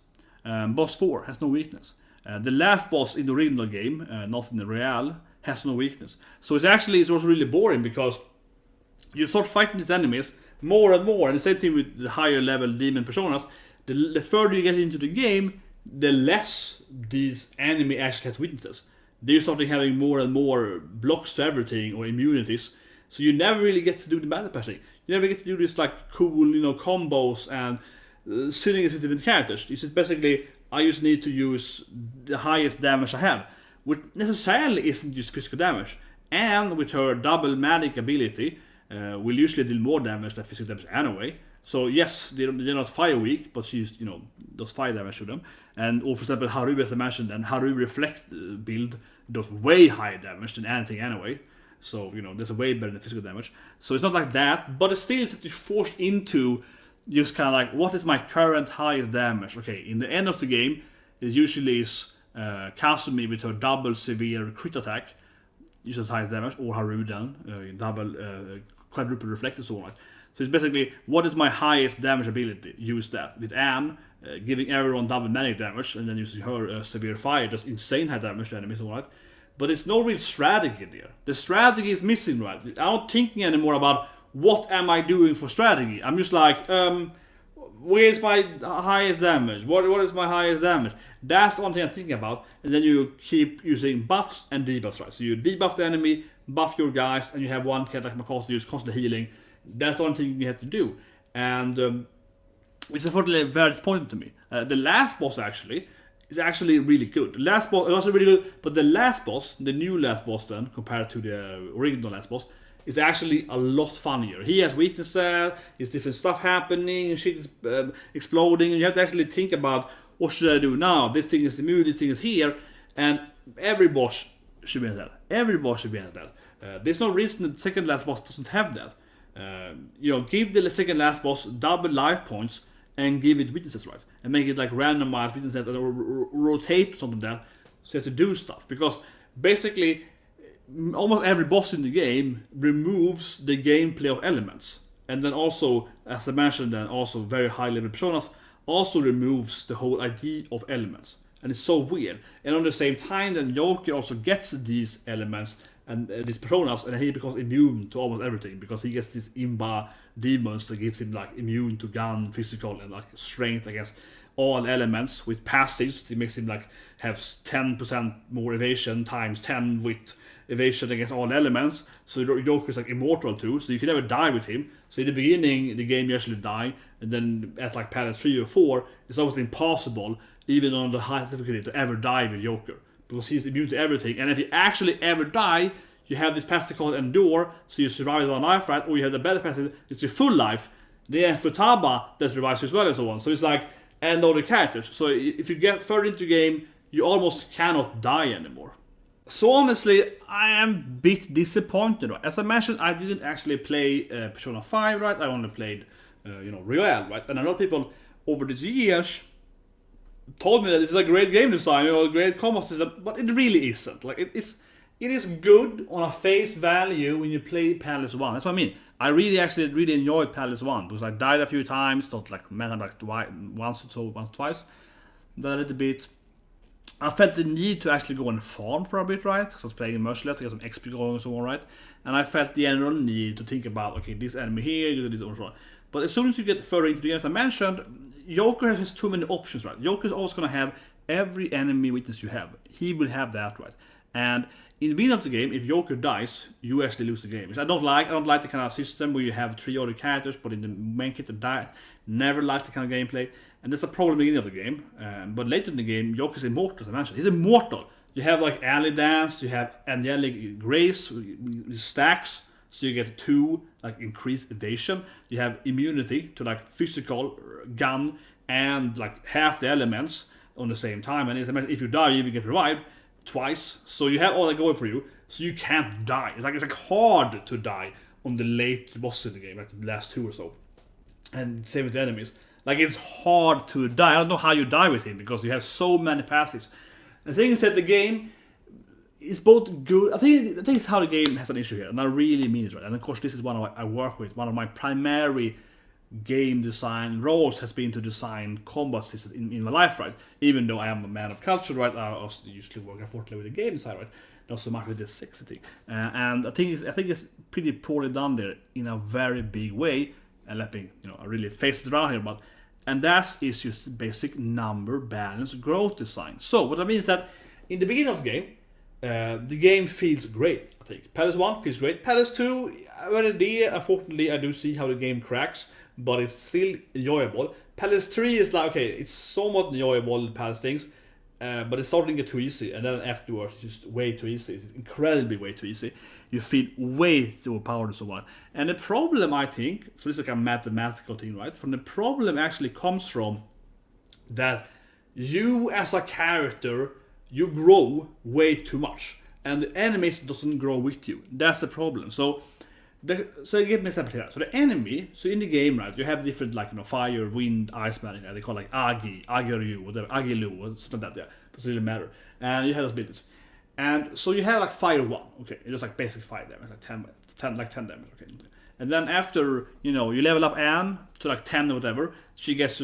Boss 4 has no weakness. The last boss in the original game, not in the Real, has no weakness. So it's also really boring, because you start fighting these enemies more and more, and the same thing with the higher level demon personas. The further you get into the game, the less these enemy actually has weaknesses. They start having more and more blocks to everything, or immunities. So you never really get to do the battle passing. You never get to do this like cool, combos and sitting against different characters. It's basically, I just need to use the highest damage I have, which necessarily isn't just physical damage. And with her double magic ability, will usually deal more damage than physical damage anyway. So yes, they're not fire weak, but she does fire damage to them. And or for example, Haru, as I mentioned, and Haru reflect build does way higher damage than anything anyway. So there's a way better than physical damage. So it's not like that, but it's still that you're forced into just kind of like, what is my current highest damage? Okay, in the end of the game, it usually is Kasumi with her double severe crit attack, usually highest damage, or Haru then double quadruple reflect and so on. So it's basically, what is my highest damage ability? Use that. With Anne, giving everyone double magic damage, and then using her severe fire, just insane high damage to enemies and all that. but it's no real strategy there. The strategy is missing, right? I'm not thinking anymore about what am I doing for strategy. I'm just like, where's my highest damage? What is my highest damage? That's the one thing I'm thinking about. And then you keep using buffs and debuffs, right? So you debuff the enemy, buff your guys, and you have one cat like Makoto who's constantly healing. That's the one thing you have to do. And it's unfortunately very disappointing to me. The last boss is actually really good. The last boss, it was really good, but the last boss, the new last boss then, compared to the original last boss, is actually a lot funnier. He has weaknesses, there's different stuff happening, and shit is exploding, and you have to actually think about, what should I do now? This thing is immune, this thing is here, and every boss should be in that. Every boss should be in that. There's no reason the second last boss doesn't have that. Give the second last boss double life points, and give it weaknesses, right? And make it like randomized weaknesses, or rotate or something like that, so you have to do stuff. Because basically, almost every boss in the game removes the gameplay of elements. And then also, as I mentioned, then also very high level personas also removes the whole idea of elements. And it's so weird. And on the same time, then Joker also gets these elements and these personas, and he becomes immune to almost everything, because he gets these imba demons that gives him like immune to gun, physical, and like strength against all elements with passives. It makes him like have 10% more evasion times 10 with evasion against all elements. So Joker is like immortal too, so you can never die with him. So in the beginning, the game you actually die, and then at like Palace 3 or 4, it's almost impossible, even on the high difficulty, to ever die with Joker, because he's immune to everything. And if you actually ever die, you have this passive called Endure, so you survive one life, right? Or you have the better passive, it's your full life. Then Futaba that revives you as well, and so on. So it's like, and all the characters. So if you get further into the game, you almost cannot die anymore. So honestly, I am a bit disappointed. As I mentioned, I didn't actually play Persona 5, right? I only played, Royale, right? And a lot of people over the years told me that this is a great game design, a great combat system, but it really isn't. Like it is good on a face value when you play Palace 1. That's what I mean. I really enjoyed Palace 1, because I died a few times, not like once or twice. Died a little bit. I felt the need to actually go and farm for a bit, right? Because I was playing merciless, I got some XP going and so on, right? And I felt the general need to think about, okay, this enemy here, you do this and so on. But as soon as you get further into the game, as I mentioned, Joker has too many options, right? Joker is always going to have every enemy weakness you have. He will have that, right? And in the beginning of the game, if Joker dies, you actually lose the game. Which I don't like the kind of system where you have 3 other characters, but in the main character die. Never liked the kind of gameplay. And that's a problem in the beginning of the game. But later in the game, Joker's immortal, as I mentioned. He's immortal. You have like alley dance, you have angelic grace, stacks, so you get 2 like increased evasion. You have immunity to like physical gun and like half the elements on the same time. And as I mentioned, if you die, you even get revived twice. So you have all that going for you, so you can't die. It's like hard to die on the late boss in the game, like the last 2 or so. And same with the enemies. Like, it's hard to die. I don't know how you die with him, because you have so many passives. The thing is that the game is both good. I think it's how the game has an issue here, and I really mean it, right. And of course, this is one I work with. One of my primary game design roles has been to design combat systems in my life, right? Even though I am a man of culture, right? I also usually work unfortunately with the game design, right? Not so much with the sexy. And I think it's pretty poorly done there in a very big way. And let me, I really face it around here, but and that is just basic number balance growth design. So what I mean is that in the beginning of the game feels great. I think Palace 1 feels great. Palace 2, unfortunately, I do see how the game cracks, but it's still enjoyable. Palace 3 is like, okay, it's somewhat enjoyable, the Palace things, but it's starting to get too easy, and then afterwards it's just way too easy. It's incredibly way too easy. You feel way too overpowered and so on. And the problem, I think, so this is like a mathematical thing, right? From the problem actually comes from that you as a character, you grow way too much, and the enemies doesn't grow with you. That's the problem. So give me an example here. So the enemy, so in the game, right, you have different like fire, wind, ice man. They call like Agiryu, whatever, Agilu, or something like that. Yeah, doesn't really matter. And you have those abilities. And so you have like fire 1, okay, it's just like basic fire damage, like 10 damage, okay. And then after you level up Anne to like 10 or whatever, she gets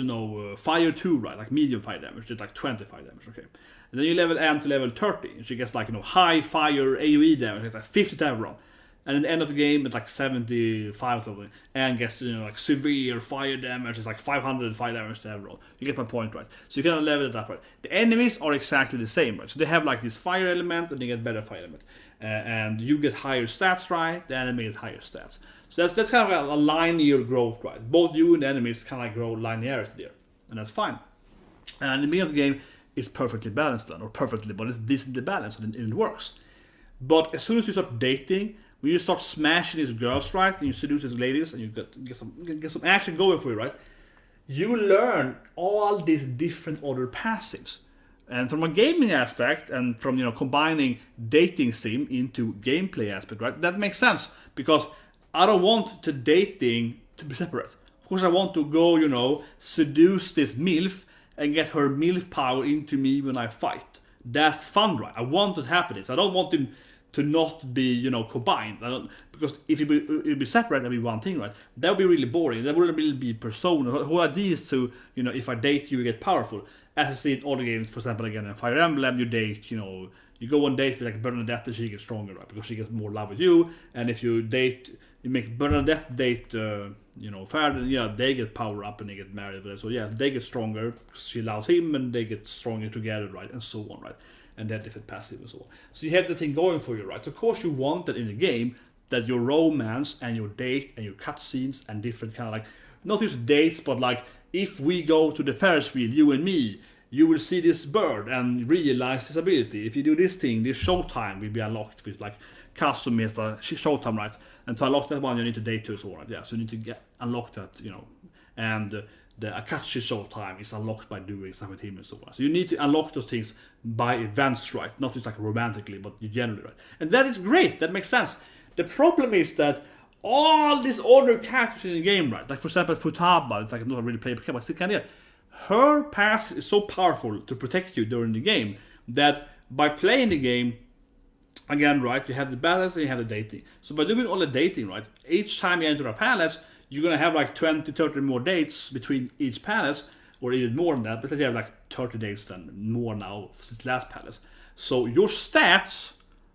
fire 2, right, like medium fire damage, just like 20 fire damage, okay. And then you level Anne to level 30. And she gets like, high fire AoE damage, it's like 50 to every round. And at the end of the game, it's like 75 or something. And gets, like severe fire damage. It's like 500 fire damage to every round. You get my point, right? So you can level it up, right? The enemies are exactly the same, right? So they have like this fire element, and they get better fire element. And you get higher stats, right? The enemy gets higher stats. So that's kind of a linear growth, right? Both you and the enemies kind of like grow linearity there. And that's fine. And the beginning of the game is perfectly balanced then. Or perfectly, but it's decently balanced, and it works. But as soon as you start dating, when you start smashing these girls, right, and you seduce these ladies, and you get some action going for you, right, you learn all these different other passives. And from a gaming aspect, and from combining dating sim into gameplay aspect, right, that makes sense, because I don't want the dating to be separate. Of course, I want to go, seduce this milf and get her milf power into me when I fight. That's fun, right? I want it happening. So I don't want them to not be, combined. Because if it be separate, that'd be one thing, right? That would be really boring. That wouldn't really be persona. The whole idea is to, if I date you, you get powerful. As I see in all the games, for example, again, in Fire Emblem, you date, you go on date with like Bernadette, and she gets stronger, right? Because she gets more love with you. And if you make Bernadette date, Fair, they get power up and they get married. So they get stronger because she loves him, and they get stronger together, right? And so on, right? And they have different passive and so on. So you have the thing going for you, right? So of course you want that in the game, that your romance and your date and your cutscenes and different kind of like, not just dates, but like, if we go to the Ferris wheel, you and me, you will see this bird and realize this ability. If you do this thing, this showtime will be unlocked with like Kasumi as the showtime, right? And to unlock that one, you need to date her, so right? Yeah, so you need to unlock that, and the Akachi showtime is unlocked by doing stuff with him and so on. So you need to unlock those things by events, right? Not just like romantically, but generally, right? And that is great. That makes sense. The problem is that all these other characters in the game, right? Like for example, Futaba, it's like not a really player character, but still kind of. Her pass is so powerful to protect you during the game that by playing the game, again, right, you have the balance and you have the dating. So by doing all the dating, right, each time you enter a palace, you're going to have like 20, 30 more dates between each palace, or even more than that. But you have like 30 dates than more now since last palace. So your stats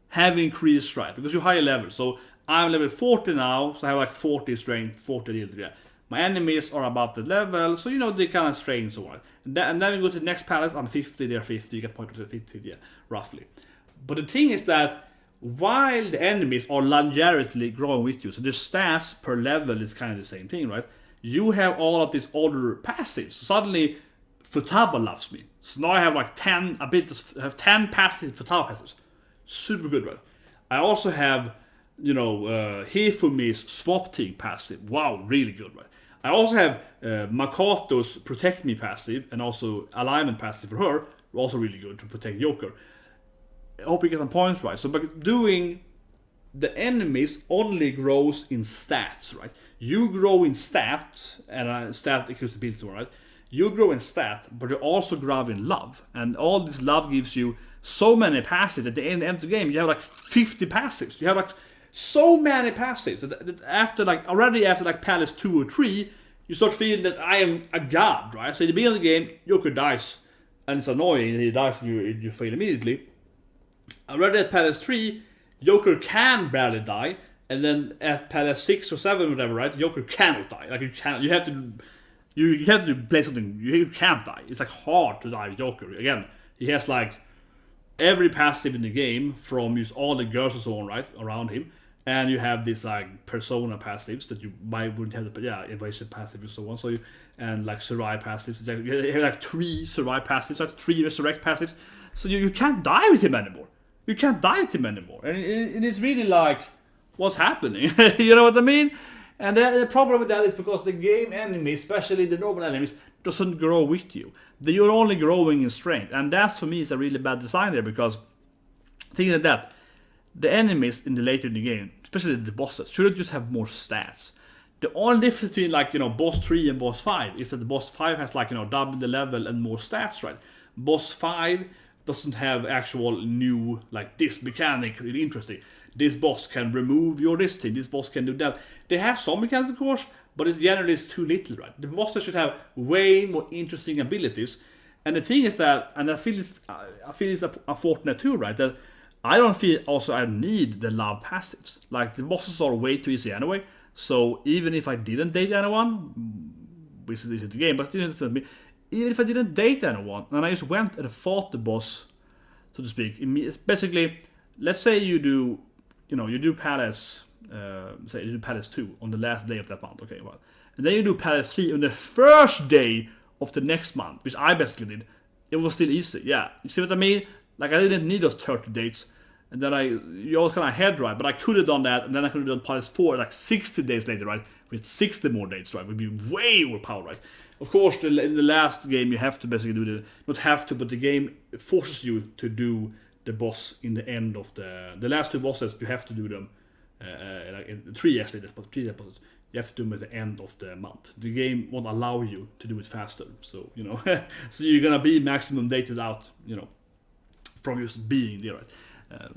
have increased, right, because you're higher level. So I'm level 40 now, so I have like 40 strength, 40 agility. Yeah. My enemies are about the level, so they kind of strain so on. And then we go to the next palace, I'm 50, they're 50, you get pointed to 50, yeah, roughly. But the thing is that while the enemies are linearly growing with you, so the stats per level is kind of the same thing, right? You have all of these other passives. So suddenly, Futaba loves me. So now I have like 10 abilities, I have 10 passive Futaba passives. Super good, right? I also have, Hifumi's Swap Team passive. Wow, really good, right? I also have Makoto's Protect Me passive, and also Alignment passive for her, also really good to protect Joker. I hope you get some points right. So by doing the enemies only grows in stats, right? You grow in stats, and stat equals ability, right? You grow in stat, but you also grow in love. And all this love gives you so many passives. At the end of the game, you have like 50 passives. You have like so many passives that after like Palace 2 or 3, you start feeling that I am a god, right? So at the beginning of the game, Joker dies, and it's annoying. He dies and you fail immediately. Already at Palace 3, Joker can barely die, and then at Palace 6 or 7 or whatever, right? Joker cannot die. Like you have to play something. You can't die. It's like hard to die with Joker. Again, he has like every passive in the game from use all the girls and so on, right, around him. And you have these like persona passives that you might wouldn't have evasive passive and so on. So and like survive passives. You have like 3 survive passives, like 3 resurrect passives. So you can't die with him anymore. You can't die with him anymore. And it's really like, what's happening? You know what I mean? And the problem with that is because the game enemies, especially the normal enemies, doesn't grow with you. You're only growing in strength. And that for me is a really bad design there, because think of that. The enemies in the later in the game, especially the bosses, shouldn't just have more stats. The only difference between boss 3 and boss 5 is that the boss 5 has double the level and more stats, right? Boss 5 doesn't have actual new this mechanic really interesting. This boss can remove your this thing, this boss can do that. They have some mechanics of course, but it generally is too little, right? The bosses should have way more interesting abilities. And the thing is that, and I feel it's unfortunate too, right? That I don't feel also I need the love passives. Like the bosses are way too easy anyway. So even if I didn't date anyone, which is the game, but even if I didn't date anyone and I just went and fought the boss, so to speak, it's basically, let's say you do Palace, say you do Palace 2 on the last day of that month, okay, well, and then you do Palace 3 on the first day of the next month, which I basically did. It was still easy, yeah. You see what I mean? Like I didn't need those 30 dates, and then you always kind of head right, but I could have done that, and then I could have done Palace 4 like 60 days later, right? With 60 more dates, right? Would be way overpowered, right? Of course, in the last game you have to basically do not have to, but the game forces you to do the boss in the end of the last 2 bosses. You have to do them like in 3 actually, but 3 bosses. You have to do them at the end of the month. The game won't allow you to do it faster, so so you're gonna be maximum dated out, from just being there, right?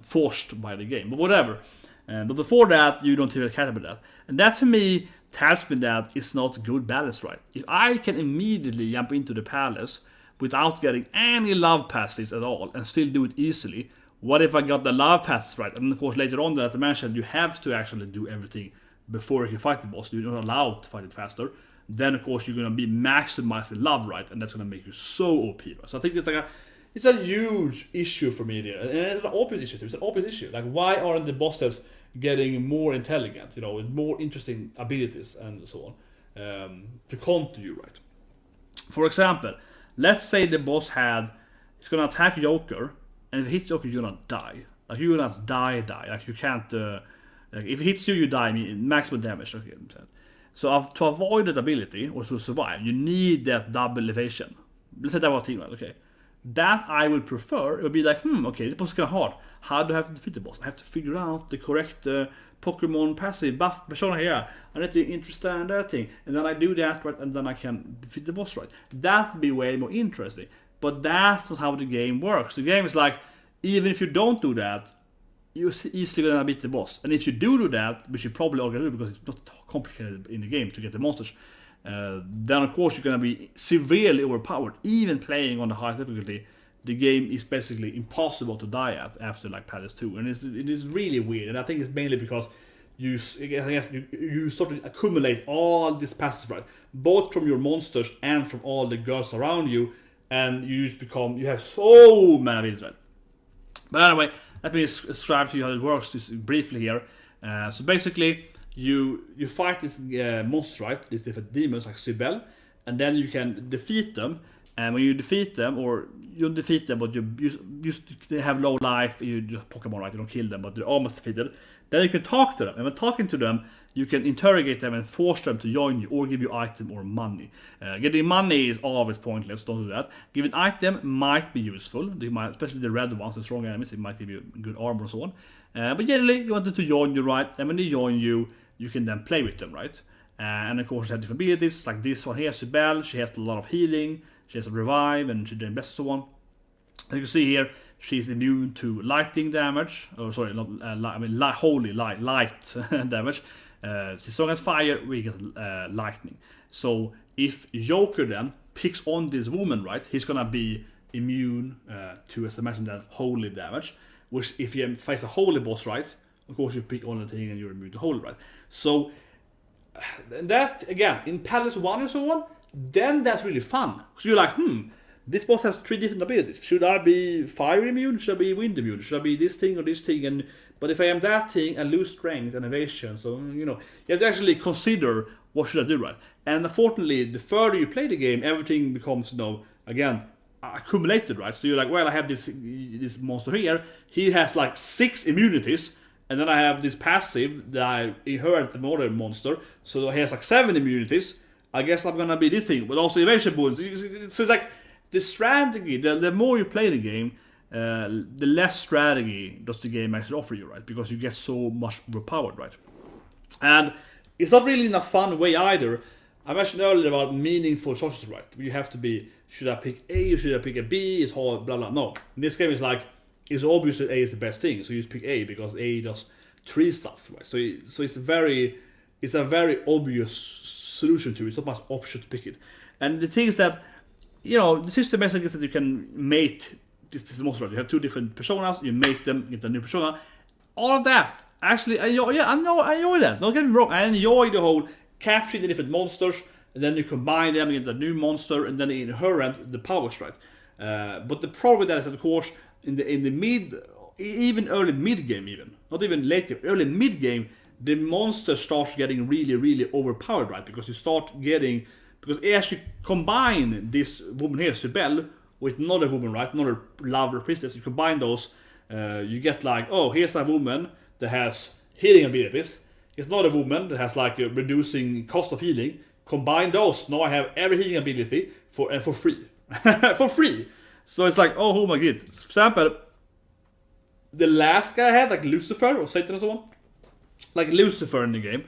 Forced by the game, but whatever. But before that, you don't even care about that, and that to me tells me that it's not good balance, right? If I can immediately jump into the palace without getting any love passes at all and still do it easily, what if I got the love passes right? And of course later on, as I mentioned, you have to actually do everything before you can fight the boss. You're not allowed to fight it faster. Then of course you're gonna be maximizing love, right? And that's gonna make you so OP, right? So I think it's a huge issue for me there, and it's an obvious issue too. It's an obvious issue. Like, why aren't the bosses getting more intelligent, with more interesting abilities and so on, to counter you, right? For example, let's say the boss it's gonna attack Joker, and if it hits Joker, you're gonna die. Like you're gonna die. Like you can't. Like if it hits you, you die. Maximum damage. Okay. So to avoid that ability or to survive, you need that double evasion. Let's say that was team, right? Okay. That I would prefer. It would be like, okay, this boss is kind of hard. How do I have to defeat the boss? I have to figure out the correct Pokemon passive buff persona here. I need to understand that thing, and then I do that, right, and then I can defeat the boss, right? That would be way more interesting. But that's not how the game works. The game is like, even if you don't do that, you're easily gonna beat the boss. And if you do that, which you probably are gonna do because it's not complicated in the game to get the monsters, then of course you're gonna be severely overpowered. Even playing on the high difficulty, the game is basically impossible to die at after like Palace 2, and it is really weird. And I think it's mainly because you sort of accumulate all these passes, right, both from your monsters and from all the girls around you, and you have so many abilities, right? But anyway, let me describe to you how it works just briefly here. So basically, you fight these monsters, right? These different demons like Sibel, and then you can defeat them. And when you defeat them, or you don't defeat them, but they have low life, you just Pokemon, right? You don't kill them, but they're almost defeated. Then you can talk to them, and when talking to them, you can interrogate them and force them to join you, or give you item or money. Getting money is always pointless, don't do that. Giving item might be useful, especially the red ones, the strong enemies, they might give you good armor and so on. But generally, you want them to join you, right? And when they join you, you can then play with them, right? And of course, they have different abilities, like this one here, Sibel, she has a lot of healing, she has a revive, and she's doing best and so on. As you can see here, she's immune to lightning damage, or sorry, not holy light damage. She's strong as fire, weak as lightning. So if Joker then picks on this woman, right, he's gonna be immune to, as I mentioned, that holy damage. Which if you face a holy boss, right, of course you pick on the thing and you're immune to holy, right? So that again in Palace 1 and so on, then that's really fun. So you're like, this boss has 3 different abilities. Should I be fire immune? Should I be wind immune? Should I be this thing or this thing? But if I am that thing, I lose strength and evasion. So you have to actually consider what should I do, right? And unfortunately, the further you play the game, everything becomes again accumulated, right? So you're like, well, I have this monster here. He has like 6 immunities, and then I have this passive that I inherit from another monster. So he has like 7 immunities. I guess I'm gonna be this thing, but also evasion bonus. So it's like the strategy. The more you play the game, the less strategy does the game actually offer you, right? Because you get so much overpowered, right? And it's not really in a fun way either. I mentioned earlier about meaningful choices, right? You have to be, should I pick A or should I pick a B? It's hard, blah blah. No, in this game it's like, it's obvious that A is the best thing, so you just pick A because A does 3 stuff, right? So it's a very obvious solution to it. It's not much option to pick it. And the thing is that you know, the system basically is that you can mate this monster. You have 2 different personas, you mate them, get a new persona. All of that, actually, I enjoy that. Don't get me wrong, I enjoy the whole capturing the different monsters, and then you combine them and get a new monster, and then inherent the powers, right? But the problem with that is that, of course, in the mid, even early mid game, not even late game, early mid game, the monster starts getting really, really overpowered, right? Because you start getting, because as you combine this woman here, Sibel, with another woman, right? Another lover priestess, you combine those, you get like, oh, here's a woman that has healing abilities. Here's another woman that has like a reducing cost of healing. Combine those, now I have every healing ability for free. For free. So it's like, oh my god. For example, the last guy I had, like Lucifer or Satan or so on. Like Lucifer in the game.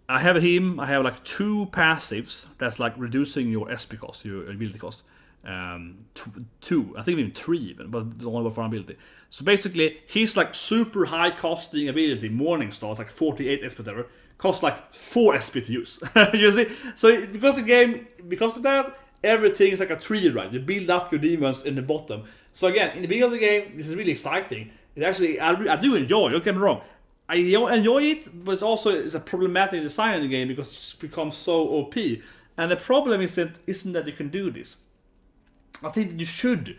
I have him, I have like 2 passives that's like reducing your SP cost, your ability cost. 2, I think even 3 even, but the only one for ability. So basically, he's like super high costing ability, Morning Star, like 48 SP whatever, costs like 4 SP to use. You see? So because of that, everything is like a tree, right? You build up your demons in the bottom. So again, in the beginning of the game, this is really exciting. It's actually, I do enjoy it, don't get me wrong. I enjoy it, but it's a problematic design in the game because it becomes so OP. And the problem isn't that you can do this. I think that you should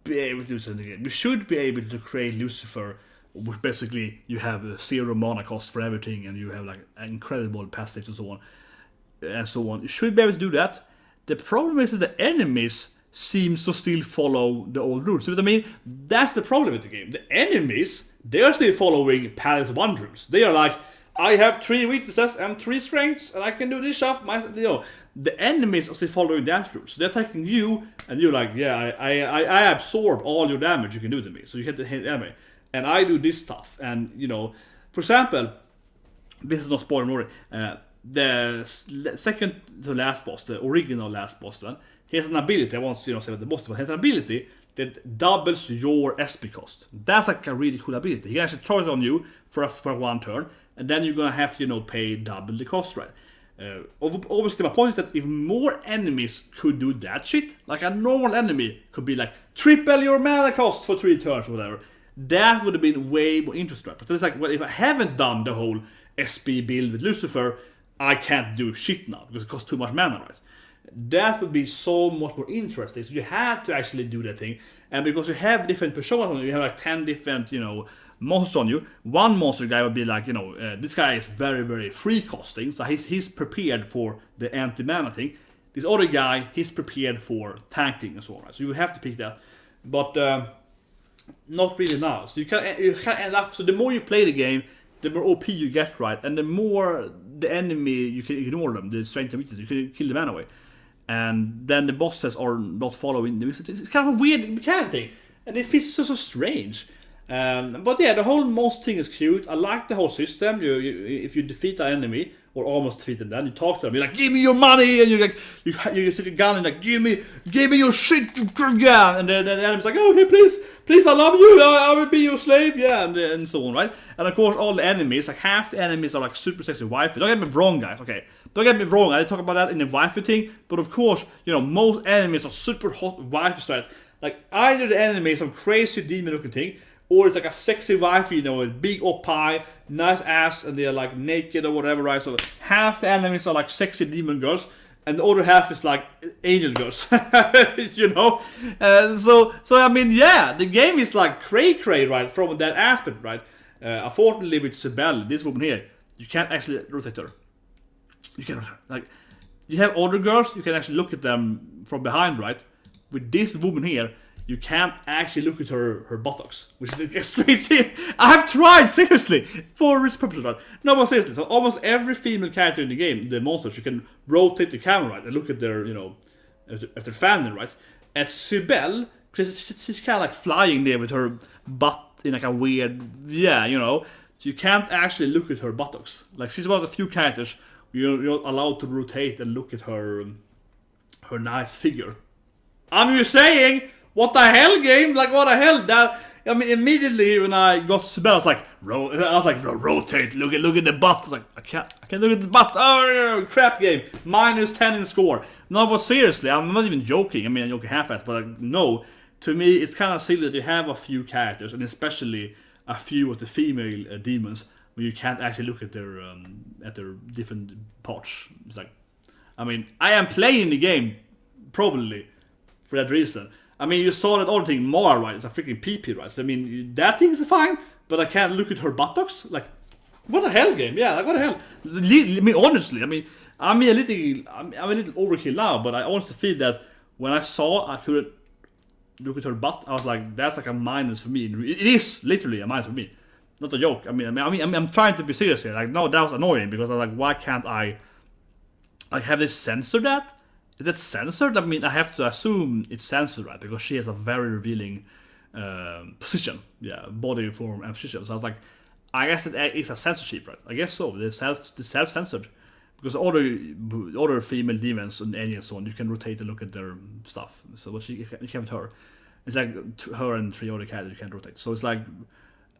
be able to do something in the game. You should be able to create Lucifer, which basically you have 0 mana cost for everything, and you have like incredible passives and so on. You should be able to do that. The problem is that the enemies seems to still follow the old rules. So what I mean, that's the problem with the game. The enemies, they are still following Palace 1 rules. They are like, I have 3 weaknesses and 3 strengths, and I can do this stuff. The enemies are still following that rules. So they're attacking you, and you're like, yeah, I absorb all your damage you can do to me. So you hit the enemy, and I do this stuff. And for example, this is not spoiler already. The second to last boss, the original last boss, then he has an ability. I won't say what the boss, but he has an ability that doubles your SP cost. That's like a really cool ability. He can actually throw it on you for 1 turn, and then you're gonna have to pay double the cost, right? Obviously, my point is that if more enemies could do that shit, like a normal enemy could be like triple your mana cost for 3 turns or whatever, that would have been way more interesting. But it's like, well, if I haven't done the whole SP build with Lucifer, I can't do shit now because it costs too much mana, right? That would be so much more interesting. So you had to actually do that thing, and because you have different personas on you, you have like 10 different, monsters on you. One monster guy would be like, this guy is very, very free costing, so he's prepared for the anti-mana thing. This other guy, he's prepared for tanking and so on, right? So you have to pick that, but not really now. So you can end up. So the more you play the game, the more OP you get, right? And the more the enemy, you can ignore them, the strength and weakness, you can kill them anyway. And then the bosses are not following them. It's kind of a weird mechanic thing, and it feels so strange. But yeah, the whole monster thing is cute. I like the whole system. You if you defeat an enemy or almost defeat them, then you talk to them. You're like, give me your money, and you're like, you take a gun and like, give me your shit, yeah. And then the enemy's like, oh, okay, please, I love you. I will be your slave, yeah, and so on, right? And of course, all the enemies, like half the enemies are like super sexy waifu. Don't get me wrong, guys. Okay, don't get me wrong. I didn't talk about that in the waifu thing, but of course, most enemies are super hot waifu, right? Like either the enemy is some crazy demon-looking thing, or it's like a sexy waifu, with big up high, nice ass, and they're like naked or whatever, right? So half the enemies are like sexy demon girls, and the other half is like angel girls, So I mean, yeah, the game is like cray, right, from that aspect, right? Unfortunately, with Sibel, this woman here, you can't actually rotate her. You can't rotate her. Like, you have other girls, you can actually look at them from behind, right? With this woman here, you can't actually look at her buttocks, which is a straight thing. I have tried, seriously, for its purposes, right? No, but seriously, so almost every female character in the game, the monsters, you can rotate the camera, right, and look at their, at their family, right? At Sibel, because she's kind of like flying there with her butt in like a weird, so you can't actually look at her buttocks. Like, she's one of the few characters you're allowed to rotate and look at her nice figure. I'm just saying, what the hell, game? Like, what the hell? That I mean, immediately when I got to bed, I was like, rotate, look at the butt. I was like, I can't look at the butt. Oh, crap game. -10 in score. No, but seriously, I'm not even joking. I mean, I'm joking half-assed, but like, no. To me, it's kind of silly that you have a few characters, and especially a few of the female demons, where you can't actually look at their different parts. It's like, I mean, I am playing the game probably for that reason. I mean, you saw that other thing, Mara, right? It's a freaking PP, right? So, I mean, that thing is fine, but I can't look at her buttocks. Like, what the hell, game? Yeah, like, what the hell? I mean, honestly, I mean, I'm a little overkill now, but I honestly feel that when I saw I couldn't look at her butt, I was like, that's like a minus for me. It is literally a minus for me. Not a joke. I mean, I'm trying to be serious here. Like, no, that was annoying because I was like, why can't I like have they censored that? Is that censored? I mean, I have to assume it's censored, right? Because she has a very revealing position, body form and position. So I was like, I guess it is a censorship, right? I guess so. They're self-censored because other female demons and aliens and so on, you can rotate and look at their stuff. So what you can't with her. It's like her and 3 other characters you can't rotate. So it's like,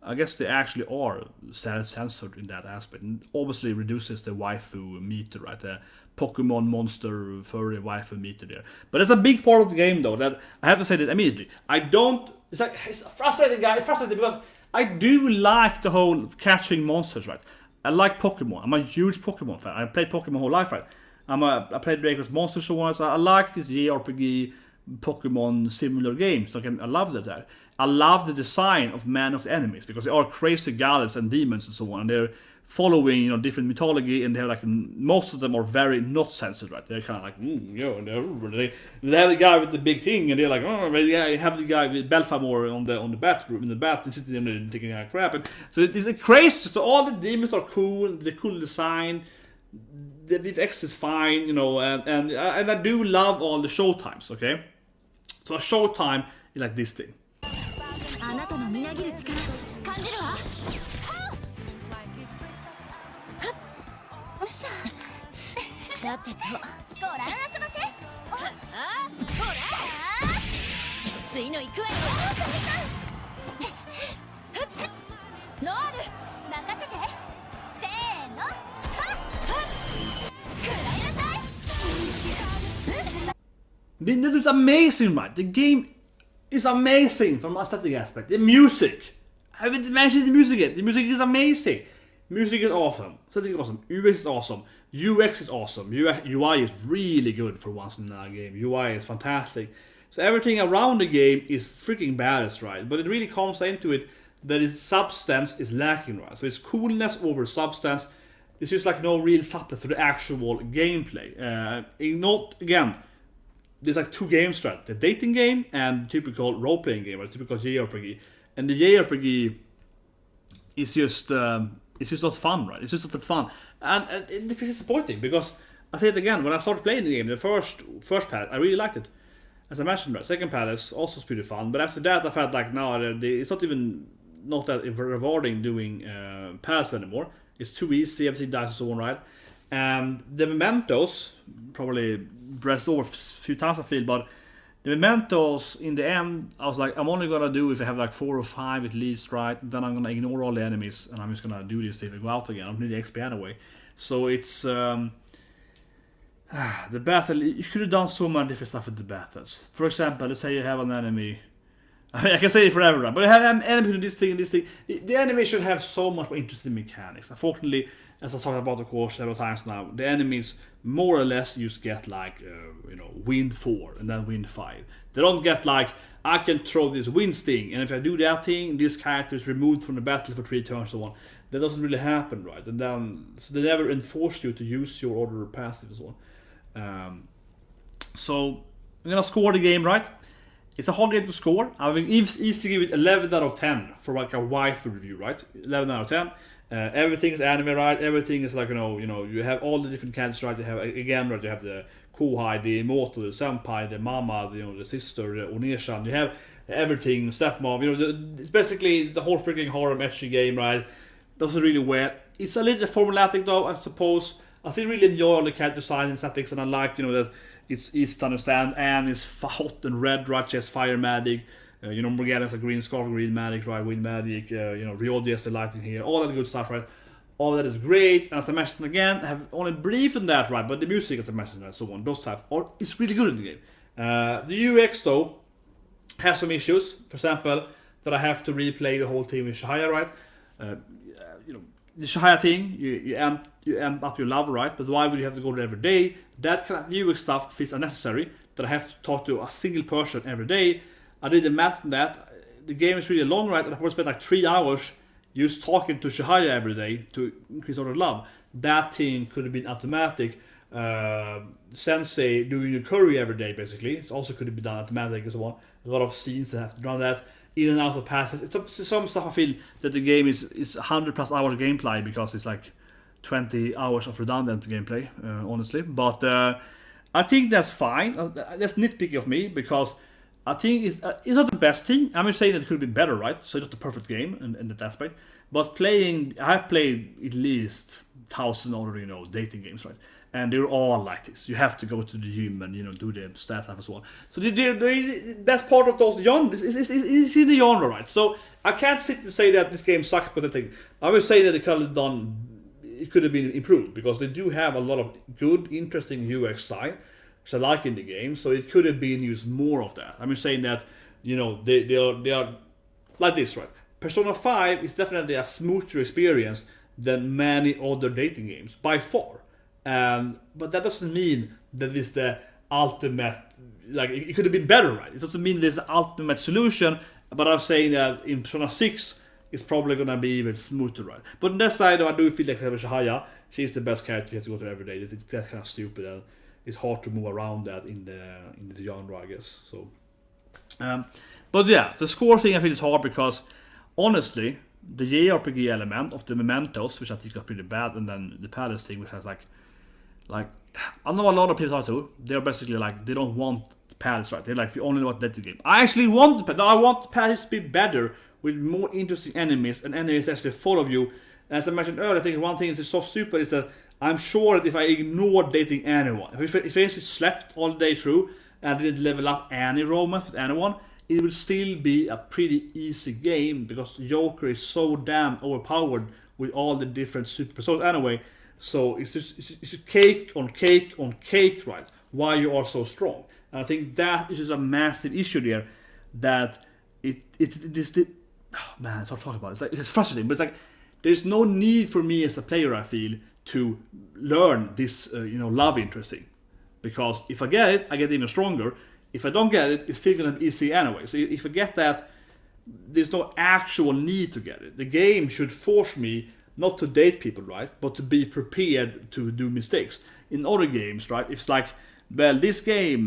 I guess they actually are self-censored in that aspect. And obviously reduces the waifu meter, right? The Pokemon monster furry waifu meter there. But it's a big part of the game though, that I have to say that immediately. It's frustrating, guys. It's frustrating because I do like the whole catching monsters, right? I like Pokemon. I'm a huge Pokemon fan. I played Pokemon my whole life, right? I played Dragon's Monsters so on. So I like this JRPG Pokemon similar games. So I love that. I love the design of man of the enemies because they are crazy goddesses and demons and so on. And they're following, different mythology, and they're like, most of them are very not censored, right? They're kind of like, they have the guy with the big thing, and they're like, oh, yeah, you have the guy with Belfamor on the bathroom, in the bath, and sitting there and taking a crap. And so it's crazy. So all the demons are cool, the cool design, the VFX is fine, and I do love all the showtimes, okay? So a showtime is like this thing. That is amazing, right? The game is amazing from an aesthetic aspect. The music, I haven't mentioned the music yet. The music is amazing. Music is awesome. Setting is awesome. UX is awesome. UX is awesome. UI is really good for once in a game. UI is fantastic. So everything around the game is freaking badass, right? But it really comes into it that its substance is lacking, right? So it's coolness over substance. It's just like no real substance to the actual gameplay. Again, there's like 2 games, right? The dating game and the typical role-playing game, or the typical JRPG. And the JRPG is just not fun, right? It's just not that fun. And it's disappointing because I say it again, when I started playing the game, the first palace, I really liked it. As I mentioned, right, second palace also was pretty fun, but after that I felt like now it's not that rewarding doing palace anymore. It's too easy, everything dies and so on, right? And the mementos, probably brushed over a few times I feel, but the mementos in the end, I was like, I'm only gonna do if I have like 4 or 5 at least, right? Then I'm gonna ignore all the enemies and I'm just gonna do this thing and go out again. I don't need the XP anyway. So it's the battle. You could have done so many different stuff with the battles. For example, let's say you have an enemy. I mean, I can say it forever, right? But you have an enemy to this thing and this thing. The enemy should have so much more interesting mechanics. Unfortunately, as I talked about, of course, several times now, the enemies more or less just get like, wind 4 and then wind 5. They don't get like, I can throw this wind sting, and if I do that thing, this character is removed from the battle for 3 turns and so on. That doesn't really happen, right? And then, so they never enforce you to use your other passive and so on. So, I'm gonna score the game, right? It's a hard game to score. I will easily give it 11 out of 10 for like a waifu review, right? 11 out of 10. Everything is anime, right? Everything is like, you have all the different characters, right? You have, again, right, you have the Kohai, the Imoto, the Senpai, the Mama, the sister, the Oneshan. You have everything, stepmom, it's basically the whole freaking harem ecchi game, right? Doesn't really wear. It's a little formulaic though, I suppose. I still really enjoy all the character design and aesthetics, and I like, that it's easy to understand. Anne is hot and red, right? She has fire magic. Morgana's a green scarf, green magic, right? Wind magic, Ryoji has the lighting here, all that good stuff, right? All that is great, and as I mentioned again, I have only briefed on that, right? But the music, as I mentioned, and so on, those types, it's really good in the game. The UX, though, has some issues. For example, that I have to replay the whole thing with Chihaya, right? The Chihaya thing, you amp up your love, right? But why would you have to go there every day? That kind of UX stuff feels unnecessary, that I have to talk to a single person every day. I did the math on that. The game is really long, right? And I probably spent like 3 hours just talking to Chihaya every day to increase our love. That thing could have been automatic. Sensei doing your curry every day, basically. It also could have been done automatic and so on. A lot of scenes that have to run that in and out of passes. It's some stuff I feel that the game is 100 plus hours of gameplay because it's like 20 hours of redundant gameplay, honestly. But I think that's fine. That's nitpicky of me because I think it's not the best thing. I'm just saying that it could have been better, right? So it's not the perfect game in that aspect. But I have played at least 1,000 other, dating games, right? And they're all like this. You have to go to the gym and do the stat life and so on. So that's part of those genres. It's in the genre, right? So I can't sit and say that this game sucks, but I think I will say that it could have been improved because they do have a lot of good, interesting UX side, which I like in the game. So it could have been used more of that. I'm just saying that they are like this, right? Persona 5 is definitely a smoother experience than many other dating games by far. But that doesn't mean that it's the ultimate, like it could have been better, right? It doesn't mean there's the ultimate solution, but I'm saying that in Persona 6 it's probably gonna be even smoother, right? But on that side, I do feel like Chihaya, she's the best character you have to go to every day. That's kind of stupid, and it's hard to move around that in the genre, I guess. So, but yeah, the score thing I feel is hard because honestly, the JRPG element of the mementos, which I think are pretty bad, and then the palace thing, which has like I know a lot of people are too. They're basically like they don't want the palace, right? They're like we only want that game. I actually want the palace. I want the palace to be better with more interesting enemies and enemies that actually follow you. As I mentioned earlier, I think one thing that's so stupid is that I'm sure that if I ignored dating anyone, if I actually slept all the day through and didn't level up any romance with anyone, it would still be a pretty easy game because Joker is so damn overpowered with all the different super personas anyway. So it's just cake on cake on cake, right? Why you are so strong. And I think that is just a massive issue there. That oh man, it's hard to talk about. It's frustrating, but it's like there's no need for me as a player, I feel, to learn this love interesting. Because if I get it, I get even stronger. If I don't get it, it's still gonna be easy anyway. So if I get that, there's no actual need to get it. The game should force me not to date people, right? But to be prepared to do mistakes. In other games, right? It's like, well, this game,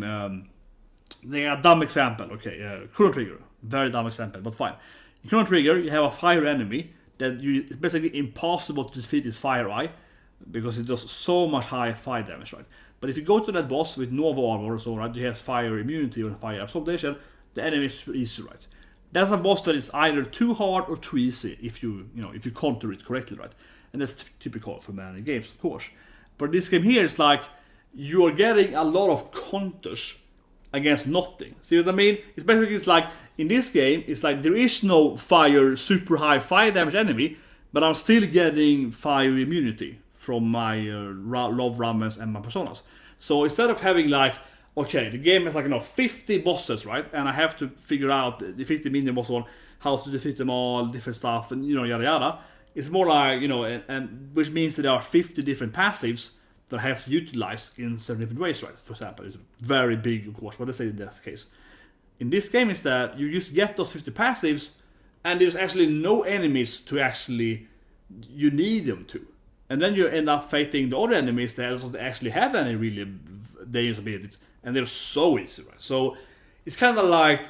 they are a dumb example. Okay, Chrono Trigger, very dumb example, but fine. In Chrono Trigger, you have a fire enemy that it's basically impossible to defeat his fire eye because it does so much high fire damage, right? But if you go to that boss with Nova Armor or so, right, he has fire immunity or fire absorption, the enemy is easy, right? That's a boss that is either too hard or too easy if you counter it correctly, right? And that's typical for many games, of course. But this game here is like you are getting a lot of counters against nothing. See what I mean? It's basically like in this game, it's like there is no super high fire damage enemy, but I'm still getting fire immunity from my love ramens and my personas. So instead of having like, okay, the game has like 50 bosses, right? And I have to figure out the 50 minion bosses on how to defeat them all, different stuff, and yada yada. It's more like and which means that there are 50 different passives that I have to utilize in certain different ways, right? For example, it's very big, of course, but let's say in that case. In this game is that you just get those 50 passives, and there's actually no enemies to actually you need them to. And then you end up fighting the other enemies that don't actually have any really dangerous abilities, and they're so easy, right? So it's kind of like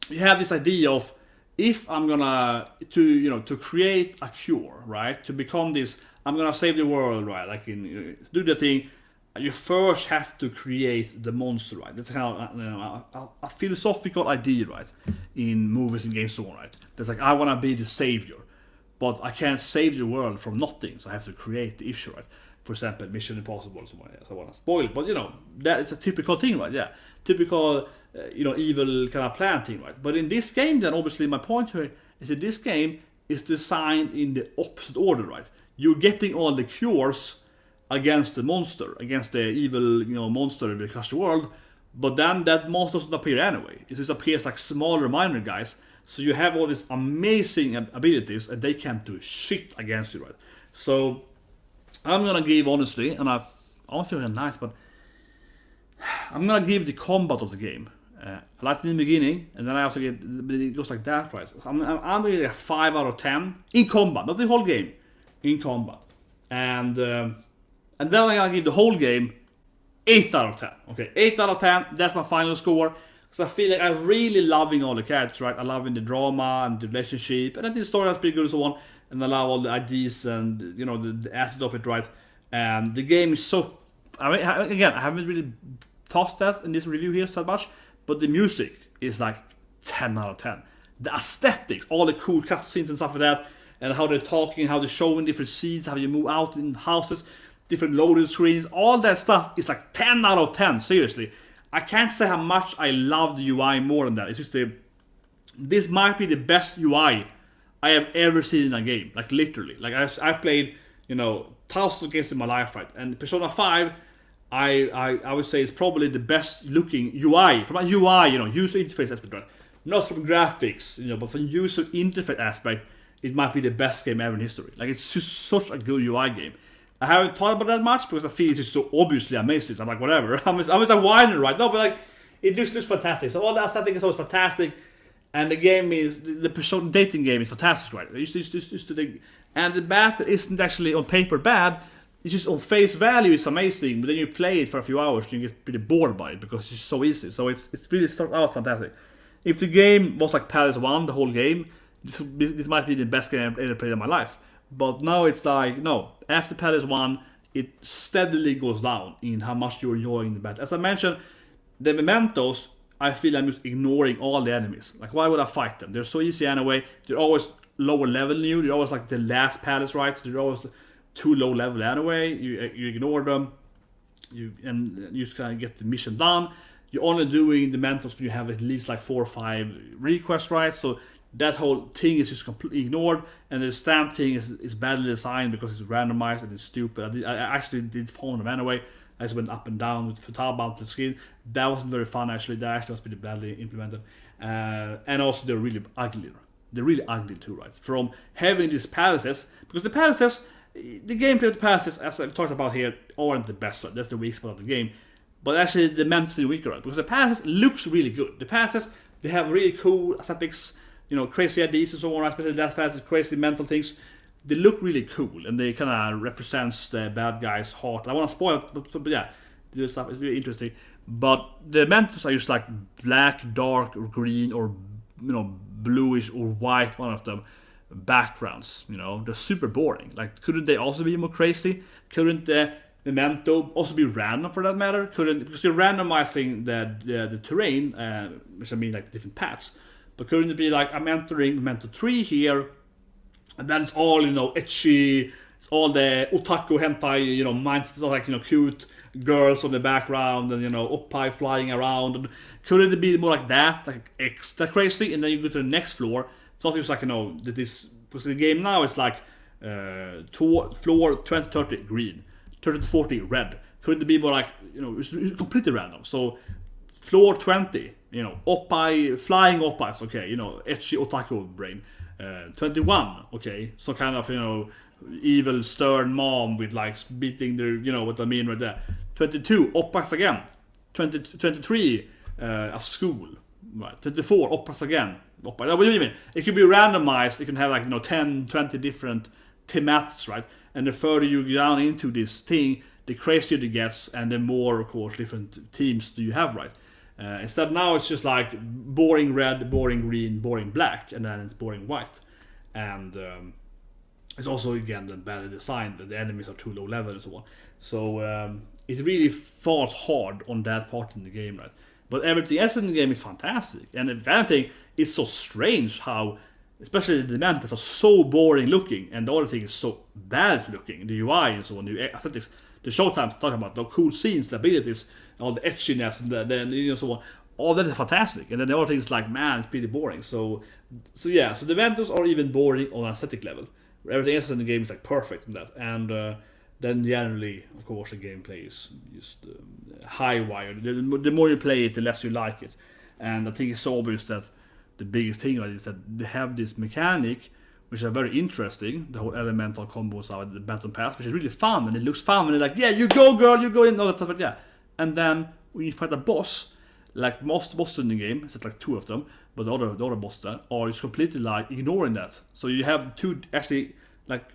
you have this idea of if I'm gonna to create a cure, right? To become this, I'm gonna save the world, right? Like do the thing. You first have to create the monster, right? That's kind of a philosophical idea, right? In movies and games, so on, right? That's like I wanna be the savior. But I can't save the world from nothing, so I have to create the issue, right? For example, Mission Impossible or something else. I want to spoil it, but that is a typical thing, right? Yeah, typical evil kind of plan thing, right? But in this game, then obviously my point here is that this game is designed in the opposite order, right? You're getting all the cures against the monster, against the evil, monster that across the world, but then that monster doesn't appear anyway. It just appears like smaller, minor guys. So you have all these amazing abilities, and they can't do shit against you, right? So I'm gonna give, honestly, and I don't feel nice, but I'm gonna give the combat of the game. I liked it in the beginning, and then I also it goes like that, right? So I'm gonna give it a 5 out of 10 in combat, not the whole game, in combat, and then I'm gonna give the whole game 8 out of 10. Okay, 8 out of 10. That's my final score. Because I feel like I'm really loving all the characters, right? I'm loving the drama and the relationship, and I think the story is pretty good and so on. And I love all the ideas and the attitude of it, right? And the game is so. I mean, again, I haven't really tossed that in this review here so much, but the music is like 10 out of 10. The aesthetics, all the cool cutscenes and stuff like that, and how they're talking, how they're showing different scenes, how you move out in houses, different loading screens, all that stuff is like 10 out of 10, seriously. I can't say how much I love the UI more than that. It's just this might be the best UI I have ever seen in a game, like literally. Like I played, thousands of games in my life, right? And Persona 5, I would say is probably the best looking UI, from a UI, user interface aspect, right? Not from graphics, but from user interface aspect, it might be the best game ever in history. Like it's just such a good UI game. I haven't thought about that much because I feel it's just so obviously amazing. So I'm like, whatever. I'm just a whiner, right? No, but like, it looks fantastic. So all that stuff is always fantastic. And the game is, the Persona dating game is fantastic, right? And the battle isn't actually on paper bad. It's just on face value, it's amazing. But then you play it for a few hours and you get pretty bored by it because it's just so easy. So it's really started out fantastic. If the game was like Palace 1, the whole game, this might be the best game I've ever played in my life. But now it's like, no, after Palace 1, it steadily goes down in how much you're enjoying the battle. As I mentioned, the mementos, I feel I'm just ignoring all the enemies. Like, why would I fight them? They're so easy anyway. They're always lower level than you. They're always like the last palace, right? They're always too low level anyway. You ignore them. You just kind of get the mission done. You're only doing the mementos when you have at least like 4 or 5 requests, right? So that whole thing is just completely ignored, and the stamp thing is badly designed because it's randomized and it's stupid. I actually did phone them anyway. I just went up and down with Futaba onto the screen. That wasn't very fun actually. That actually was pretty badly implemented. And also they're really ugly. They're really ugly too, right? From having these palaces, because the palaces, the gameplay of the palaces, as I talked about here, aren't the best. Right? That's the weak spot of the game. But actually the mentally weaker, right? Because the palaces looks really good. The palaces, they have really cool aesthetics, crazy ideas and so on, especially that fast, crazy mental things. They look really cool, and they kind of represents the bad guy's heart. I want to spoil it, but yeah, this stuff is really interesting. But the mentals are just like black, dark, or green, or bluish or white, one of them backgrounds. They're super boring. Like, couldn't they also be more crazy? Couldn't the memento also be random for that matter? Because you're randomizing the terrain, which I mean like different paths. But couldn't it be like, I'm entering Memento 3 here, and then it's all, ecchi, it's all the otaku hentai, minds, it's all like, cute girls on the background, and, oppai flying around. And couldn't it be more like that, like extra crazy? And then you go to the next floor, it's not just like, because the game now is like, floor 20-30 green, 30-40 red. Couldn't it be more like, it's completely random? So, floor 20, oppai, flying oppais, okay, ecchi otaku brain. 21, okay, so kind of, evil, stern mom with like beating their, what I mean right there. 22, oppais again. 23, a school. Right, 24, oppais again. What do you mean? It could be randomized, you can have like, 10, 20 different thematics, right? And the further you go down into this thing, the crazier it gets, and the more, of course, different teams do you have, right? Instead now it's just like boring red, boring green, boring black, and then it's boring white. And it's also, again, then badly designed, the enemies are too low level and so on. So it really falls hard on that part in the game, right? But everything else in the game is fantastic. And if anything, it's so strange how, especially the Dementors are so boring looking, and the other thing is so bad looking, the UI and so on, the aesthetics, the showtimes talking about, the cool scenes, the abilities, all the etchiness and the so on. all that is fantastic. And then the other things like, man, it's pretty boring. So the Ventus are even boring on an aesthetic level. Everything else in the game is like perfect in that. And then generally, of course, the gameplay is just high wired. The more you play it, the less you like it. And I think it's so obvious that the biggest thing is that they have this mechanic, which are very interesting. The whole elemental combos are the battle pass, which is really fun, and it looks fun. And they're like, yeah, you go, girl, you go in, all that stuff like that. And then when you fight a boss, like most bosses in the game, it's like 2 of them, but the other bosses are just completely like ignoring that. So you have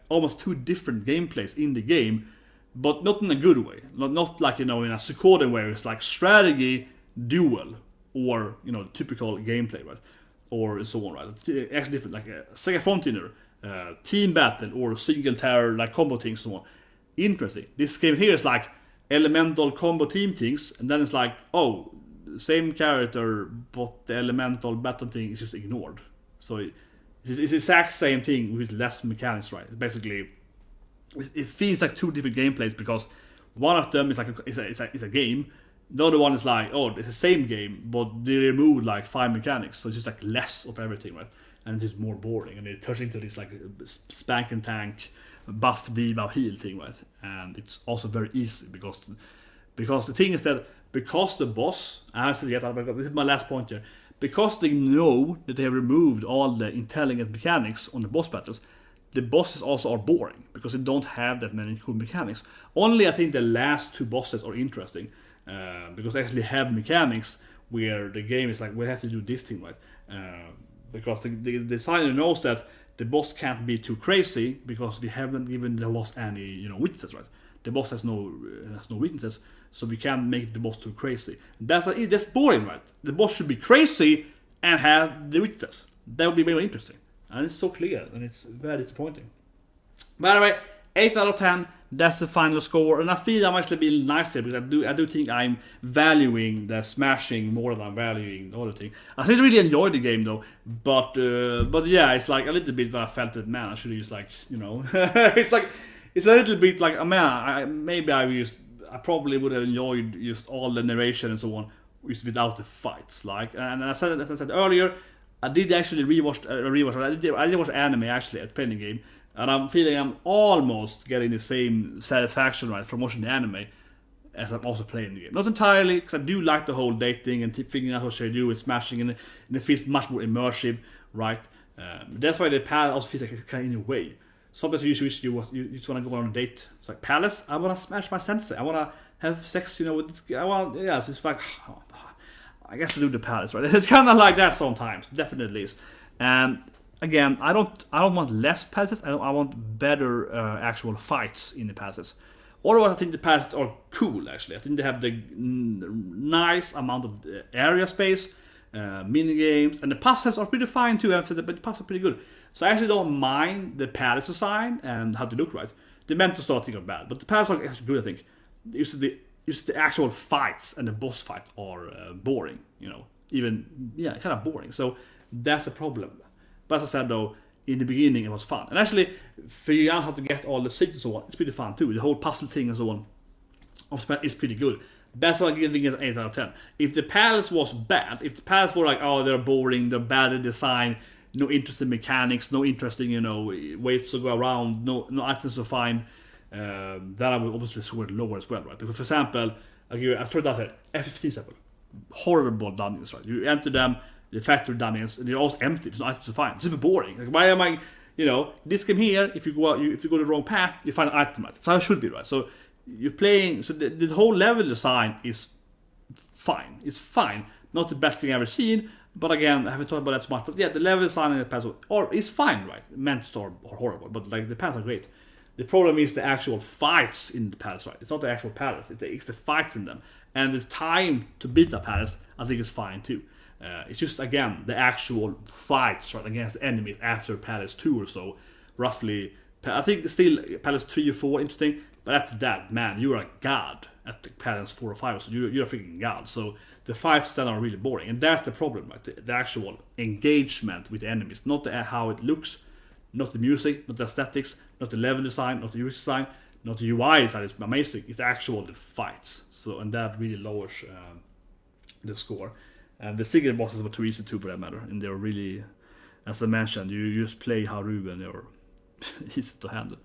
almost 2 different gameplays in the game, but not in a good way. Not like, in a Suikoden where it's like strategy, duel, or typical gameplay, right? Or so on, right? Actually different, like a Sega Frontier, team battle, or single terror, like combo things, so on. Interesting. This game here is like elemental combo team things, and then it's like, oh, same character, but the elemental battle thing is just ignored. So it's the exact same thing with less mechanics, right? Basically, it feels like 2 different gameplays, because one of them is like it's a game. The other one is like, oh, it's the same game, but they removed like 5 mechanics, so it's just like less of everything, right? And it's more boring, and it turns into this like spank and tank, buff, debuff, heal thing, right? And it's also very easy because the thing is that because the boss, this is my last point here, because they know that they have removed all the intelligent mechanics on the boss battles, the bosses also are boring because they don't have that many cool mechanics. Only I think the last 2 bosses are interesting. Because they actually have mechanics where the game is like, we have to do this thing, right? Because the designer knows that the boss can't be too crazy because we haven't given the boss any weaknesses, right? The boss has no weaknesses, so we can't make the boss too crazy. That's boring, right? The boss should be crazy and have the weaknesses. That would be very interesting, and it's so clear, and it's very disappointing. By the way, 8 out of 10. That's the final score, and I feel I'm actually being nice here because I do think I'm valuing the smashing more than I'm valuing the other thing. I still really enjoyed the game though, but yeah, it's like a little bit where I felt that, man, I should have used like it's a little bit like, I probably would have enjoyed just all the narration and so on just without the fights, like. And as I said earlier, I did actually I did watch anime actually at playing the game. And I'm feeling I'm almost getting the same satisfaction, right, from watching the anime as I'm also playing the game. Not entirely, because I do like the whole dating and figuring out what should I do with smashing, and it feels much more immersive, right? That's why the palace also feels like it's kind of in a way. Sometimes you just want to go on a date. It's like, palace, I want to smash my sensei. I want to have sex, with this guy. So it's like, I guess I do the palace, right? It's kind of like that sometimes, definitely is. Again, I don't want less passes. I want better actual fights in the passes. Otherwise, I think the passes are cool. Actually, I think they have the nice amount of area space, mini games, and the puzzles are pretty fine too. But the puzzles are pretty good. So I actually don't mind the palace design and how they look, right. The mental stuff I think are bad, but the palaces are actually good. I think the actual fights and the boss fight are boring. Even kind of boring. So that's a problem. But as I said though, in the beginning it was fun. And actually, figuring out how to get all the secrets and so on, it's pretty fun too. The whole puzzle thing and so on is pretty good. That's why I'm giving it an 8 out of 10. If the palace was bad, if the palace were like, oh, they're boring, they're bad at design, no interesting mechanics, no interesting, ways to go around, no items to find, then I would obviously score it lower as well, right? Because for example, I throw it out here, F15 example. Horrible dungeons, right? You enter them, the factory dungeons, and they're all empty. There's no items to find. It's super boring. Like, why am I, this game here? If you go the wrong path, you find an item. Right? That's how it should be, right? So you're playing. So the whole level design is fine. It's fine. Not the best thing I've ever seen, but again, I haven't talked about that so much. But yeah, the level design in the paths is fine, right? Meant to are horrible, but like the paths are great. The problem is the actual fights in the palace, right? It's not the actual palace. It's the fights in them, and the time to beat the palace, I think, is fine too. It's just, again, the actual fights, right, against the enemies after Palace 2 or so, roughly. I think still Palace 3 or 4 interesting, but after that, man, you're a god at the Palace 4 or 5, so you're a freaking god. So the fights then are really boring, and that's the problem, right? The actual engagement with the enemies, not how it looks, not the music, not the aesthetics, not the level design, not the UX design, not the UI design. It's amazing. It's the fights. So, and that really lowers the score. And the secret bosses were too easy too, for that matter. And they were really, as I mentioned, you just play Haru and they're easy to handle.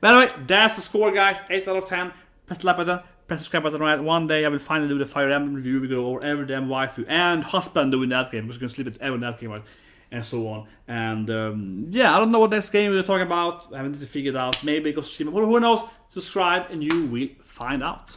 But anyway, that's the score, guys. 8 out of 10. Press the like button, press the subscribe button. Right, one day I will finally do the Fire Emblem review. We go over every damn waifu and husband doing that game, because we're gonna sleep at every that game, right? And so on. And yeah, I don't know what next game we're talking about. I haven't figured it out. Maybe go stream it. Who knows? Subscribe and you will find out.